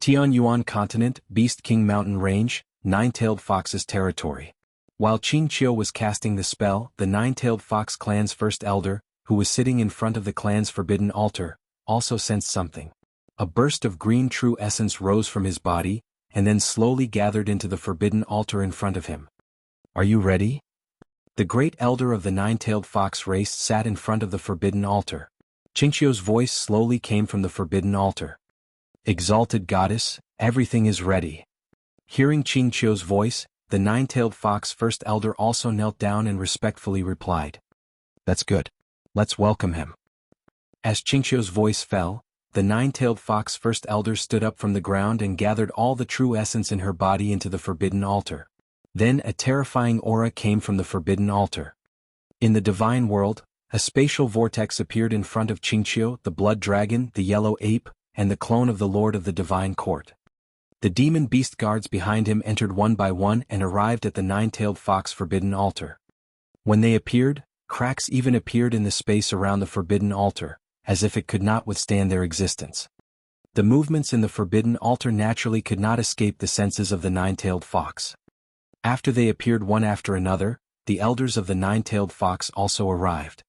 Tian Yuan continent, Beast King mountain range, Nine-Tailed Fox's territory. While Qingqiu was casting the spell, the Nine-Tailed Fox clan's first elder, who was sitting in front of the clan's forbidden altar, also sensed something. A burst of green true essence rose from his body, and then slowly gathered into the forbidden altar in front of him. Are you ready? The great elder of the Nine-Tailed Fox race sat in front of the forbidden altar. Qingqiu's voice slowly came from the forbidden altar. Exalted goddess, everything is ready. Hearing Qingqiu's voice, the Nine-Tailed Fox first elder also knelt down and respectfully replied. That's good. Let's welcome him. As Qingqiu's voice fell, the Nine-Tailed Fox first elder stood up from the ground and gathered all the true essence in her body into the forbidden altar. Then a terrifying aura came from the forbidden altar. In the divine world, a spatial vortex appeared in front of Qingqiu, the blood dragon, the yellow ape, and the clone of the lord of the divine court. The demon beast guards behind him entered one by one and arrived at the Nine-Tailed Fox forbidden altar. When they appeared, cracks even appeared in the space around the forbidden altar, as if it could not withstand their existence. The movements in the forbidden altar naturally could not escape the senses of the Nine-Tailed Fox. After they appeared one after another, the elders of the Nine-Tailed Fox also arrived.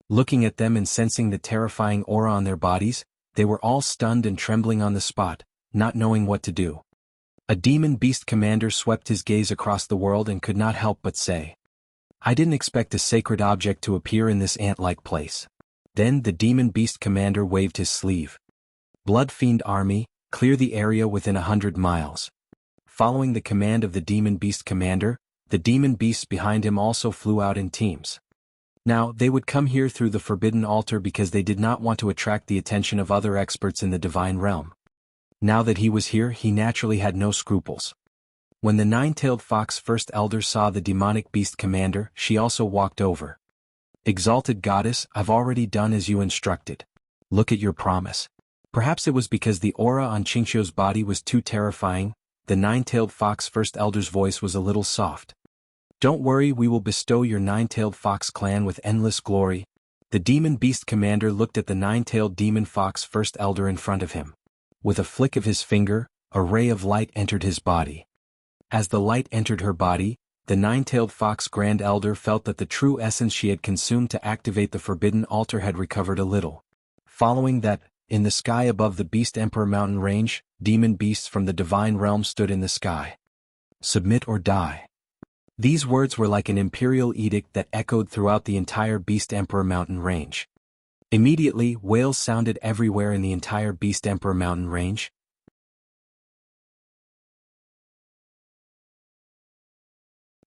Looking at them and sensing the terrifying aura on their bodies, they were all stunned and trembling on the spot, not knowing what to do. A demon beast commander swept his gaze across the world and could not help but say, I didn't expect a sacred object to appear in this ant-like place. Then the demon beast commander waved his sleeve. Blood Fiend Army, clear the area within 100 miles. Following the command of the demon beast commander, the demon beasts behind him also flew out in teams. Now, they would come here through the forbidden altar because they did not want to attract the attention of other experts in the divine realm. Now that he was here, he naturally had no scruples. When the Nine-Tailed Fox first elder saw the demonic beast commander, she also walked over. Exalted goddess, I've already done as you instructed. Look at your promise. Perhaps it was because the aura on Qingqiu's body was too terrifying, the Nine-Tailed Fox first elder's voice was a little soft. Don't worry, we will bestow your Nine-Tailed Fox clan with endless glory. The demon beast commander looked at the Nine-Tailed Demon Fox first elder in front of him. With a flick of his finger, a ray of light entered his body. As the light entered her body, the Nine-Tailed Fox Grand Elder felt that the true essence she had consumed to activate the forbidden altar had recovered a little. Following that, in the sky above the Beast Emperor mountain range, demon beasts from the divine realm stood in the sky. Submit or die. These words were like an imperial edict that echoed throughout the entire Beast Emperor mountain range. Immediately, wails sounded everywhere in the entire Beast Emperor mountain range.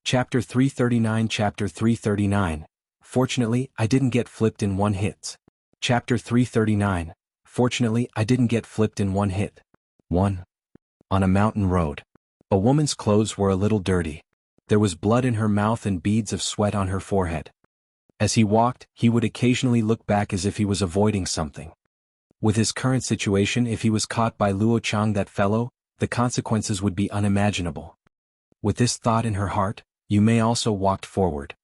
Chapter 339 Chapter 339. Fortunately, I didn't get flipped in one hit. Chapter 339. Fortunately, I didn't get flipped in one hit. 1. On a mountain road. A woman's clothes were a little dirty. There was blood in her mouth and beads of sweat on her forehead. As he walked, he would occasionally look back as if he was avoiding something. With his current situation, if he was caught by Luo Chang, that fellow, the consequences would be unimaginable. With this thought in her heart, Yu Mei also walked forward.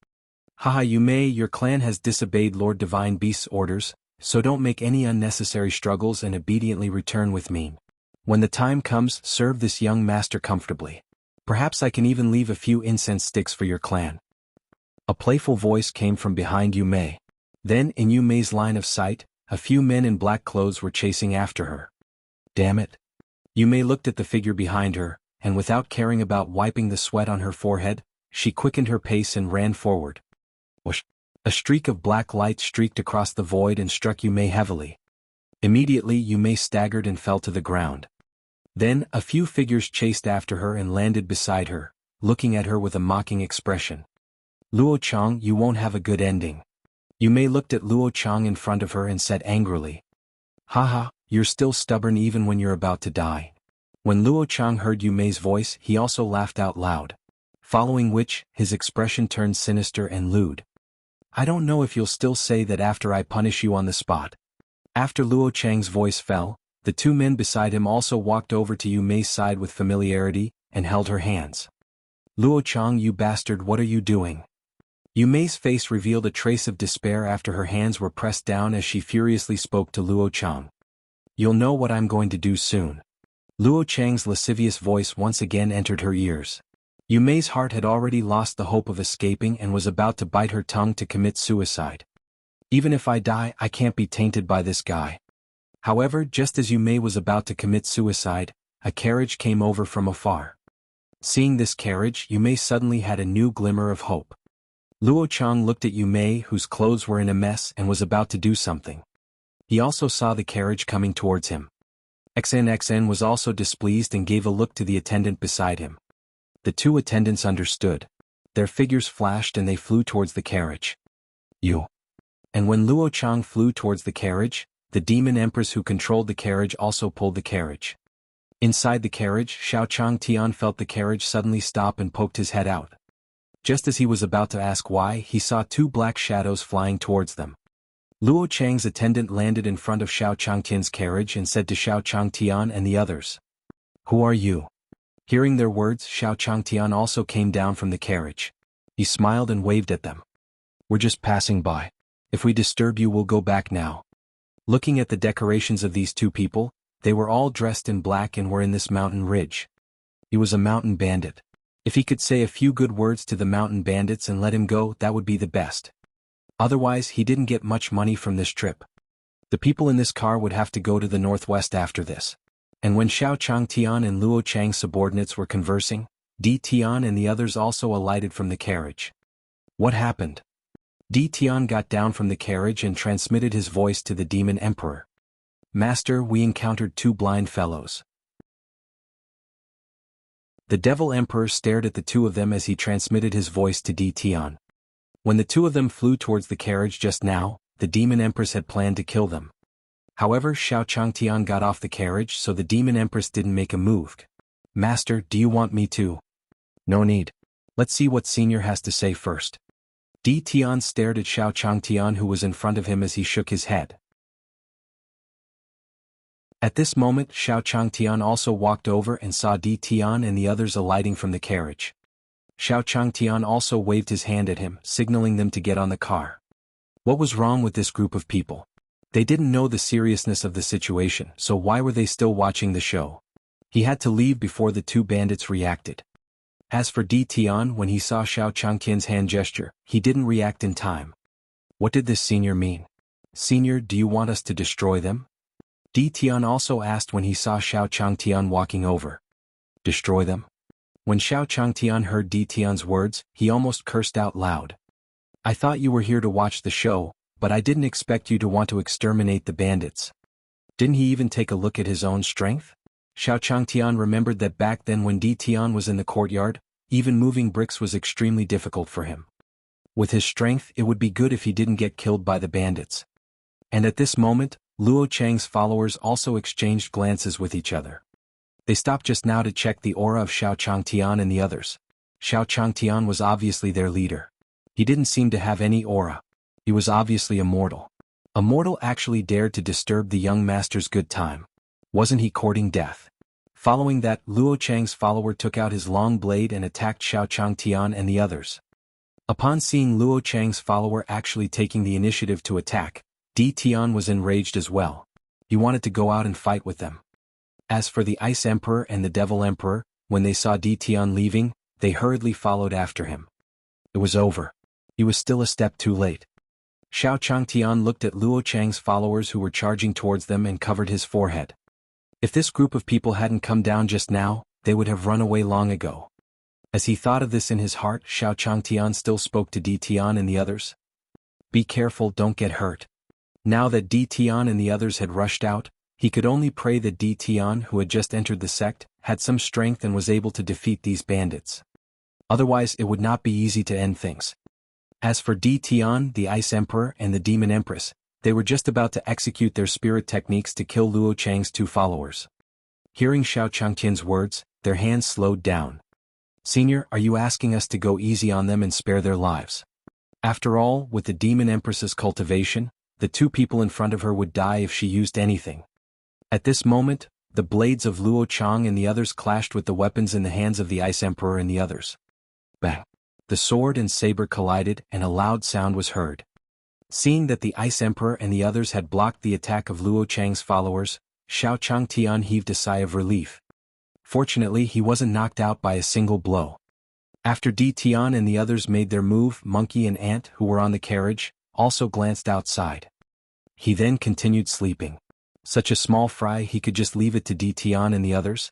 Haha, Yu Mei, your clan has disobeyed Lord Divine Beast's orders, so don't make any unnecessary struggles and obediently return with me. When the time comes, serve this young master comfortably. Perhaps I can even leave a few incense sticks for your clan. A playful voice came from behind Yu Mei. Then, in Yu Mei's line of sight, a few men in black clothes were chasing after her. Damn it. Yu Mei looked at the figure behind her, and without caring about wiping the sweat on her forehead, she quickened her pace and ran forward. Whoosh! A streak of black light streaked across the void and struck Yu Mei heavily. Immediately Yu Mei staggered and fell to the ground. Then, a few figures chased after her and landed beside her, looking at her with a mocking expression. Luo Chang, you won't have a good ending. Yu Mei looked at Luo Chang in front of her and said angrily. Haha, you're still stubborn even when you're about to die. When Luo Chang heard Yu Mei's voice, he also laughed out loud. Following which, his expression turned sinister and lewd. I don't know if you'll still say that after I punish you on the spot. After Luo Chang's voice fell, the two men beside him also walked over to Yu Mei's side with familiarity, and held her hands. Luo Chang, you bastard, what are you doing? Yu Mei's face revealed a trace of despair after her hands were pressed down as she furiously spoke to Luo Chang. You'll know what I'm going to do soon. Luo Chang's lascivious voice once again entered her ears. Yu Mei's heart had already lost the hope of escaping and was about to bite her tongue to commit suicide. Even if I die, I can't be tainted by this guy. However, just as Yu Mei was about to commit suicide, a carriage came over from afar. Seeing this carriage, Yu Mei suddenly had a new glimmer of hope. Luo Chang looked at Yu Mei, whose clothes were in a mess, and was about to do something. He also saw the carriage coming towards him. XNXN was also displeased and gave a look to the attendant beside him. The two attendants understood. Their figures flashed and they flew towards the carriage. You. And when Luo Chang flew towards the carriage, the demon empress who controlled the carriage also pulled the carriage. Inside the carriage, Xiao Chang Tian felt the carriage suddenly stop and poked his head out. Just as he was about to ask why, he saw two black shadows flying towards them. Luo Chang's attendant landed in front of Xiao Changtian's carriage and said to Xiao Changtian and the others, "Who are you?" Hearing their words, Xiao Changtian also came down from the carriage. He smiled and waved at them. "We're just passing by. If we disturb you, we'll go back now." Looking at the decorations of these two people, they were all dressed in black and were in this mountain ridge. He was a mountain bandit. If he could say a few good words to the mountain bandits and let him go, that would be the best. Otherwise, he didn't get much money from this trip. The people in this car would have to go to the northwest after this. And when Xiao Changtian and Luo Chang's subordinates were conversing, Di Tian and the others also alighted from the carriage. What happened? Di Tian got down from the carriage and transmitted his voice to the demon emperor. "Master, we encountered two blind fellows." The devil emperor stared at the two of them as he transmitted his voice to Di Tian. When the two of them flew towards the carriage just now, the demon empress had planned to kill them. However, Xiao Changtian got off the carriage, so the demon empress didn't make a move. "Master, do you want me to?" "No need. Let's see what senior has to say first." Di Tian stared at Xiao Changtian, who was in front of him, as he shook his head. At this moment, Xiao Changtian also walked over and saw Di Tian and the others alighting from the carriage. Xiao Changtian also waved his hand at him, signaling them to get on the car. What was wrong with this group of people? They didn't know the seriousness of the situation, so why were they still watching the show? He had to leave before the two bandits reacted. As for Di Tian, when he saw Xiao Changtian's hand gesture, he didn't react in time. What did this senior mean? "Senior, do you want us to destroy them?" Di Tian also asked when he saw Xiao Changtian walking over. "Destroy them?" When Xiao Changtian heard Di Tian's words, he almost cursed out loud. "I thought you were here to watch the show, but I didn't expect you to want to exterminate the bandits." Didn't he even take a look at his own strength? Xiao Changtian remembered that back then when Di Tian was in the courtyard, even moving bricks was extremely difficult for him. With his strength, it would be good if he didn't get killed by the bandits. And at this moment, Luo Chang's followers also exchanged glances with each other. They stopped just now to check the aura of Xiao Changtian and the others. Xiao Changtian was obviously their leader. He didn't seem to have any aura. He was obviously a mortal. A mortal actually dared to disturb the young master's good time. Wasn't he courting death? Following that, Luo Chang's follower took out his long blade and attacked Xiao Changtian and the others. Upon seeing Luo Chang's follower actually taking the initiative to attack, Di Tian was enraged as well. He wanted to go out and fight with them. As for the Ice Emperor and the Devil Emperor, when they saw Di Tian leaving, they hurriedly followed after him. It was over. He was still a step too late. Xiao Changtian looked at Luo Chang's followers who were charging towards them and covered his forehead. If this group of people hadn't come down just now, they would have run away long ago. As he thought of this in his heart, Xiao Changtian still spoke to Di Tian and the others. Be careful, don't get hurt. Now that Di Tian and the others had rushed out, he could only pray that Di Tian, who had just entered the sect, had some strength and was able to defeat these bandits. Otherwise it would not be easy to end things. As for Di Tian, the Ice Emperor, and the Demon Empress, they were just about to execute their spirit techniques to kill Luo Chang's two followers. Hearing Xiao Changtian's words, their hands slowed down. Senior, are you asking us to go easy on them and spare their lives? After all, with the Demon Empress's cultivation, the two people in front of her would die if she used anything. At this moment, the blades of Luo Chang and the others clashed with the weapons in the hands of the Ice Emperor and the others. Bang! The sword and saber collided and a loud sound was heard. Seeing that the Ice Emperor and the others had blocked the attack of Luo Chang's followers, Xiao Changtian heaved a sigh of relief. Fortunately, he wasn't knocked out by a single blow. After Di Tian and the others made their move, Monkey and Ant, who were on the carriage, also glanced outside. He then continued sleeping. Such a small fry, he could just leave it to Di Tian and the others?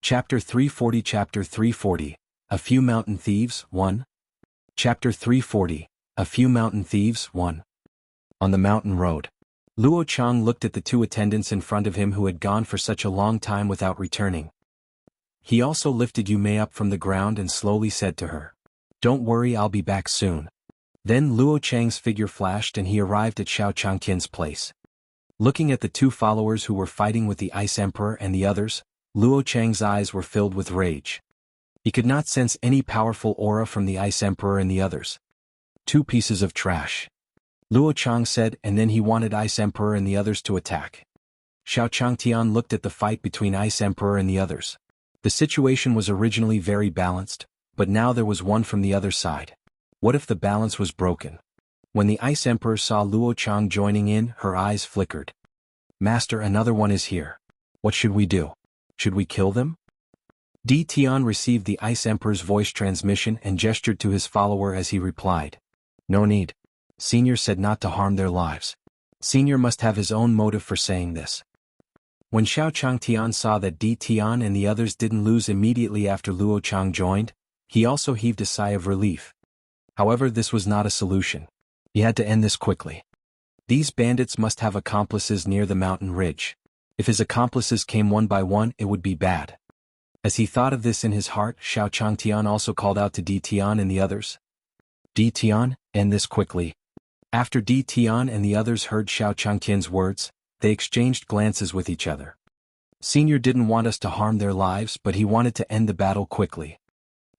Chapter 340. A Few Mountain Thieves, 1. Chapter 340. A Few Mountain Thieves, 1. On the mountain road. Luo Chang looked at the two attendants in front of him who had gone for such a long time without returning. He also lifted Yumei up from the ground and slowly said to her, "Don't worry, I'll be back soon." Then Luo Chang's figure flashed and he arrived at Xiao Changtian's place. Looking at the two followers who were fighting with the Ice Emperor and the others, Luo Chang's eyes were filled with rage. He could not sense any powerful aura from the Ice Emperor and the others. Two pieces of trash, Luo Chang said, and then he wanted Ice Emperor and the others to attack. Xiao Changtian looked at the fight between Ice Emperor and the others. The situation was originally very balanced, but now there was one from the other side. What if the balance was broken? When the Ice Emperor saw Luo Chang joining in, her eyes flickered. "Master, another one is here. What should we do? Should we kill them?" Di Tian received the Ice Emperor's voice transmission and gestured to his follower as he replied. "No need. Senior said not to harm their lives. Senior must have his own motive for saying this." When Xiao Changtian saw that Di Tian and the others didn't lose immediately after Luo Chang joined, he also heaved a sigh of relief. However, this was not a solution. He had to end this quickly. These bandits must have accomplices near the mountain ridge. If his accomplices came one by one, it would be bad. As he thought of this in his heart, Xiao Changtian also called out to Di Tian and the others. "Di Tian, end this quickly." After Di Tian and the others heard Xiao Changtian's words, they exchanged glances with each other. Senior didn't want us to harm their lives, but he wanted to end the battle quickly.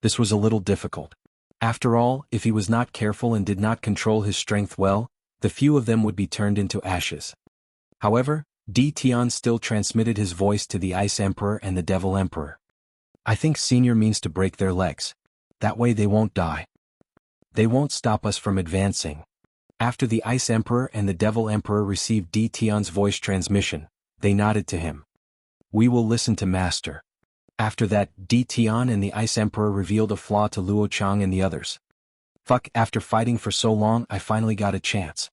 This was a little difficult. After all, if he was not careful and did not control his strength well, the few of them would be turned into ashes. However, Di Tian still transmitted his voice to the Ice Emperor and the Devil Emperor. "I think Senior means to break their legs. That way they won't die. They won't stop us from advancing." After the Ice Emperor and the Devil Emperor received Di Tian's voice transmission, they nodded to him. "We will listen to Master." After that, Di Tian and the Ice Emperor revealed a flaw to Luo Chang and the others. "Fuck, after fighting for so long, I finally got a chance."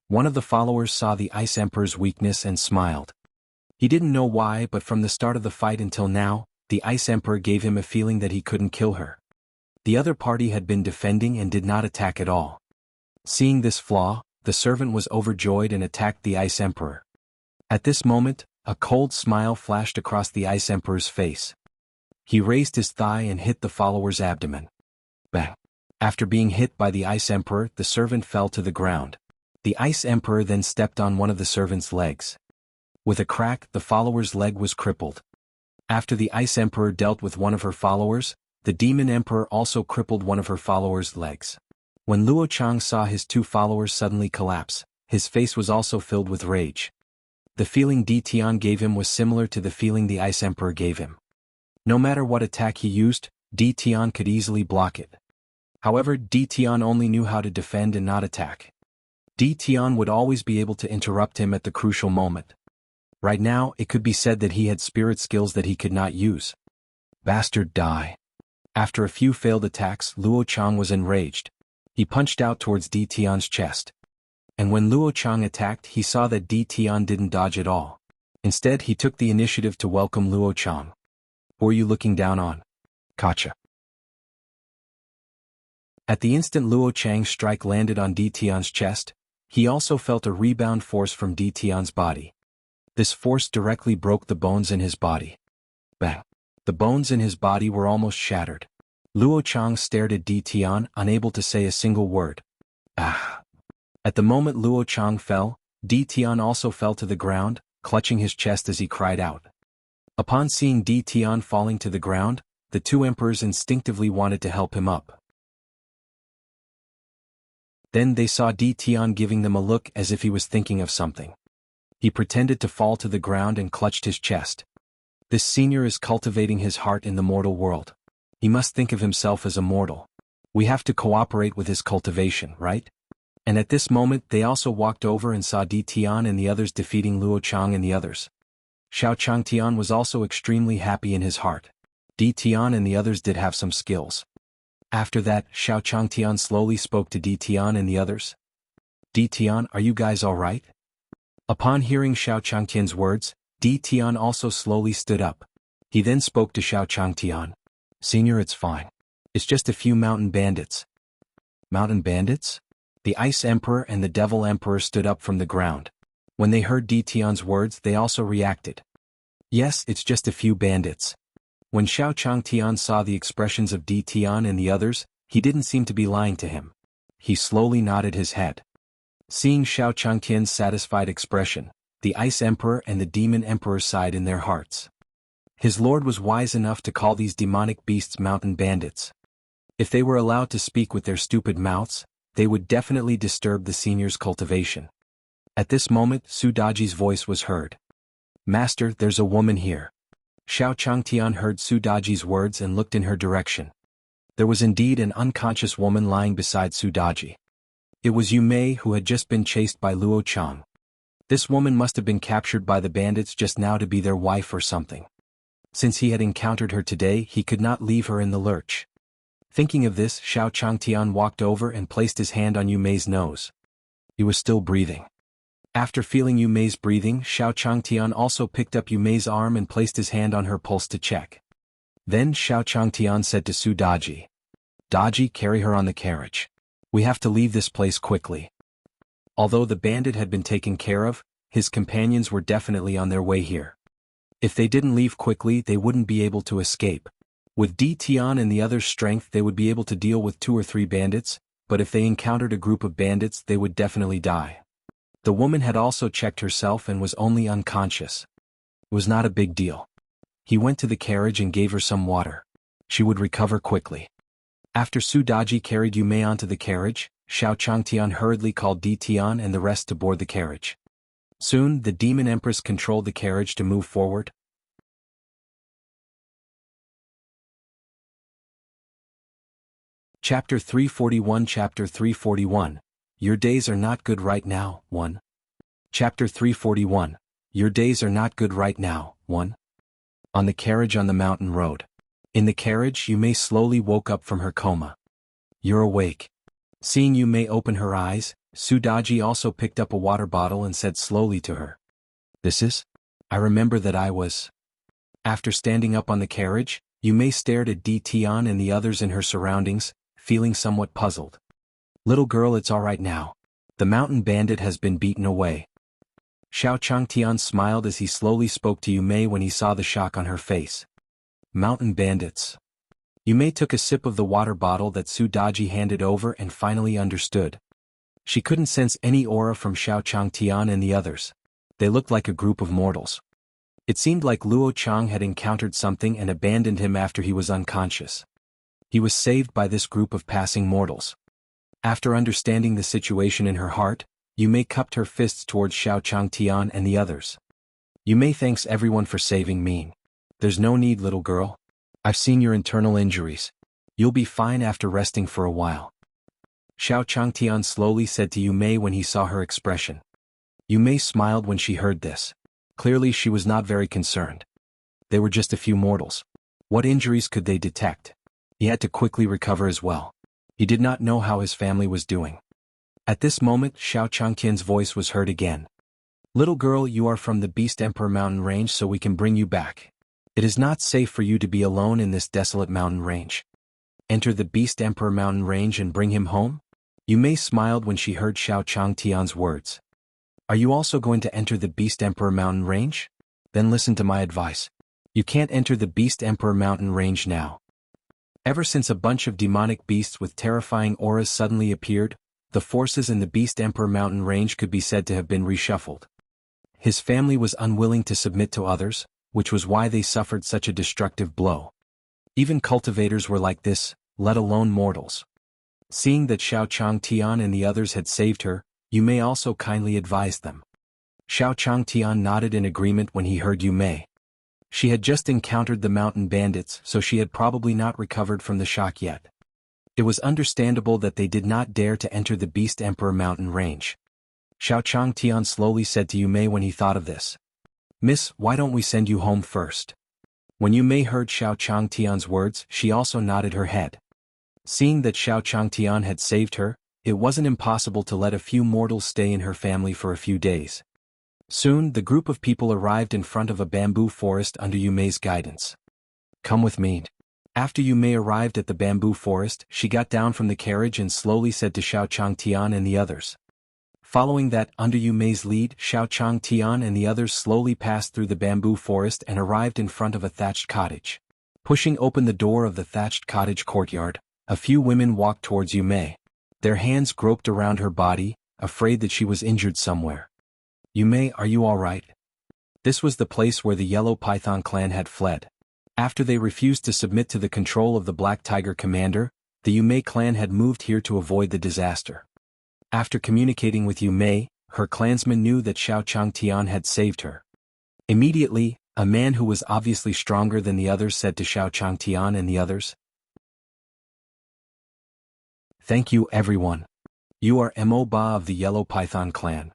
One of the followers saw the Ice Emperor's weakness and smiled. He didn't know why, but from the start of the fight until now, the Ice Emperor gave him a feeling that he couldn't kill her. The other party had been defending and did not attack at all. Seeing this flaw, the servant was overjoyed and attacked the Ice Emperor. At this moment, a cold smile flashed across the Ice Emperor's face. He raised his thigh and hit the follower's abdomen. Bang! After being hit by the Ice Emperor, the servant fell to the ground. The Ice Emperor then stepped on one of the servant's legs. With a crack, the follower's leg was crippled. After the Ice Emperor dealt with one of her followers, the Demon Emperor also crippled one of her followers' legs. When Luo Chang saw his two followers suddenly collapse, his face was also filled with rage. The feeling Di Tian gave him was similar to the feeling the Ice Emperor gave him. No matter what attack he used, Di Tian could easily block it. However, Di Tian only knew how to defend and not attack. Di Tian would always be able to interrupt him at the crucial moment. Right now, it could be said that he had spirit skills that he could not use. Bastard, die. After a few failed attacks, Luo Chang was enraged. He punched out towards Di Tian's chest. And when Luo Chang attacked, he saw that Di Tian didn't dodge at all. Instead, he took the initiative to welcome Luo Chang. "Who are you looking down on? Gotcha." At the instant Luo Chang's strike landed on Di Tian's chest, he also felt a rebound force from Di Tian's body. This force directly broke the bones in his body. Bang! The bones in his body were almost shattered. Luo Chang stared at Di Tian, unable to say a single word. Ah! At the moment Luo Chang fell, Di Tian also fell to the ground, clutching his chest as he cried out. Upon seeing Di Tian falling to the ground, the two emperors instinctively wanted to help him up. Then they saw Di Tian giving them a look as if he was thinking of something. He pretended to fall to the ground and clutched his chest. This senior is cultivating his heart in the mortal world. He must think of himself as a mortal. We have to cooperate with his cultivation, right? And at this moment they also walked over and saw Di Tian and the others defeating Luo Chang and the others. Xiao Changtian was also extremely happy in his heart. Di Tian and the others did have some skills. After that, Xiao Changtian slowly spoke to Di Tian and the others. "Di Tian, are you guys alright?" Upon hearing Xiao Changtian's words, Di Tian also slowly stood up. He then spoke to Xiao Changtian. "Senior, it's fine. It's just a few mountain bandits." "Mountain bandits?" The Ice Emperor and the Devil Emperor stood up from the ground. When they heard Di Tian's words, they also reacted. "Yes, it's just a few bandits." When Xiao Changtian saw the expressions of Di Tian and the others, he didn't seem to be lying to him. He slowly nodded his head. Seeing Xiao Changtian's satisfied expression, the Ice Emperor and the Demon Emperor sighed in their hearts. His lord was wise enough to call these demonic beasts mountain bandits. If they were allowed to speak with their stupid mouths, they would definitely disturb the senior's cultivation. At this moment, Su Daji's voice was heard. "Master, there's a woman here." Xiao Changtian heard Su Daji's words and looked in her direction. There was indeed an unconscious woman lying beside Su Daji. It was Yu Mei, who had just been chased by Luo Chang. This woman must have been captured by the bandits just now to be their wife or something. Since he had encountered her today, he could not leave her in the lurch. Thinking of this, Xiao Changtian walked over and placed his hand on Yu Mei's nose. He was still breathing. After feeling Yu Mei's breathing, Xiao Changtian also picked up Yu Mei's arm and placed his hand on her pulse to check. Then Xiao Changtian said to Su Daji, "Daji, carry her on the carriage. We have to leave this place quickly." Although the bandit had been taken care of, his companions were definitely on their way here. If they didn't leave quickly, they wouldn't be able to escape. With Di Tian and the others' strength, they would be able to deal with 2 or 3 bandits, but if they encountered a group of bandits, they would definitely die. The woman had also checked herself and was only unconscious. It was not a big deal. He went to the carriage and gave her some water. She would recover quickly. After Su Daji carried Yu Mei onto the carriage, Xiao Changtian hurriedly called Di Tian and the rest to board the carriage. Soon, the Demon Empress controlled the carriage to move forward. Chapter 341 Chapter 341 Your days are not good right now, 1. Chapter 341 Your days are not good right now, 1. On the carriage on the mountain road. In the carriage, Yu Mei slowly woke up from her coma. "You're awake." Seeing Yu Mei open her eyes, Su Daji also picked up a water bottle and said slowly to her, "This is? I remember that I was." After standing up on the carriage, Yu Mei stared at Di Tian and the others in her surroundings, feeling somewhat puzzled. "Little girl, it's alright now. The mountain bandit has been beaten away." Xiao Changtian smiled as he slowly spoke to Yu Mei when he saw the shock on her face. "Mountain bandits." Yu Mei took a sip of the water bottle that Su Daji handed over and finally understood. She couldn't sense any aura from Xiao Changtian and the others. They looked like a group of mortals. It seemed like Luo Chang had encountered something and abandoned him after he was unconscious. He was saved by this group of passing mortals. After understanding the situation in her heart, Yu Mei cupped her fists towards Xiao Changtian and the others. Yu Mei thanks everyone for saving me. There's no need, little girl. I've seen your internal injuries. You'll be fine after resting for a while. Xiao Changtian slowly said to Yu Mei when he saw her expression. Yu Mei smiled when she heard this. Clearly she was not very concerned. They were just a few mortals. What injuries could they detect? He had to quickly recover as well. He did not know how his family was doing. At this moment, Xiao Changtian's voice was heard again. Little girl, you are from the Beast Emperor mountain range, so we can bring you back. It is not safe for you to be alone in this desolate mountain range. Enter the Beast Emperor mountain range and bring him home? Yu Mei smiled when she heard Xiao Changtian's words. Are you also going to enter the Beast Emperor mountain range? Then listen to my advice. You can't enter the Beast Emperor mountain range now. Ever since a bunch of demonic beasts with terrifying auras suddenly appeared, the forces in the Beast Emperor mountain range could be said to have been reshuffled. His family was unwilling to submit to others, which was why they suffered such a destructive blow. Even cultivators were like this, let alone mortals. Seeing that Xiao Changtian and the others had saved her, Yu Mei also kindly advised them. Xiao Changtian nodded in agreement when he heard Yu Mei. She had just encountered the mountain bandits, so she had probably not recovered from the shock yet. It was understandable that they did not dare to enter the Beast Emperor mountain range. Xiao Changtian slowly said to Yu Mei when he thought of this. Miss, why don't we send you home first? When Yu Mei heard Xiao Changtian's words, she also nodded her head. Seeing that Xiao Changtian had saved her, it wasn't impossible to let a few mortals stay in her family for a few days. Soon, the group of people arrived in front of a bamboo forest under Yu Mei's guidance. Come with me. After Yu Mei arrived at the bamboo forest, she got down from the carriage and slowly said to Xiao Changtian and the others. Following that, under Yu Mei's lead, Xiao Changtian and the others slowly passed through the bamboo forest and arrived in front of a thatched cottage. Pushing open the door of the thatched cottage courtyard, a few women walked towards Yu Mei. Their hands groped around her body, afraid that she was injured somewhere. Yu Mei, are you all right? This was the place where the Yellow Python clan had fled. After they refused to submit to the control of the Black Tiger commander, the Yu Mei clan had moved here to avoid the disaster. After communicating with Yu Mei, her clansmen knew that Xiao Changtian had saved her. Immediately, a man who was obviously stronger than the others said to Xiao Changtian and the others, Thank you, everyone. You are Mo Ba of the Yellow Python clan.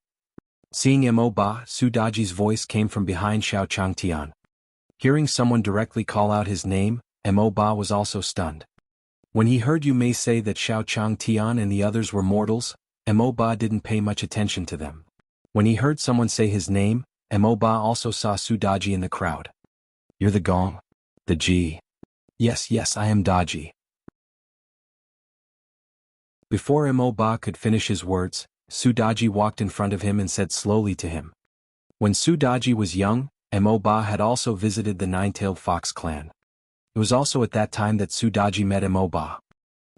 Seeing Mo Ba, Sudaji's voice came from behind Xiao Changtian. Hearing someone directly call out his name, Mo Ba was also stunned. When he heard Yu Mei say that Xiao Changtian and the others were mortals, Mo Ba didn't pay much attention to them. When he heard someone say his name, Mo Ba also saw Sudaji in the crowd. You're the Gong? The G. Yes, I am Daji. Before Mo Ba could finish his words, Sudaji walked in front of him and said slowly to him. When Sudaji was young, Mo Ba had also visited the Nine-Tailed Fox clan. It was also at that time that Sudaji met Mo Ba.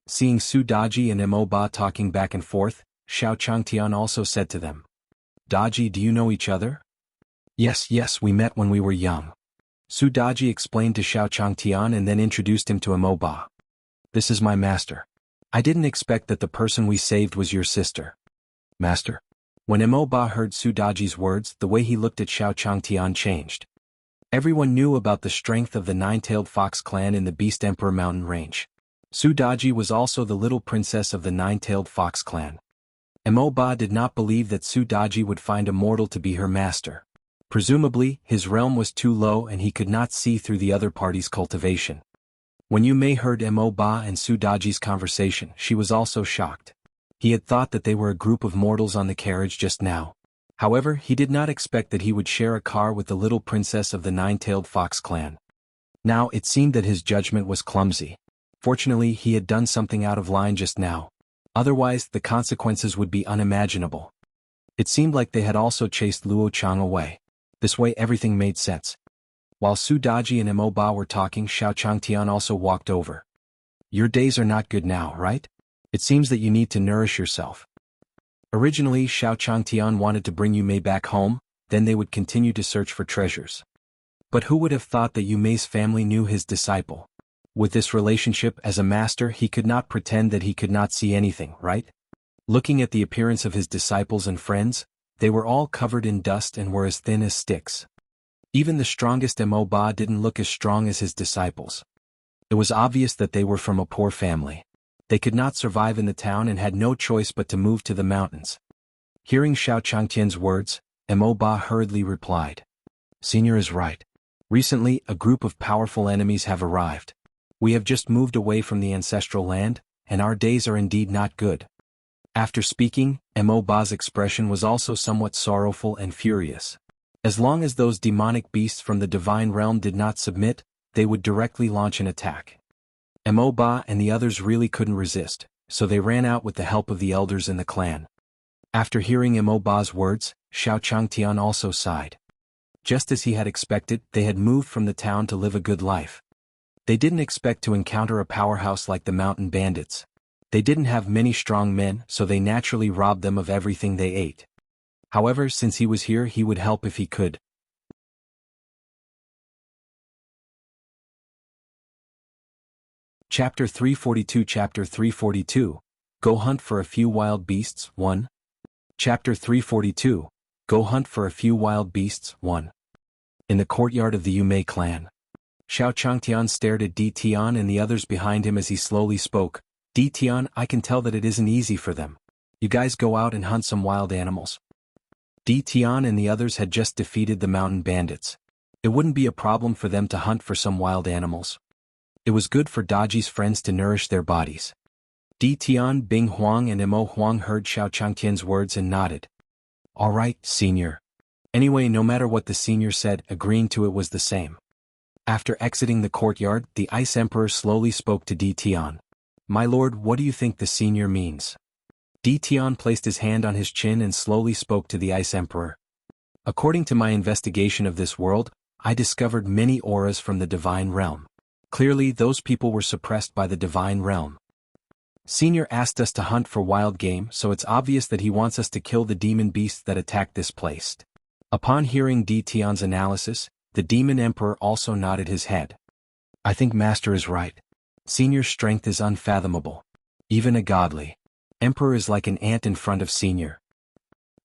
Seeing Sudaji and Mo Ba talking back and forth, Xiao Changtian also said to them. Daji, do you know each other? Yes, we met when we were young. Sudaji explained to Xiao Changtian and then introduced him to Mo Ba. This is my master. I didn't expect that the person we saved was your sister. Master? When Mo Ba heard Sudaji's words, the way he looked at Xiao Changtian changed. Everyone knew about the strength of the Nine-Tailed Fox clan in the Beast Emperor mountain range. Sudaji was also the little princess of the Nine-Tailed Fox clan. Mo Ba did not believe that Sudaji would find a mortal to be her master. Presumably, his realm was too low and he could not see through the other party's cultivation. When Yu Mei heard Mo Ba and Sudaji's conversation, she was also shocked. He had thought that they were a group of mortals on the carriage just now. However, he did not expect that he would share a car with the little princess of the Nine-Tailed Fox clan. Now it seemed that his judgment was clumsy. Fortunately, he had done something out of line just now. Otherwise, the consequences would be unimaginable. It seemed like they had also chased Luo Chang away. This way everything made sense. While Sudaji and Mo Ba were talking, Xiao Changtian also walked over. Your days are not good now, right? It seems that you need to nourish yourself. Originally, Xiao Changtian wanted to bring Yu Mei back home, then they would continue to search for treasures. But who would have thought that Yu Mei's family knew his disciple? With this relationship as a master, he could not pretend that he could not see anything, right? Looking at the appearance of his disciples and friends, they were all covered in dust and were as thin as sticks. Even the strongest Mo Ba didn't look as strong as his disciples. It was obvious that they were from a poor family. They could not survive in the town and had no choice but to move to the mountains. Hearing Xiao Changtian's words, Mo Ba hurriedly replied. Senior is right. Recently, a group of powerful enemies have arrived. We have just moved away from the ancestral land, and our days are indeed not good. After speaking, Mo Ba's expression was also somewhat sorrowful and furious. As long as those demonic beasts from the divine realm did not submit, they would directly launch an attack. Mo Ba and the others really couldn't resist, so they ran out with the help of the elders in the clan. After hearing Mo Ba's words, Xiao Changtian also sighed. Just as he had expected, they had moved from the town to live a good life. They didn't expect to encounter a powerhouse like the mountain bandits. They didn't have many strong men, so they naturally robbed them of everything they ate. However, since he was here, he would help if he could. Chapter 342 Chapter 342, Go Hunt for a Few Wild Beasts, 1. Chapter 342, Go Hunt for a Few Wild Beasts, 1. In the courtyard of the Yumei clan. Xiao Changtian stared at Di Tian and the others behind him as he slowly spoke. Di Tian, I can tell that it isn't easy for them. You guys go out and hunt some wild animals. Di Tian and the others had just defeated the mountain bandits. It wouldn't be a problem for them to hunt for some wild animals. It was good for Daji's friends to nourish their bodies. Di Tian, Bing Huang and Mo Huang heard Xiao Changtian's words and nodded. All right, senior. Anyway, no matter what the senior said, agreeing to it was the same. After exiting the courtyard, the Ice Emperor slowly spoke to Di Tian. My lord, what do you think the senior means? Di Tian placed his hand on his chin and slowly spoke to the Ice Emperor. According to my investigation of this world, I discovered many auras from the divine realm. Clearly, those people were suppressed by the divine realm. Senior asked us to hunt for wild game, so it's obvious that he wants us to kill the demon beasts that attacked this place. Upon hearing Di Tian's analysis, the demon emperor also nodded his head. I think Master is right. Senior's strength is unfathomable. Even a godly emperor is like an ant in front of Senior.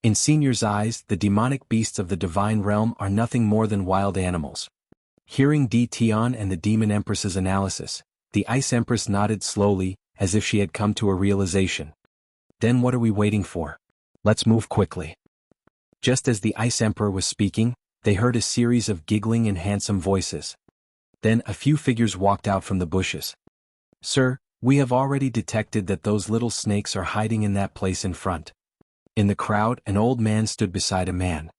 In Senior's eyes, the demonic beasts of the divine realm are nothing more than wild animals. Hearing Di Tian and the demon empress's analysis, the Ice Empress nodded slowly, as if she had come to a realization. Then what are we waiting for? Let's move quickly. Just as the Ice Emperor was speaking, they heard a series of giggling and handsome voices. Then a few figures walked out from the bushes. Sir, we have already detected that those little snakes are hiding in that place in front. In the crowd, an old man stood beside a man.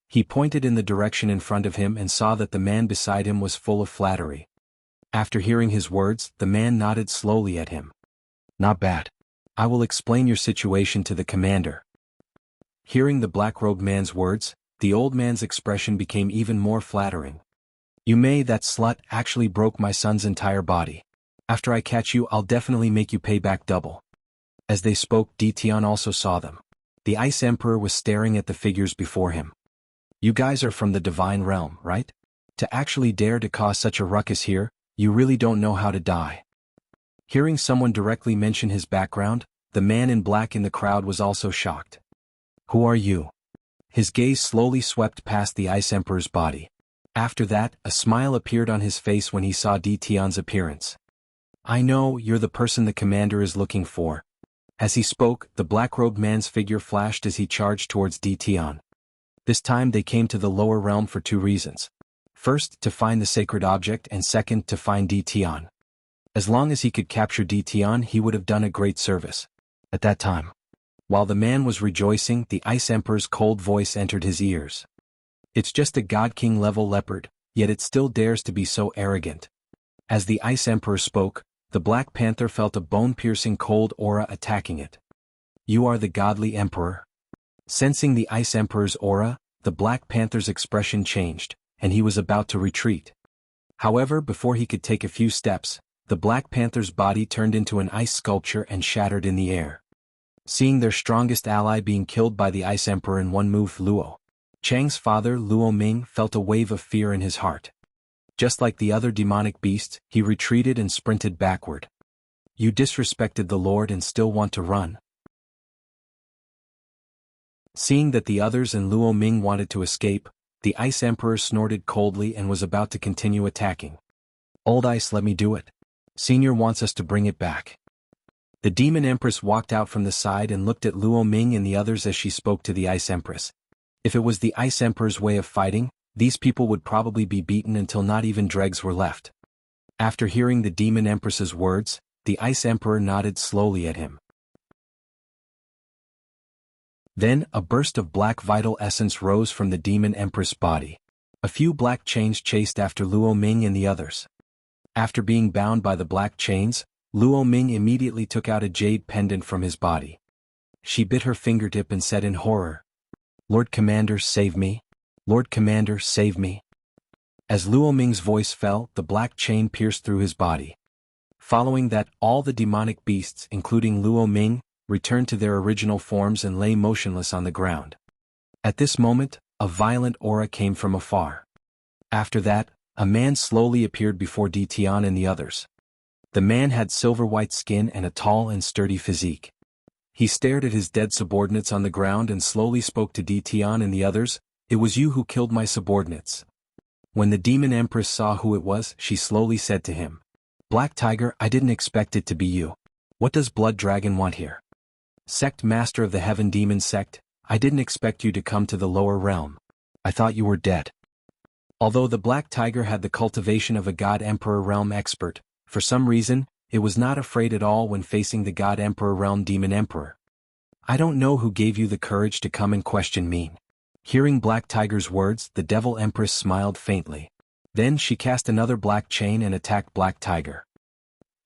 He pointed in the direction in front of him and saw that the man beside him was full of flattery. After hearing his words, the man nodded slowly at him. Not bad. I will explain your situation to the commander. Hearing the black-robed man's words, the old man's expression became even more flattering. You may, that slut, actually broke my son's entire body. After I catch you, I'll definitely make you pay back double. As they spoke, Di Tian also saw them. The Ice Emperor was staring at the figures before him. You guys are from the divine realm, right? To actually dare to cause such a ruckus here, you really don't know how to die. Hearing someone directly mention his background, the man in black in the crowd was also shocked. Who are you? His gaze slowly swept past the Ice Emperor's body. After that, a smile appeared on his face when he saw Di Tian's appearance. I know, you're the person the commander is looking for. As he spoke, the black-robed man's figure flashed as he charged towards Di Tian. This time they came to the lower realm for two reasons. First, to find the sacred object, and second, to find Di Tian. As long as he could capture Di Tian, he would have done a great service. At that time, while the man was rejoicing, the Ice Emperor's cold voice entered his ears. It's just a God King level leopard, yet it still dares to be so arrogant. As the Ice Emperor spoke, the Black Panther felt a bone-piercing cold aura attacking it. You are the godly emperor? Sensing the Ice Emperor's aura, the Black Panther's expression changed, and he was about to retreat. However, before he could take a few steps, the Black Panther's body turned into an ice sculpture and shattered in the air. Seeing their strongest ally being killed by the Ice Emperor in one move, Luo Chang's father, Luo Ming, felt a wave of fear in his heart. Just like the other demonic beasts, he retreated and sprinted backward. You disrespected the Lord and still want to run? Seeing that the others and Luo Ming wanted to escape, the Ice Emperor snorted coldly and was about to continue attacking. "Old Ice, let me do it. Senior wants us to bring it back." The Demon Empress walked out from the side and looked at Luo Ming and the others as she spoke to the Ice Empress. If it was the Ice Emperor's way of fighting, these people would probably be beaten until not even dregs were left. After hearing the Demon Empress's words, the Ice Emperor nodded slowly at him. Then, a burst of black vital essence rose from the Demon Empress' body. A few black chains chased after Luo Ming and the others. After being bound by the black chains, Luo Ming immediately took out a jade pendant from his body. She bit her fingertip and said in horror, "Lord Commander, save me. Lord Commander, save me." As Luo Ming's voice fell, the black chain pierced through his body. Following that, all the demonic beasts, including Luo Ming, returned to their original forms and lay motionless on the ground. At this moment, a violent aura came from afar. After that, a man slowly appeared before Di Tian and the others. The man had silver-white skin and a tall and sturdy physique. He stared at his dead subordinates on the ground and slowly spoke to Di Tian and the others. "It was you who killed my subordinates." When the Demon Empress saw who it was, she slowly said to him, "Black Tiger, I didn't expect it to be you. What does Blood Dragon want here? Sect Master of the Heaven Demon Sect, I didn't expect you to come to the lower realm. I thought you were dead." Although the Black Tiger had the cultivation of a God Emperor realm expert, for some reason, it was not afraid at all when facing the God Emperor realm Demon Emperor. "I don't know who gave you the courage to come and question me." Hearing Black Tiger's words, the Devil Empress smiled faintly. Then she cast another black chain and attacked Black Tiger.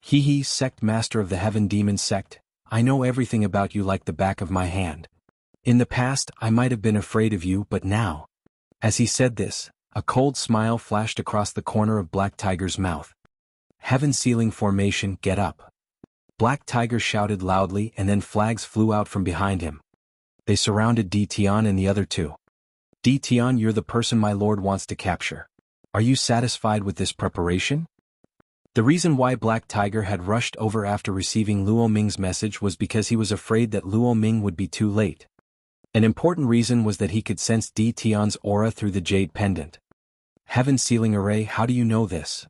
"He, Sect Master of the Heaven Demon Sect, I know everything about you like the back of my hand. In the past, I might have been afraid of you, but now." As he said this, a cold smile flashed across the corner of Black Tiger's mouth. "Heaven Sealing Formation, get up." Black Tiger shouted loudly and then flags flew out from behind him. They surrounded Di Tian and the other two. "Di Tian, you're the person my lord wants to capture. Are you satisfied with this preparation?" The reason why Black Tiger had rushed over after receiving Luo Ming's message was because he was afraid that Luo Ming would be too late. An important reason was that he could sense Di Tian's aura through the jade pendant. "Heaven Sealing Array, how do you know this?"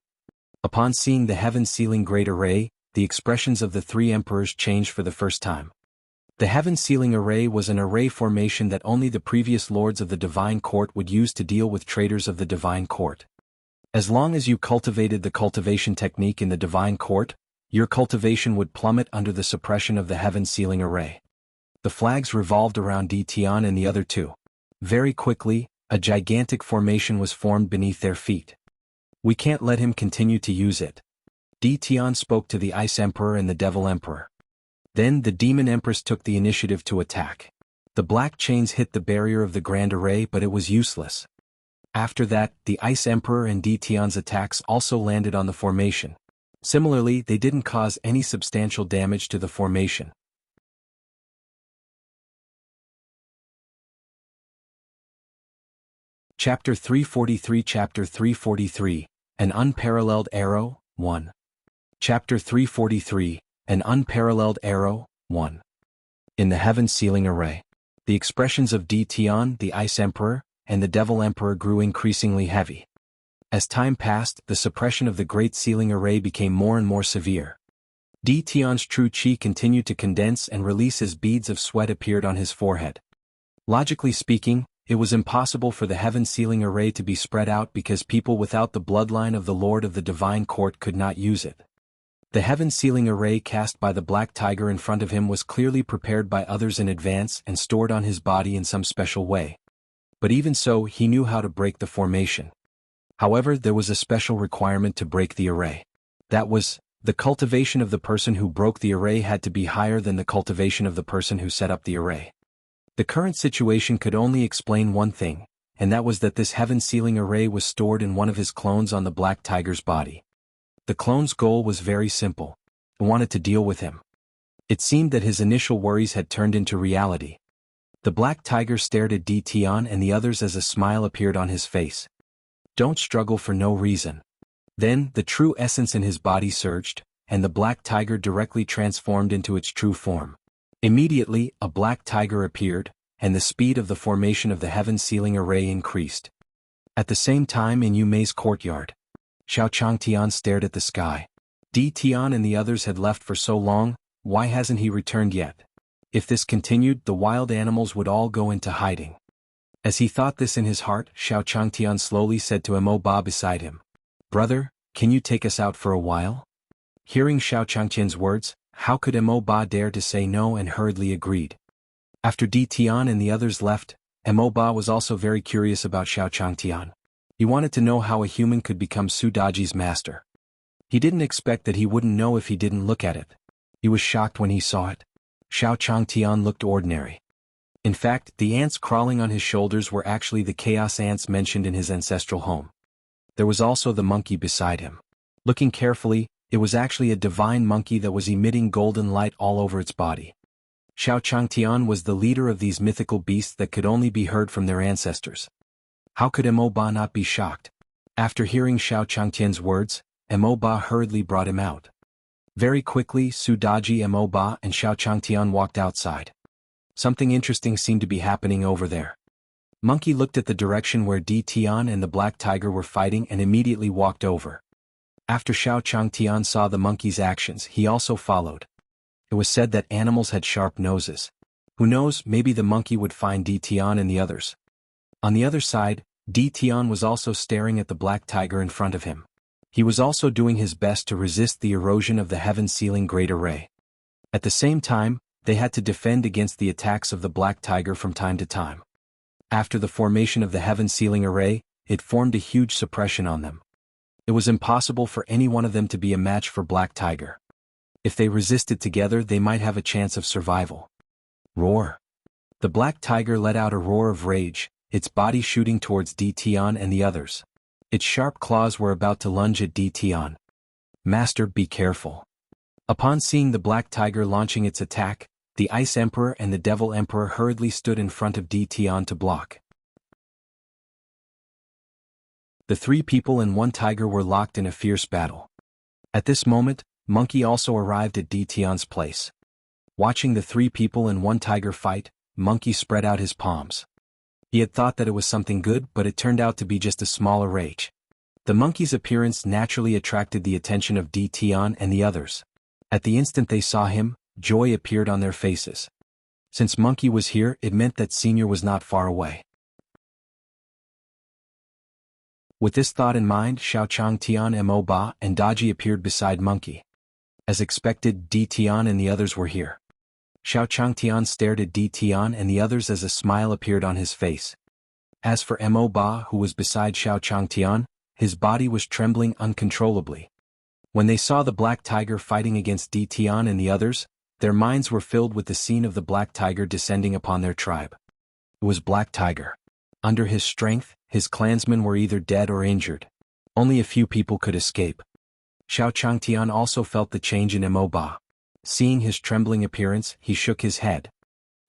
Upon seeing the Heaven Sealing Great Array, the expressions of the three emperors changed for the first time. The Heaven Sealing Array was an array formation that only the previous lords of the Divine Court would use to deal with traitors of the Divine Court. As long as you cultivated the cultivation technique in the Divine Court, your cultivation would plummet under the suppression of the Heaven Sealing Array. The flags revolved around Di Tian and the other two. Very quickly, a gigantic formation was formed beneath their feet. "We can't let him continue to use it." Di Tian spoke to the Ice Emperor and the Devil Emperor. Then the Demon Empress took the initiative to attack. The black chains hit the barrier of the Grand Array, but it was useless. After that, the Ice Emperor and Di Tian's attacks also landed on the formation. Similarly, they didn't cause any substantial damage to the formation. Chapter 343 Chapter 343, An Unparalleled Arrow, 1. Chapter 343, An Unparalleled Arrow, 1. In the Heaven Sealing Array. The expressions of Di Tian, the Ice Emperor, and the Devil Emperor grew increasingly heavy. As time passed, the suppression of the Great Sealing Array became more and more severe. Di Tian's true chi continued to condense and release as beads of sweat appeared on his forehead. Logically speaking, it was impossible for the Heaven Sealing Array to be spread out because people without the bloodline of the Lord of the Divine Court could not use it. The Heaven Sealing Array cast by the Black Tiger in front of him was clearly prepared by others in advance and stored on his body in some special way. But even so, he knew how to break the formation. However, there was a special requirement to break the array. That was, the cultivation of the person who broke the array had to be higher than the cultivation of the person who set up the array. The current situation could only explain one thing, and that was that this Heaven Sealing Array was stored in one of his clones on the Black Tiger's body. The clone's goal was very simple. It wanted to deal with him. It seemed that his initial worries had turned into reality. The Black Tiger stared at Di Tian and the others as a smile appeared on his face. "Don't struggle for no reason." Then, the true essence in his body surged, and the Black Tiger directly transformed into its true form. Immediately, a Black Tiger appeared, and the speed of the formation of the heaven-sealing array increased. At the same time in Yu Mei's courtyard, Xiao Changtian stared at the sky. Di Tian and the others had left for so long, why hasn't he returned yet? If this continued, the wild animals would all go into hiding. As he thought this in his heart, Xiao Changtian slowly said to Mo Ba beside him, "Brother, can you take us out for a while?" Hearing Xiao Changtian's words, how could Mo Ba dare to say no, and hurriedly agreed. After Di Tian and the others left, Mo Ba was also very curious about Xiao Changtian. He wanted to know how a human could become Su Daji's master. He didn't expect that he wouldn't know if he didn't look at it. He was shocked when he saw it. Xiao Changtian looked ordinary. In fact, the ants crawling on his shoulders were actually the chaos ants mentioned in his ancestral home. There was also the monkey beside him. Looking carefully, it was actually a divine monkey that was emitting golden light all over its body. Xiao Changtian was the leader of these mythical beasts that could only be heard from their ancestors. How could Mo Ba not be shocked? After hearing Xiao Changtian's words, Mo Ba hurriedly brought him out. Very quickly, Su Daji, Mo Ba, and Xiao Changtian walked outside. Something interesting seemed to be happening over there. Monkey looked at the direction where Di Tian and the black tiger were fighting and immediately walked over. After Xiao Changtian saw the monkey's actions, he also followed. It was said that animals had sharp noses. Who knows, maybe the monkey would find Di Tian and the others. On the other side, Di Tian was also staring at the black tiger in front of him. He was also doing his best to resist the erosion of the heaven-sealing great array. At the same time, they had to defend against the attacks of the black tiger from time to time. After the formation of the heaven-sealing array, it formed a huge suppression on them. It was impossible for any one of them to be a match for black tiger. If they resisted together, they might have a chance of survival. Roar! The black tiger let out a roar of rage, its body shooting towards Di Tian and the others. Its sharp claws were about to lunge at Di Tian. "Master, be careful." Upon seeing the black tiger launching its attack, the Ice Emperor and the Devil Emperor hurriedly stood in front of Di Tian to block. The three people and one tiger were locked in a fierce battle. At this moment, Monkey also arrived at Di Tian's place. Watching the three people and one tiger fight, Monkey spread out his palms. He had thought that it was something good, but it turned out to be just a smaller rage. The monkey's appearance naturally attracted the attention of Di Tian and the others. At the instant they saw him, joy appeared on their faces. Since Monkey was here, it meant that Senior was not far away. With this thought in mind, Xiao Changtian, Mo Ba, and Daji appeared beside Monkey. As expected, Di Tian and the others were here. Xiao Changtian stared at Di Tian and the others as a smile appeared on his face. As for Mo Ba, who was beside Xiao Changtian, his body was trembling uncontrollably. When they saw the black tiger fighting against Di Tian and the others, their minds were filled with the scene of the black tiger descending upon their tribe. It was Black Tiger. Under his strength, his clansmen were either dead or injured. Only a few people could escape. Xiao Changtian also felt the change in Mo Ba. Seeing his trembling appearance, he shook his head.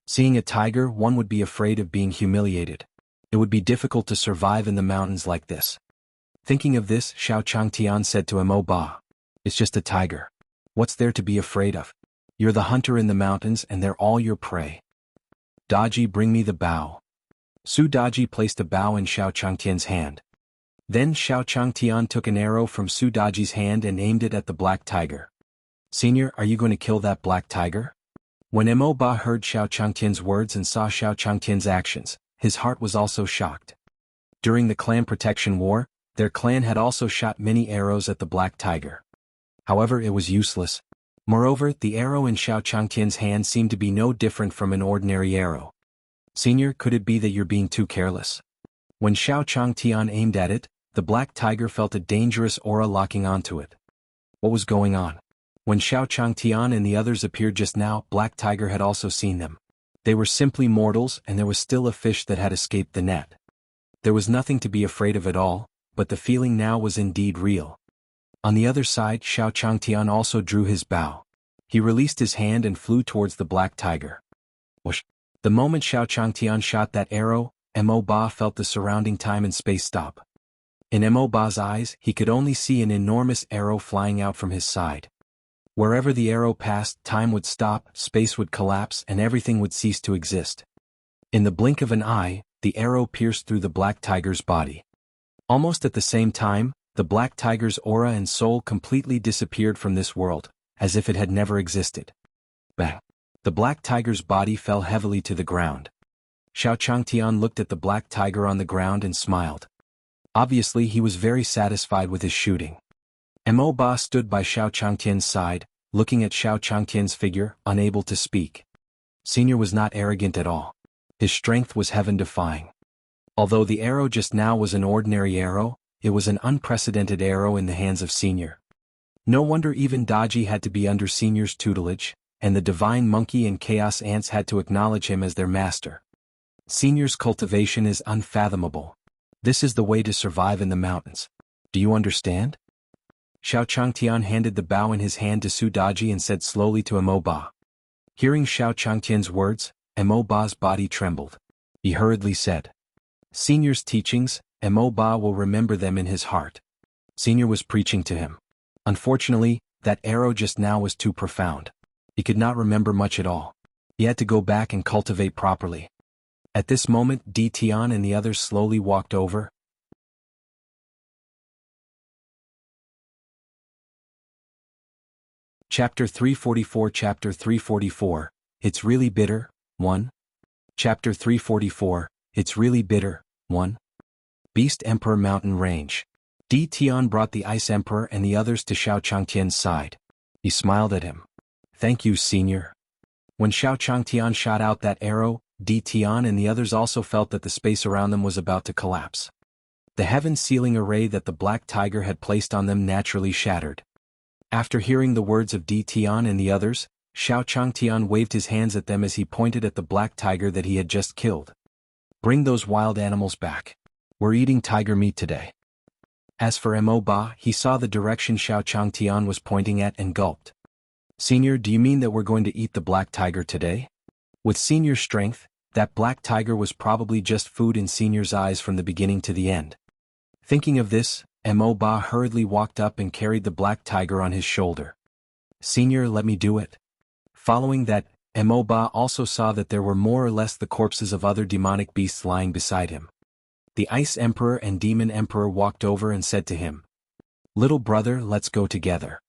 Seeing a tiger, one would be afraid of being humiliated. It would be difficult to survive in the mountains like this. Thinking of this, Xiao Changtian said to Mo Ba, "It's just a tiger. What's there to be afraid of? You're the hunter in the mountains and they're all your prey. Daji, bring me the bow." Su Daji placed a bow in Xiao Changtian's hand. Then Xiao Changtian took an arrow from Su Daji's hand and aimed it at the black tiger. "Senior, are you going to kill that black tiger?" When Mo Ba heard Xiao Changtian's words and saw Xiao Changtian's actions, his heart was also shocked. During the clan protection war, their clan had also shot many arrows at the black tiger. However, it was useless. Moreover, the arrow in Xiao Changtian's hand seemed to be no different from an ordinary arrow. "Senior, could it be that you're being too careless?" When Xiao Changtian aimed at it, the black tiger felt a dangerous aura locking onto it. What was going on? When Xiao Changtian and the others appeared just now, Black Tiger had also seen them. They were simply mortals, and there was still a fish that had escaped the net. There was nothing to be afraid of at all, but the feeling now was indeed real. On the other side, Xiao Changtian also drew his bow. He released his hand and flew towards the black tiger. Whoosh! The moment Xiao Changtian shot that arrow, Mo Ba felt the surrounding time and space stop. In Mo Ba's eyes, he could only see an enormous arrow flying out from his side. Wherever the arrow passed, time would stop, space would collapse, and everything would cease to exist. In the blink of an eye, the arrow pierced through the black tiger's body. Almost at the same time, the black tiger's aura and soul completely disappeared from this world, as if it had never existed. Bang! The black tiger's body fell heavily to the ground. Xiao Changtian looked at the black tiger on the ground and smiled. Obviously he was very satisfied with his shooting. Mo Ba stood by Xiao Changtian's side, looking at Xiao Changtian's figure, unable to speak. Senior was not arrogant at all. His strength was heaven-defying. Although the arrow just now was an ordinary arrow, it was an unprecedented arrow in the hands of Senior. No wonder even Daji had to be under Senior's tutelage, and the divine monkey and chaos ants had to acknowledge him as their master. Senior's cultivation is unfathomable. This is the way to survive in the mountains. Do you understand? Xiao Changtian handed the bow in his hand to Su Daji and said slowly to Mo Ba. Hearing Xiao Changtian's words, Mo Ba's body trembled. He hurriedly said, Senior's teachings, Mo Ba will remember them in his heart. Senior was preaching to him. Unfortunately, that arrow just now was too profound. He could not remember much at all. He had to go back and cultivate properly. At this moment, Di Tian and the others slowly walked over. Chapter 344 Chapter 344, It's Really Bitter, 1. Chapter 344, It's Really Bitter, 1. Beast Emperor Mountain Range. Di Tian brought the Ice Emperor and the others to Xiao Changtian's side. He smiled at him. Thank you, Senior. When Xiao Changtian shot out that arrow, Di Tian and the others also felt that the space around them was about to collapse. The heaven-sealing array that the black tiger had placed on them naturally shattered. After hearing the words of Di Tian and the others, Xiao Changtian waved his hands at them as he pointed at the black tiger that he had just killed. Bring those wild animals back. We're eating tiger meat today. As for Mo Ba, he saw the direction Xiao Changtian was pointing at and gulped. Senior, do you mean that we're going to eat the black tiger today? With Senior's strength, that black tiger was probably just food in Senior's eyes from the beginning to the end. Thinking of this, Mo Ba hurriedly walked up and carried the black tiger on his shoulder. Senior, let me do it. Following that, Mo Ba also saw that there were more or less the corpses of other demonic beasts lying beside him. The Ice Emperor and Demon Emperor walked over and said to him, Little brother, let's go together.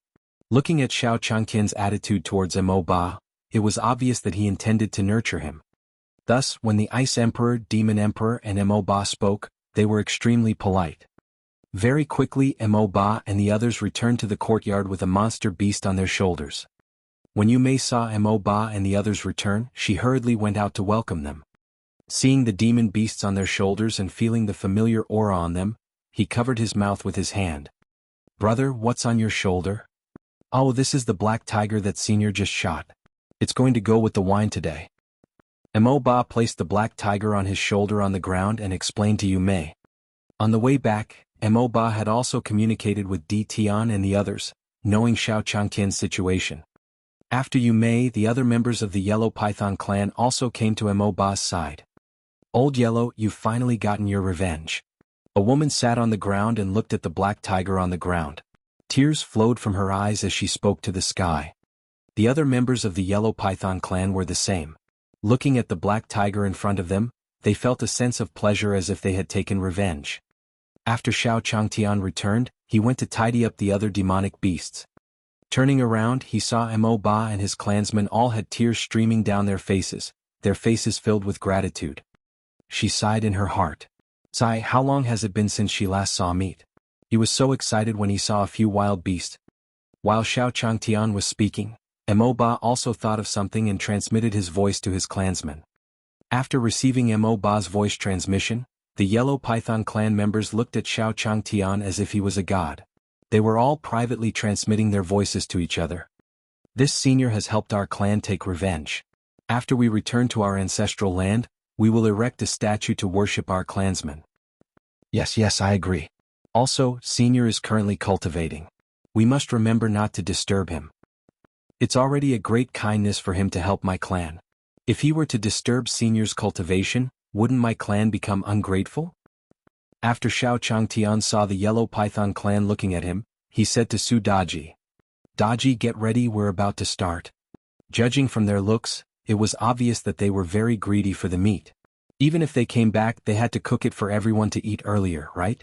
Looking at Xiao Changtian's attitude towards Mo Ba, it was obvious that he intended to nurture him. Thus, when the Ice Emperor, Demon Emperor and Mo Ba spoke, they were extremely polite. Very quickly Mo Ba and the others returned to the courtyard with a monster beast on their shoulders. When Yu Mei saw Mo Ba and the others return, she hurriedly went out to welcome them. Seeing the demon beasts on their shoulders and feeling the familiar aura on them, he covered his mouth with his hand. Brother, what's on your shoulder? Oh, this is the black tiger that Senior just shot. It's going to go with the wine today. Mo Ba placed the black tiger on his shoulder on the ground and explained to Yu Mei. On the way back, Mo Ba had also communicated with Di Tian and the others, knowing Xiao Changtian's situation. After Yu Mei, the other members of the Yellow Python clan also came to Mo Ba's side. Old Yellow, you've finally gotten your revenge. A woman sat on the ground and looked at the black tiger on the ground. Tears flowed from her eyes as she spoke to the sky. The other members of the Yellow Python clan were the same. Looking at the black tiger in front of them, they felt a sense of pleasure as if they had taken revenge. After Xiao Changtian returned, he went to tidy up the other demonic beasts. Turning around, he saw Mo Ba and his clansmen all had tears streaming down their faces filled with gratitude. She sighed in her heart. Sigh, how long has it been since she last saw meat? He was so excited when he saw a few wild beasts. While Xiao Changtian was speaking, Mo Ba also thought of something and transmitted his voice to his clansmen. After receiving Mo Ba's voice transmission, the Yellow Python clan members looked at Xiao Changtian as if he was a god. They were all privately transmitting their voices to each other. This senior has helped our clan take revenge. After we return to our ancestral land, we will erect a statue to worship our clansmen. Yes, I agree. Also, Senior is currently cultivating. We must remember not to disturb him. It's already a great kindness for him to help my clan. If he were to disturb Senior's cultivation, wouldn't my clan become ungrateful? After Xiao Changtian saw the Yellow Python clan looking at him, he said to Su Daji, Daji, get ready, we're about to start. Judging from their looks, it was obvious that they were very greedy for the meat. Even if they came back, they had to cook it for everyone to eat earlier, right?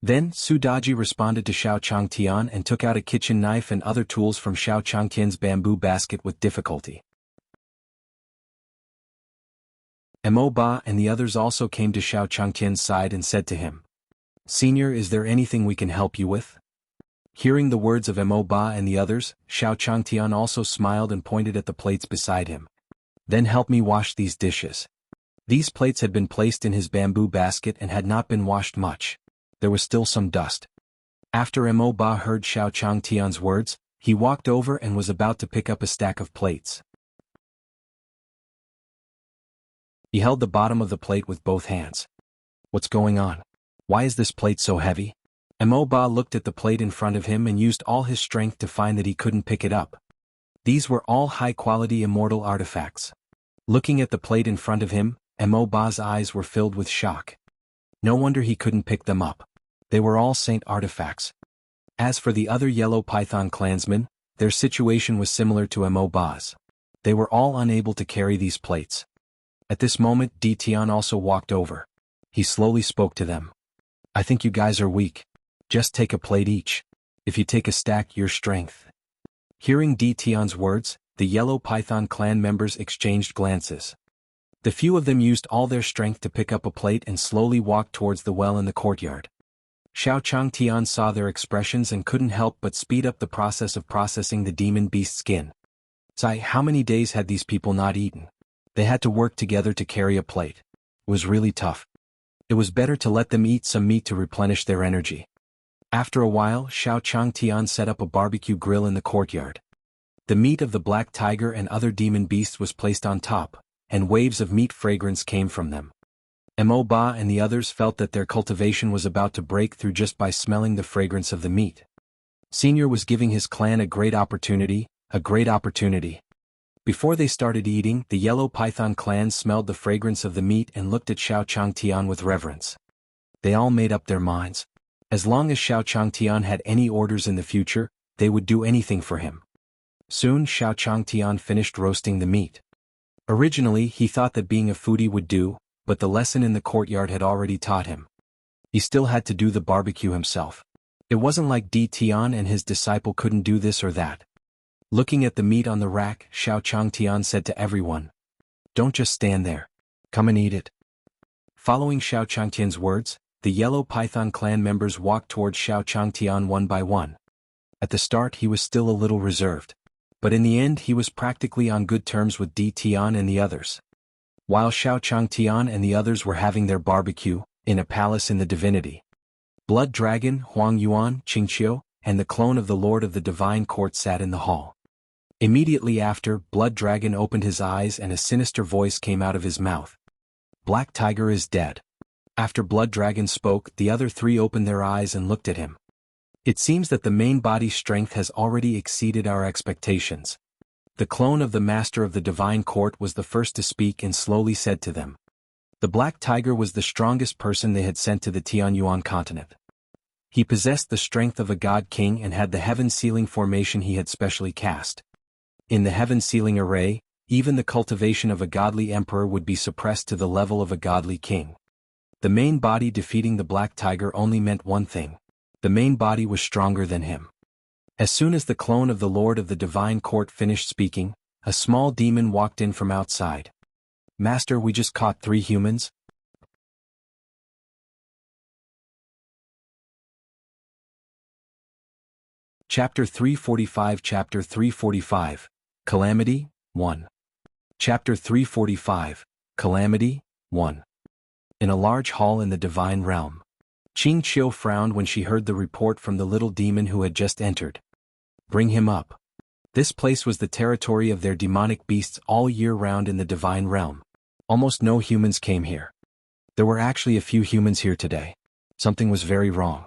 Then, Su Daji responded to Xiao Changtian and took out a kitchen knife and other tools from Xiao Changtian's bamboo basket with difficulty. Mo Ba and the others also came to Xiao Changtian's side and said to him, "Senior, is there anything we can help you with?" Hearing the words of Mo Ba and the others, Xiao Changtian also smiled and pointed at the plates beside him. "Then help me wash these dishes." These plates had been placed in his bamboo basket and had not been washed much. There was still some dust. After Mo Ba heard Xiao Changtian's words, he walked over and was about to pick up a stack of plates. He held the bottom of the plate with both hands. "What's going on? Why is this plate so heavy?" Mo Ba looked at the plate in front of him and used all his strength to find that he couldn't pick it up. These were all high-quality immortal artifacts. Looking at the plate in front of him, Mo Ba's eyes were filled with shock. No wonder he couldn't pick them up. They were all saint artifacts. As for the other yellow python clansmen, their situation was similar to Mo Ba's. They were all unable to carry these plates. At this moment, Di Tian also walked over. He slowly spoke to them. "I think you guys are weak. Just take a plate each. If you take a stack, your strength." Hearing Di Tian's words, the yellow python clan members exchanged glances. The few of them used all their strength to pick up a plate and slowly walked towards the well in the courtyard. Xiao Changtian saw their expressions and couldn't help but speed up the process of processing the demon beast skin. "Sai, how many days had these people not eaten? They had to work together to carry a plate. It was really tough. It was better to let them eat some meat to replenish their energy." After a while, Xiao Changtian set up a barbecue grill in the courtyard. The meat of the black tiger and other demon beasts was placed on top, and waves of meat fragrance came from them. Mo Ba and the others felt that their cultivation was about to break through just by smelling the fragrance of the meat. Senior was giving his clan a great opportunity, a great opportunity. Before they started eating, the yellow python clan smelled the fragrance of the meat and looked at Xiao Changtian with reverence. They all made up their minds. As long as Xiao Changtian had any orders in the future, they would do anything for him. Soon Xiao Changtian finished roasting the meat. Originally he thought that being a foodie would do, but the lesson in the courtyard had already taught him. He still had to do the barbecue himself. It wasn't like Di Tian and his disciple couldn't do this or that. Looking at the meat on the rack, Xiao Changtian said to everyone, "Don't just stand there. Come and eat it." Following Xiao Changtian's words, the yellow python clan members walked towards Xiao Changtian one by one. At the start he was still a little reserved. But in the end he was practically on good terms with Di Tian and the others. While Xiao Changtian and the others were having their barbecue, in a palace in the divinity, Blood Dragon, Huang Yuan, Qingqiu, and the clone of the Lord of the Divine Court sat in the hall. Immediately after, Blood Dragon opened his eyes and a sinister voice came out of his mouth. "Black Tiger is dead." After Blood Dragon spoke, the other three opened their eyes and looked at him. "It seems that the main body's strength has already exceeded our expectations." The clone of the Master of the Divine Court was the first to speak and slowly said to them. The Black Tiger was the strongest person they had sent to the Tianyuan continent. He possessed the strength of a god king and had the heaven sealing formation he had specially cast. In the heaven sealing array, even the cultivation of a godly emperor would be suppressed to the level of a godly king. The main body defeating the Black Tiger only meant one thing. The main body was stronger than him. As soon as the clone of the Lord of the Divine Court finished speaking, a small demon walked in from outside. "Master, we just caught 3 humans." Chapter 345 Chapter 345, Calamity, 1. Chapter 345, Calamity, 1. In a large hall in the divine realm. Qingqiu frowned when she heard the report from the little demon who had just entered. "Bring him up." This place was the territory of their demonic beasts all year round in the divine realm. Almost no humans came here. There were actually a few humans here today. Something was very wrong.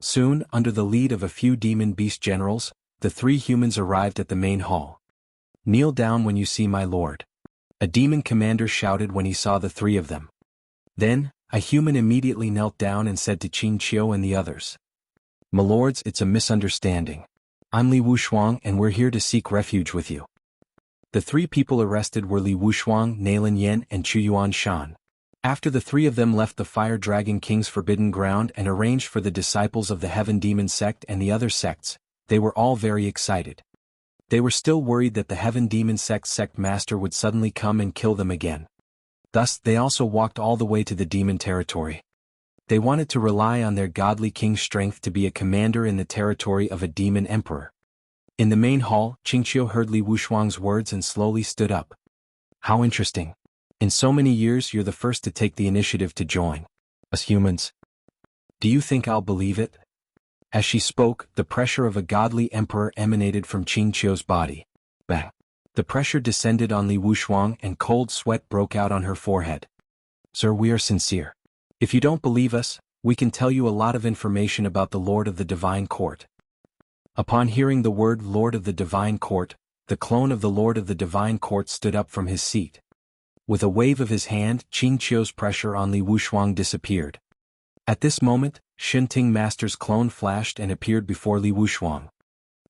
Soon, under the lead of a few demon beast generals, the 3 humans arrived at the main hall. "Kneel down when you see my lord," a demon commander shouted when he saw the 3 of them. Then, a human immediately knelt down and said to Qingqiu and the others, "My lords, it's a misunderstanding. I'm Li Wushuang and we're here to seek refuge with you." The 3 people arrested were Li Wushuang, Nailin Yen and Chuyuan Shan. After the three of them left the Fire Dragon King's forbidden ground and arranged for the disciples of the Heaven Demon sect and the other sects, they were all very excited. They were still worried that the Heaven Demon sect master would suddenly come and kill them again. Thus, they also walked all the way to the demon territory. They wanted to rely on their godly king's strength to be a commander in the territory of a demon emperor. In the main hall, Qingqiu heard Li Wushuang's words and slowly stood up. How interesting. In so many years you're the first to take the initiative to join us humans. Do you think I'll believe it? As she spoke, the pressure of a godly emperor emanated from Qingqiu's body. Bang! The pressure descended on Li Wushuang and cold sweat broke out on her forehead. Sir, we are sincere. If you don't believe us, we can tell you a lot of information about the Lord of the Divine Court. Upon hearing the word Lord of the Divine Court, the clone of the Lord of the Divine Court stood up from his seat. With a wave of his hand, Qingqiu's pressure on Li Wushuang disappeared. At this moment, Shinting Master's clone flashed and appeared before Li Wushuang.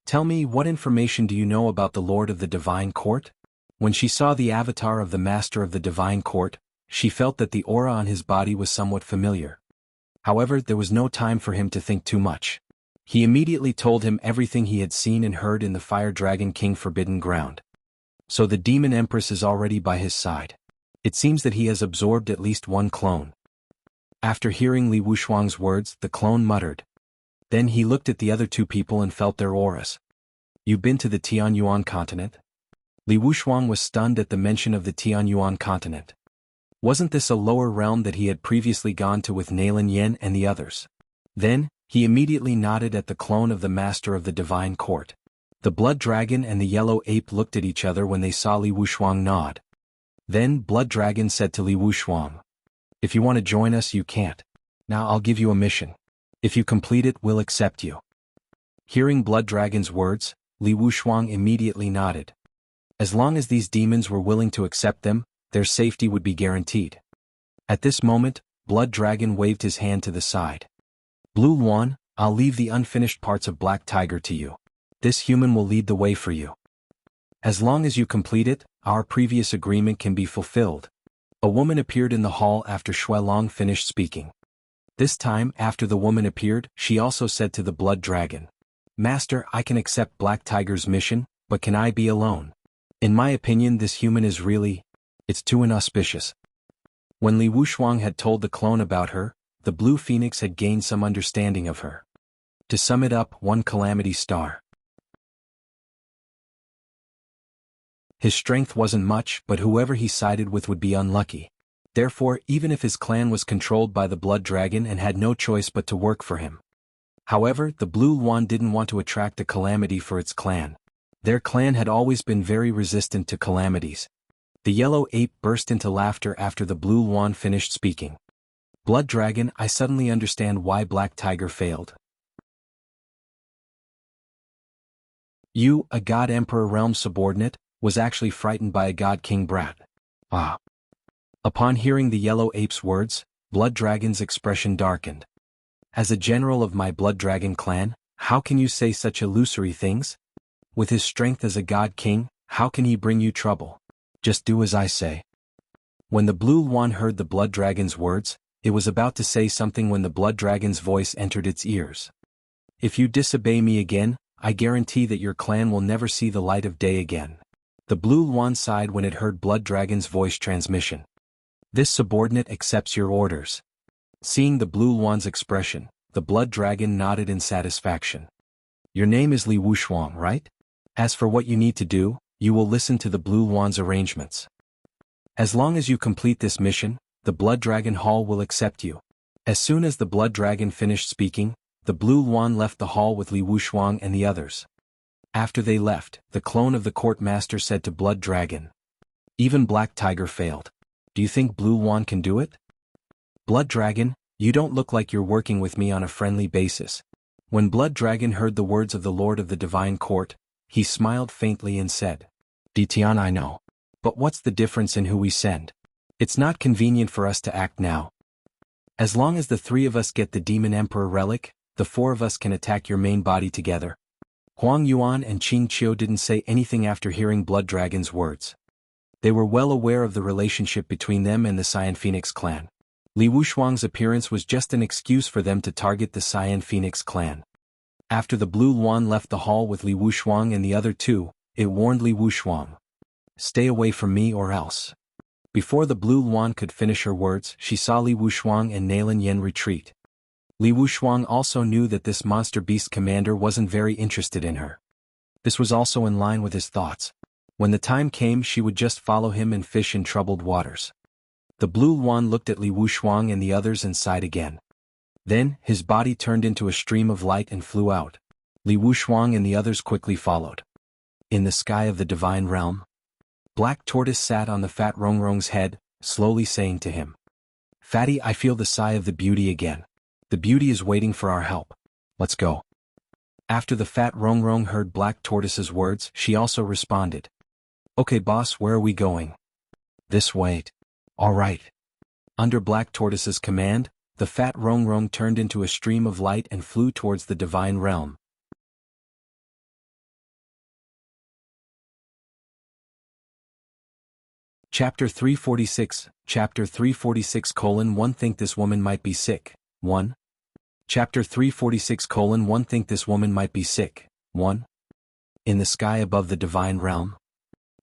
Tell me, what information do you know about the Lord of the Divine Court? When she saw the avatar of the Master of the Divine Court, she felt that the aura on his body was somewhat familiar. However, there was no time for him to think too much. He immediately told him everything he had seen and heard in the Fire Dragon King Forbidden Ground. So the Demon Empress is already by his side. It seems that he has absorbed at least one clone. After hearing Li Wushuang's words, the clone muttered. Then he looked at the other two people and felt their auras. You've been to the Tianyuan continent? Li Wushuang was stunned at the mention of the Tianyuan continent. Wasn't this a lower realm that he had previously gone to with Nalin Yen and the others? Then, he immediately nodded at the clone of the Master of the Divine Court. The Blood Dragon and the Yellow Ape looked at each other when they saw Li Wushuang nod. Then Blood Dragon said to Li Wushuang, if you want to join us, you can't. Now I'll give you a mission. If you complete it, we'll accept you. Hearing Blood Dragon's words, Li Wushuang immediately nodded. As long as these demons were willing to accept them, their safety would be guaranteed. At this moment, Blood Dragon waved his hand to the side. Blue Luan, I'll leave the unfinished parts of Black Tiger to you. This human will lead the way for you. As long as you complete it, our previous agreement can be fulfilled. A woman appeared in the hall after Shuelong finished speaking. This time, after the woman appeared, she also said to the Blood Dragon, Master, I can accept Black Tiger's mission, but can I be alone? In my opinion, this human is really... it's too inauspicious. When Li Wushuang had told the clone about her, the Blue Phoenix had gained some understanding of her. To sum it up, one calamity star. His strength wasn't much, but whoever he sided with would be unlucky. Therefore, even if his clan was controlled by the Blood Dragon and had no choice but to work for him. However, the Blue Luan didn't want to attract a calamity for its clan. Their clan had always been very resistant to calamities. The Yellow Ape burst into laughter after the Blue Luan finished speaking. Blood Dragon, I suddenly understand why Black Tiger failed. You, a God Emperor realm subordinate, was actually frightened by a God King brat. Ah. Upon hearing the Yellow Ape's words, Blood Dragon's expression darkened. As a general of my Blood Dragon clan, how can you say such illusory things? With his strength as a God King, how can he bring you trouble? Just do as I say. When the Blue Luan heard the Blood Dragon's words, it was about to say something when the Blood Dragon's voice entered its ears. If you disobey me again, I guarantee that your clan will never see the light of day again. The Blue Luan sighed when it heard Blood Dragon's voice transmission. This subordinate accepts your orders. Seeing the Blue Luan's expression, the Blood Dragon nodded in satisfaction. Your name is Li Wushuang, right? As for what you need to do, you will listen to the Blue Luan's arrangements. As long as you complete this mission, the Blood Dragon Hall will accept you. As soon as the Blood Dragon finished speaking, the Blue Luan left the hall with Li Wushuang and the others. After they left, the clone of the court master said to Blood Dragon, even Black Tiger failed. Do you think Blue Luan can do it? Blood Dragon, you don't look like you're working with me on a friendly basis. When Blood Dragon heard the words of the Lord of the Divine Court, he smiled faintly and said, Ditian, I know. But what's the difference in who we send? It's not convenient for us to act now. As long as the three of us get the Demon Emperor relic, the four of us can attack your main body together. Huang Yuan and Qingqiu didn't say anything after hearing Blood Dragon's words. They were well aware of the relationship between them and the Cyan Phoenix clan. Li Wushuang's appearance was just an excuse for them to target the Cyan Phoenix clan. After the Blue Luan left the hall with Li Wushuang and the other two, it warned Li Wushuang. "Stay away from me or else." Before the Blue Luan could finish her words, she saw Li Wushuang and Nailin Yen retreat. Li Wushuang also knew that this monster beast commander wasn't very interested in her. This was also in line with his thoughts. When the time came, she would just follow him and fish in troubled waters. The Blue Luan looked at Li Wushuang and the others and sighed again. Then, his body turned into a stream of light and flew out. Li Wushuang and the others quickly followed. In the sky of the divine realm, Black Tortoise sat on the fat Rongrong's head, slowly saying to him, "Fatty, I feel the sigh of the beauty again. The beauty is waiting for our help. Let's go." After the fat Rongrong heard Black Tortoise's words, she also responded, "Okay boss, where are we going?" "This way." "All right." Under Black Tortoise's command, the fat Rongrong turned into a stream of light and flew towards the divine realm. Chapter 346, Chapter 346:1 Think this woman might be sick. 1. Chapter 346:1 Think this woman might be sick. 1. In the sky above the divine realm,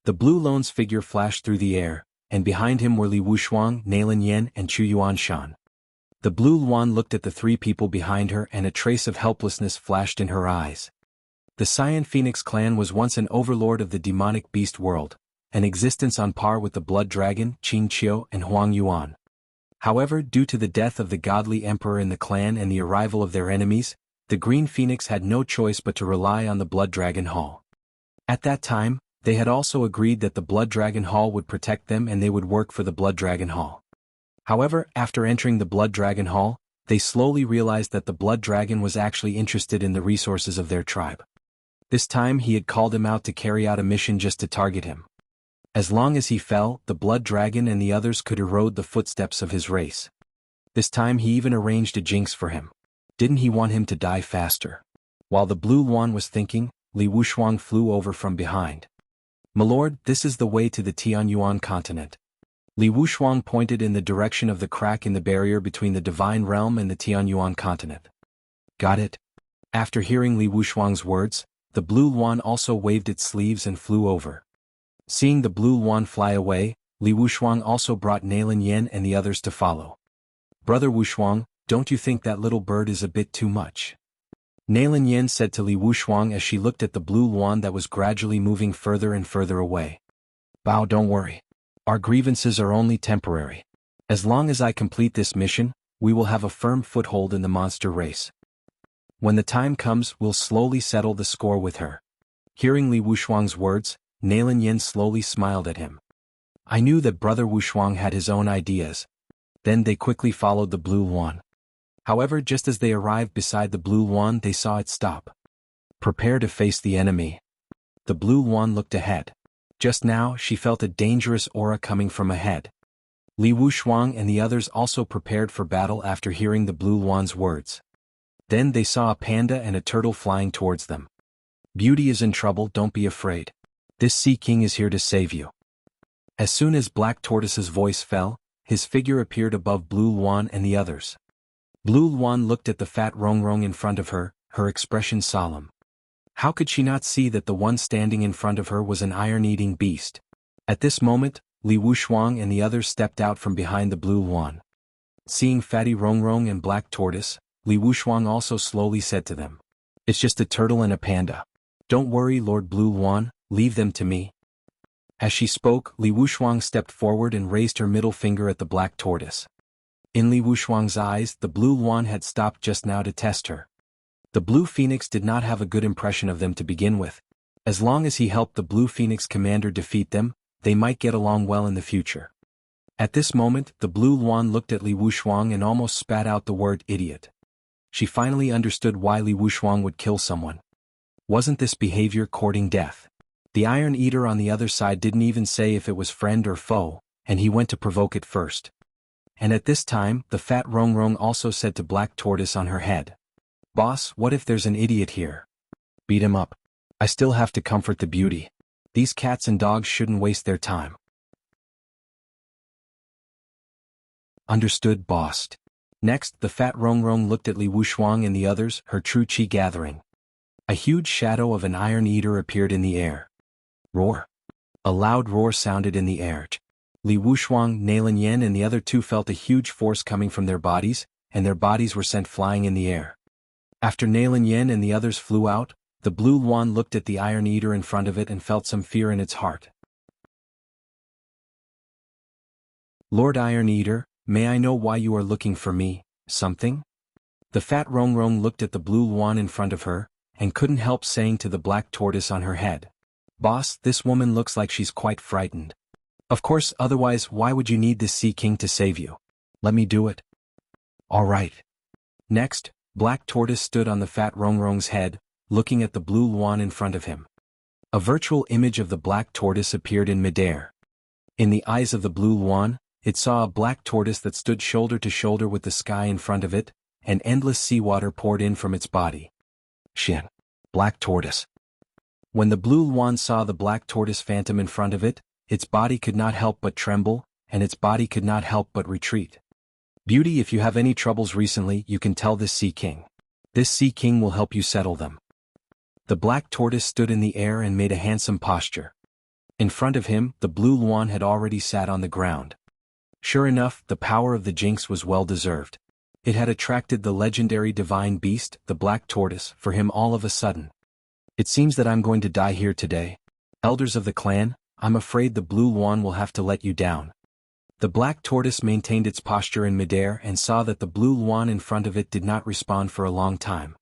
the Blue Luan's figure flashed through the air, and behind him were Li Wushuang, Nailin Yen, and Chu Yuanshan. The Blue Luan looked at the three people behind her and a trace of helplessness flashed in her eyes. The Cyan Phoenix clan was once an overlord of the demonic beast world, an existence on par with the Blood Dragon, Qin Qiu, and Huang Yuan. However, due to the death of the godly emperor in the clan and the arrival of their enemies, the Green Phoenix had no choice but to rely on the Blood Dragon Hall. At that time, they had also agreed that the Blood Dragon Hall would protect them and they would work for the Blood Dragon Hall. However, after entering the Blood Dragon Hall, they slowly realized that the Blood Dragon was actually interested in the resources of their tribe. This time he had called him out to carry out a mission just to target him. As long as he fell, the Blood Dragon and the others could erode the footsteps of his race. This time he even arranged a jinx for him. Didn't he want him to die faster? While the Blue Luan was thinking, Li Wushuang flew over from behind. "My lord, this is the way to the Tianyuan continent." Li Wushuang pointed in the direction of the crack in the barrier between the Divine Realm and the Tianyuan continent. "Got it?" After hearing Li Wushuang's words, the Blue Luan also waved its sleeves and flew over. Seeing the Blue Luan fly away, Li Wushuang also brought Nailin Yen and the others to follow. "Brother Wushuang, don't you think that little bird is a bit too much?" Nailin Yen said to Li Wushuang as she looked at the Blue Luan that was gradually moving further and further away. "Bao, don't worry. Our grievances are only temporary. As long as I complete this mission, we will have a firm foothold in the monster race. When the time comes, we'll slowly settle the score with her." Hearing Li Wushuang's words, Nailin Yen slowly smiled at him. "I knew that Brother Wushuang had his own ideas." Then they quickly followed the Blue Luan. However, just as they arrived beside the Blue Luan, they saw it stop. "Prepare to face the enemy." The Blue Luan looked ahead. Just now, she felt a dangerous aura coming from ahead. Li Wushuang and the others also prepared for battle after hearing the Blue Luan's words. Then they saw a panda and a turtle flying towards them. "Beauty is in trouble, don't be afraid. This Sea King is here to save you." As soon as Black Tortoise's voice fell, his figure appeared above Blue Luan and the others. Blue Luan looked at the fat Rongrong in front of her, her expression solemn. How could she not see that the one standing in front of her was an iron-eating beast? At this moment, Li Wushuang and the others stepped out from behind the Blue Luan. Seeing Fatty Rongrong and Black Tortoise, Li Wushuang also slowly said to them, "It's just a turtle and a panda. Don't worry, Lord Blue Luan, leave them to me." As she spoke, Li Wushuang stepped forward and raised her middle finger at the Black Tortoise. In Li Wushuang's eyes, the Blue Luan had stopped just now to test her. The Blue Phoenix did not have a good impression of them to begin with. As long as he helped the Blue Phoenix commander defeat them, they might get along well in the future. At this moment, the Blue Luan looked at Li Wushuang and almost spat out the word idiot. She finally understood why Li Wushuang would kill someone. Wasn't this behavior courting death? The Iron Eater on the other side didn't even say if it was friend or foe, and he went to provoke it first. And at this time, the fat Rongrong also said to Black Tortoise on her head, "Boss, what if there's an idiot here?" "Beat him up. I still have to comfort the beauty. These cats and dogs shouldn't waste their time." Understood, boss. Next, the fat Rongrong looked at Li Wushuang and the others, her true chi gathering. A huge shadow of an iron eater appeared in the air. Roar. A loud roar sounded in the air. Li Wushuang, Nailin Yen and the other two felt a huge force coming from their bodies, and their bodies were sent flying in the air. After Nailin Yen and the others flew out, the blue Luan looked at the iron eater in front of it and felt some fear in its heart. Lord Iron Eater, may I know why you are looking for me, something? The fat Rongrong looked at the blue Luan in front of her, and couldn't help saying to the black tortoise on her head. Boss, this woman looks like she's quite frightened. Of course, otherwise why would you need this Sea King to save you? Let me do it. All right. Next, Black Tortoise stood on the fat Rongrong's head, looking at the blue Luan in front of him. A virtual image of the Black Tortoise appeared in midair. In the eyes of the blue Luan, it saw a black tortoise that stood shoulder to shoulder with the sky in front of it, and endless seawater poured in from its body. Shin. Black Tortoise. When the blue Luan saw the Black Tortoise phantom in front of it, its body could not help but tremble, and its body could not help but retreat. Beauty, if you have any troubles recently, you can tell this Sea King. This Sea King will help you settle them. The Black Tortoise stood in the air and made a handsome posture. In front of him, the blue Luan had already sat on the ground. Sure enough, the power of the Jinx was well deserved. It had attracted the legendary divine beast, the Black Tortoise, for him all of a sudden. It seems that I'm going to die here today. Elders of the clan, I'm afraid the blue Luan will have to let you down. The Black Tortoise maintained its posture in midair and saw that the blue Luan in front of it did not respond for a long time.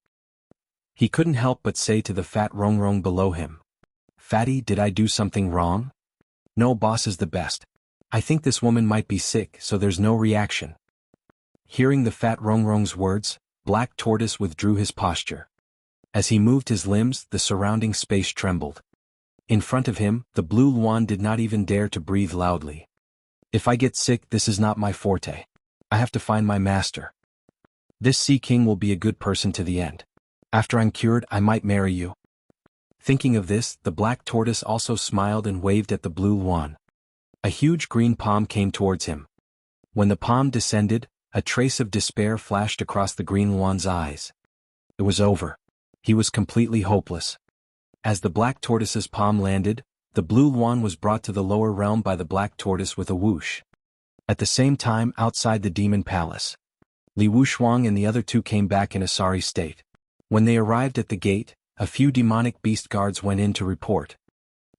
He couldn't help but say to the fat Rongrong below him, Fatty, did I do something wrong? No, boss is the best. I think this woman might be sick, so there's no reaction. Hearing the fat Rongrong's words, Black Tortoise withdrew his posture. As he moved his limbs, the surrounding space trembled. In front of him, the blue Luan did not even dare to breathe loudly. If I get sick, this is not my forte. I have to find my master. This Sea King will be a good person to the end. After I'm cured, I might marry you. Thinking of this, the Black Tortoise also smiled and waved at the blue Luan. A huge green palm came towards him. When the palm descended, a trace of despair flashed across the green Luan's eyes. It was over. He was completely hopeless. As the Black Tortoise's palm landed, the blue Luan was brought to the lower realm by the Black Tortoise with a whoosh. At the same time, outside the Demon Palace, Li Wushuang and the other two came back in a sorry state. When they arrived at the gate, a few demonic beast guards went in to report.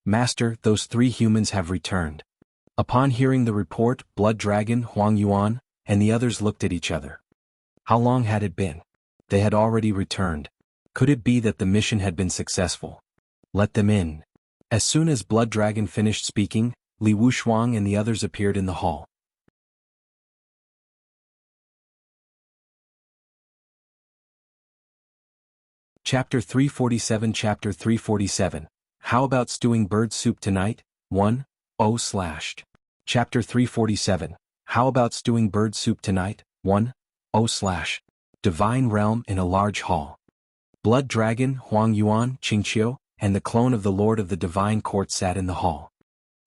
Master, those 3 humans have returned. Upon hearing the report, Blood Dragon, Huang Yuan, and the others looked at each other. How long had it been? They had already returned. Could it be that the mission had been successful? Let them in. As soon as Blood Dragon finished speaking, Li Wushuang and the others appeared in the hall. Chapter 347 Chapter 347 How about stewing bird soup tonight? 1:0/ Chapter 347 How about stewing bird soup tonight? 1:0/ Divine Realm in a large hall. Blood Dragon, Huang Yuan, Qingqiu, and the clone of the Lord of the Divine Court sat in the hall.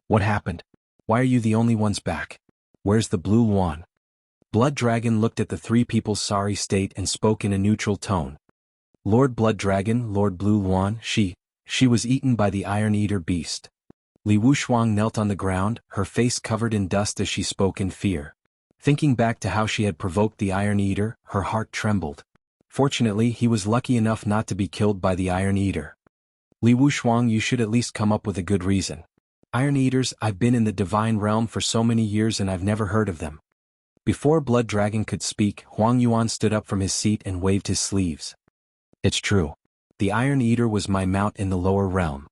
What happened? Why are you the only ones back? Where's the blue Luan? Blood Dragon looked at the 3 people's sorry state and spoke in a neutral tone. Lord Blood Dragon, Lord Blue Luan, she was eaten by the Iron Eater beast. Li Wushuang knelt on the ground, her face covered in dust as she spoke in fear. Thinking back to how she had provoked the Iron Eater, her heart trembled. Fortunately, he was lucky enough not to be killed by the Iron Eater. Li Wushuang, you should at least come up with a good reason. Iron Eaters, I've been in the Divine Realm for so many years and I've never heard of them. Before Blood Dragon could speak, Huang Yuan stood up from his seat and waved his sleeves. It's true. The Iron Eater was my mount in the lower realm.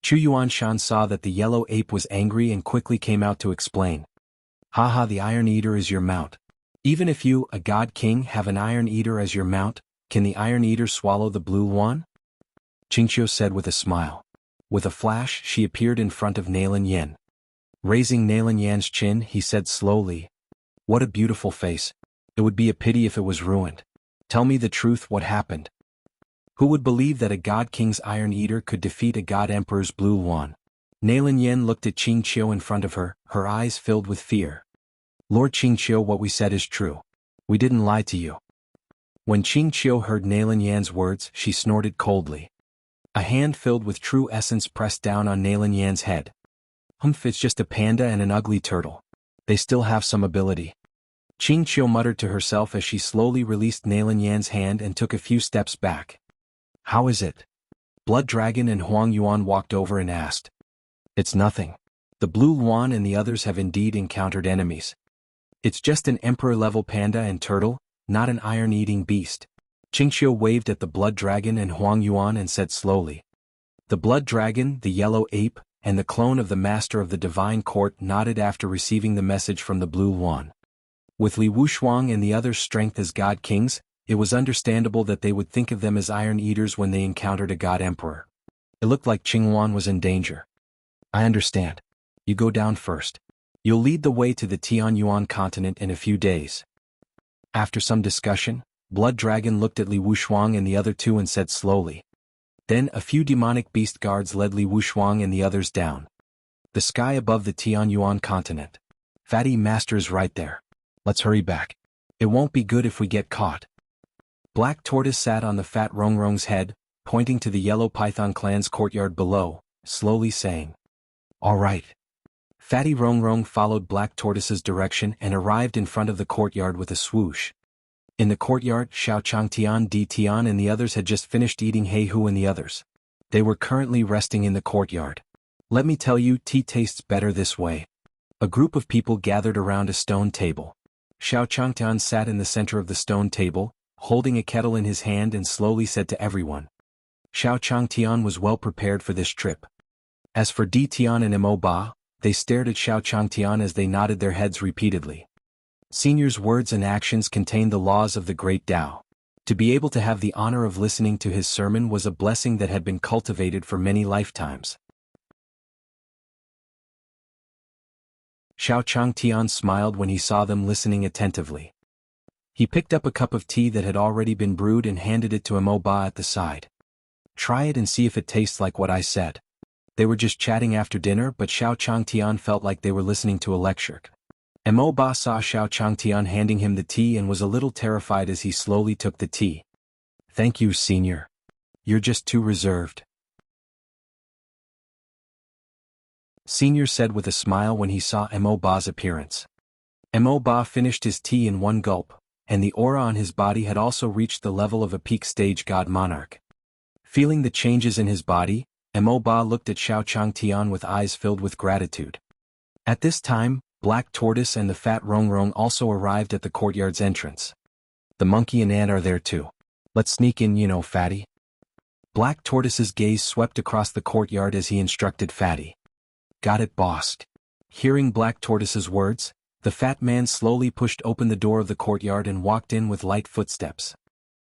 Chu Yuanshan saw that the yellow ape was angry and quickly came out to explain. Haha, the Iron Eater is your mount. Even if you, a God King, have an Iron Eater as your mount, can the Iron Eater swallow the blue Luan? Qingqiu said with a smile. With a flash, she appeared in front of Nailin Yen. Raising Nailin Yan's chin, he said slowly, What a beautiful face. It would be a pity if it was ruined. Tell me the truth, what happened? Who would believe that a God King's Iron Eater could defeat a God Emperor's blue Luan? Nailin Yen looked at Qingqiu in front of her, her eyes filled with fear. Lord Qingqiu, what we said is true. We didn't lie to you. When Qingqiu heard Nailin Yan's words, she snorted coldly. A hand filled with true essence pressed down on Nailin Yan's head. Humph, it's just a panda and an ugly turtle. They still have some ability. Qingqiu muttered to herself as she slowly released Nailin Yan's hand and took a few steps back. How is it? Blood Dragon and Huang Yuan walked over and asked. It's nothing. The Blue Luan and the others have indeed encountered enemies. It's just an emperor-level panda and turtle, not an iron-eating beast. Qingqiu waved at the Blood Dragon and Huang Yuan and said slowly. The Blood Dragon, the yellow ape, and the clone of the Master of the Divine Court nodded after receiving the message from the Blue Luan. With Li Wushuang and the others' strength as God Kings, it was understandable that they would think of them as Iron Eaters when they encountered a God Emperor. It looked like Qinghuan was in danger. I understand. You go down first. You'll lead the way to the Tianyuan continent in a few days. After some discussion, Blood Dragon looked at Li Wushuang and the other two and said slowly. Then a few demonic beast guards led Li Wushuang and the others down. The sky above the Tianyuan continent. Fatty Master is right there. Let's hurry back. It won't be good if we get caught. Black Tortoise sat on the fat Rongrong's head, pointing to the Yellow Python clan's courtyard below, slowly saying. All right. Fatty Rongrong followed Black Tortoise's direction and arrived in front of the courtyard with a swoosh. In the courtyard, Xiao Changtian, Di Tian and the others had just finished eating He Hu and the others. They were currently resting in the courtyard. Let me tell you, tea tastes better this way. A group of people gathered around a stone table. Xiao Changtian sat in the center of the stone table, holding a kettle in his hand and slowly said to everyone. Xiao Changtian was well prepared for this trip. As for Di Tian and Mo Ba, they stared at Xiao Changtian as they nodded their heads repeatedly. Senior's words and actions contained the laws of the great Tao. To be able to have the honor of listening to his sermon was a blessing that had been cultivated for many lifetimes. Xiao Changtian smiled when he saw them listening attentively. He picked up a cup of tea that had already been brewed and handed it to Mo Ba at the side. Try it and see if it tastes like what I said. They were just chatting after dinner, but Xiao Changtian felt like they were listening to a lecture. Mo Ba saw Xiao Changtian handing him the tea and was a little terrified as he slowly took the tea. Thank you, Senior. You're just too reserved. Senior said with a smile when he saw Mo Ba's appearance. Mo Ba finished his tea in one gulp, and the aura on his body had also reached the level of a peak stage god monarch. Feeling the changes in his body, Mo Ba looked at Xiao Changtian with eyes filled with gratitude. At this time, Black Tortoise and the fat Rongrong also arrived at the courtyard's entrance. The monkey and ant are there too. Let's sneak in, Fatty. Black Tortoise's gaze swept across the courtyard as he instructed Fatty. Got it, boss. Hearing Black Tortoise's words, the fat man slowly pushed open the door of the courtyard and walked in with light footsteps.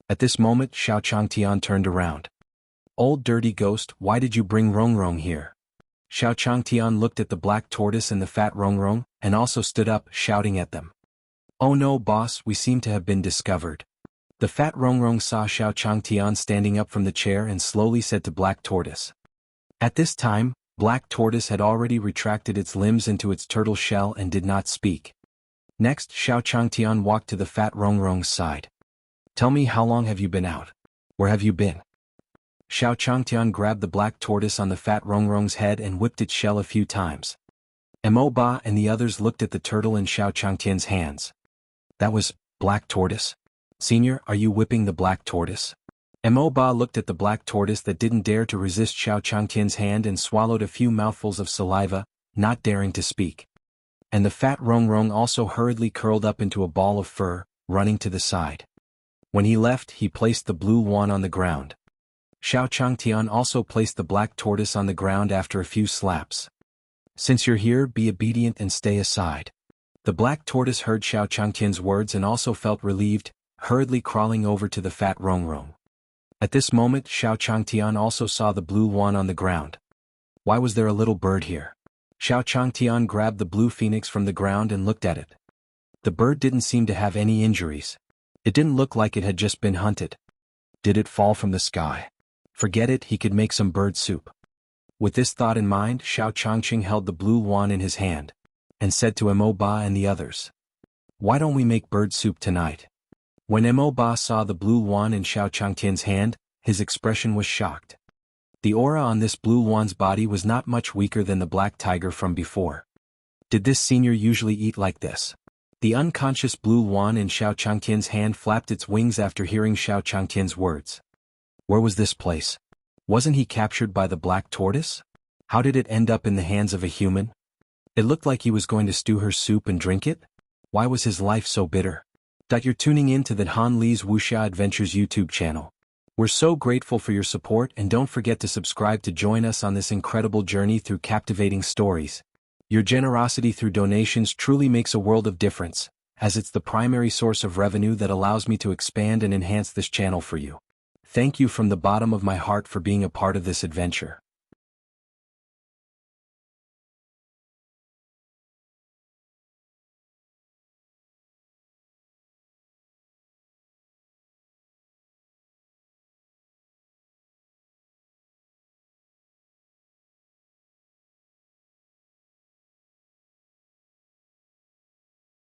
At this moment, Xiao Changtian turned around. Old dirty ghost, why did you bring Rongrong here? Xiao Changtian looked at the Black Tortoise and the fat Rongrong, and also stood up, shouting at them. Oh no, boss, we seem to have been discovered. The fat Rongrong saw Xiao Changtian standing up from the chair and slowly said to Black Tortoise. At this time, Black Tortoise had already retracted its limbs into its turtle shell and did not speak. Next, Xiao Changtian walked to the fat Rongrong's side. Tell me, how long have you been out? Where have you been? Xiao Changtian grabbed the Black Tortoise on the fat Rongrong's head and whipped its shell a few times. Mo Ba and the others looked at the turtle in Xiao Changtian's hands. That was Black Tortoise? Senior, are you whipping the Black Tortoise? Mo Ba looked at the Black Tortoise that didn't dare to resist Xiao Changtian's hand and swallowed a few mouthfuls of saliva, not daring to speak. And the fat Rongrong also hurriedly curled up into a ball of fur, running to the side. When he left, he placed the Blue Luan on the ground. Xiao Changtian also placed the Black Tortoise on the ground after a few slaps. Since you're here, be obedient and stay aside. The Black Tortoise heard Xiao Changtian's words and also felt relieved, hurriedly crawling over to the fat Rongrong. At this moment, Xiao Changtian also saw the Blue Luan on the ground. Why was there a little bird here? Xiao Changtian grabbed the blue phoenix from the ground and looked at it. The bird didn't seem to have any injuries. It didn't look like it had just been hunted. Did it fall from the sky? Forget it, he could make some bird soup. With this thought in mind, Xiao Changqing held the Blue Luan in his hand, and said to Mo Ba and the others, Why don't we make bird soup tonight? When Mo Ba saw the blue wand in Xiao Changtian's hand, his expression was shocked. The aura on this blue wand's body was not much weaker than the black tiger from before. Did this senior usually eat like this? The unconscious blue wand in Xiao Changtian's hand flapped its wings after hearing Xiao Changtian's words. Where was this place? Wasn't he captured by the black tortoise? How did it end up in the hands of a human? It looked like he was going to stew her soup and drink it? Why was his life so bitter? You're tuning in to the Han Li's Wuxia Adventures YouTube channel. We're so grateful for your support, and don't forget to subscribe to join us on this incredible journey through captivating stories. Your generosity through donations truly makes a world of difference, as it's the primary source of revenue that allows me to expand and enhance this channel for you. Thank you from the bottom of my heart for being a part of this adventure.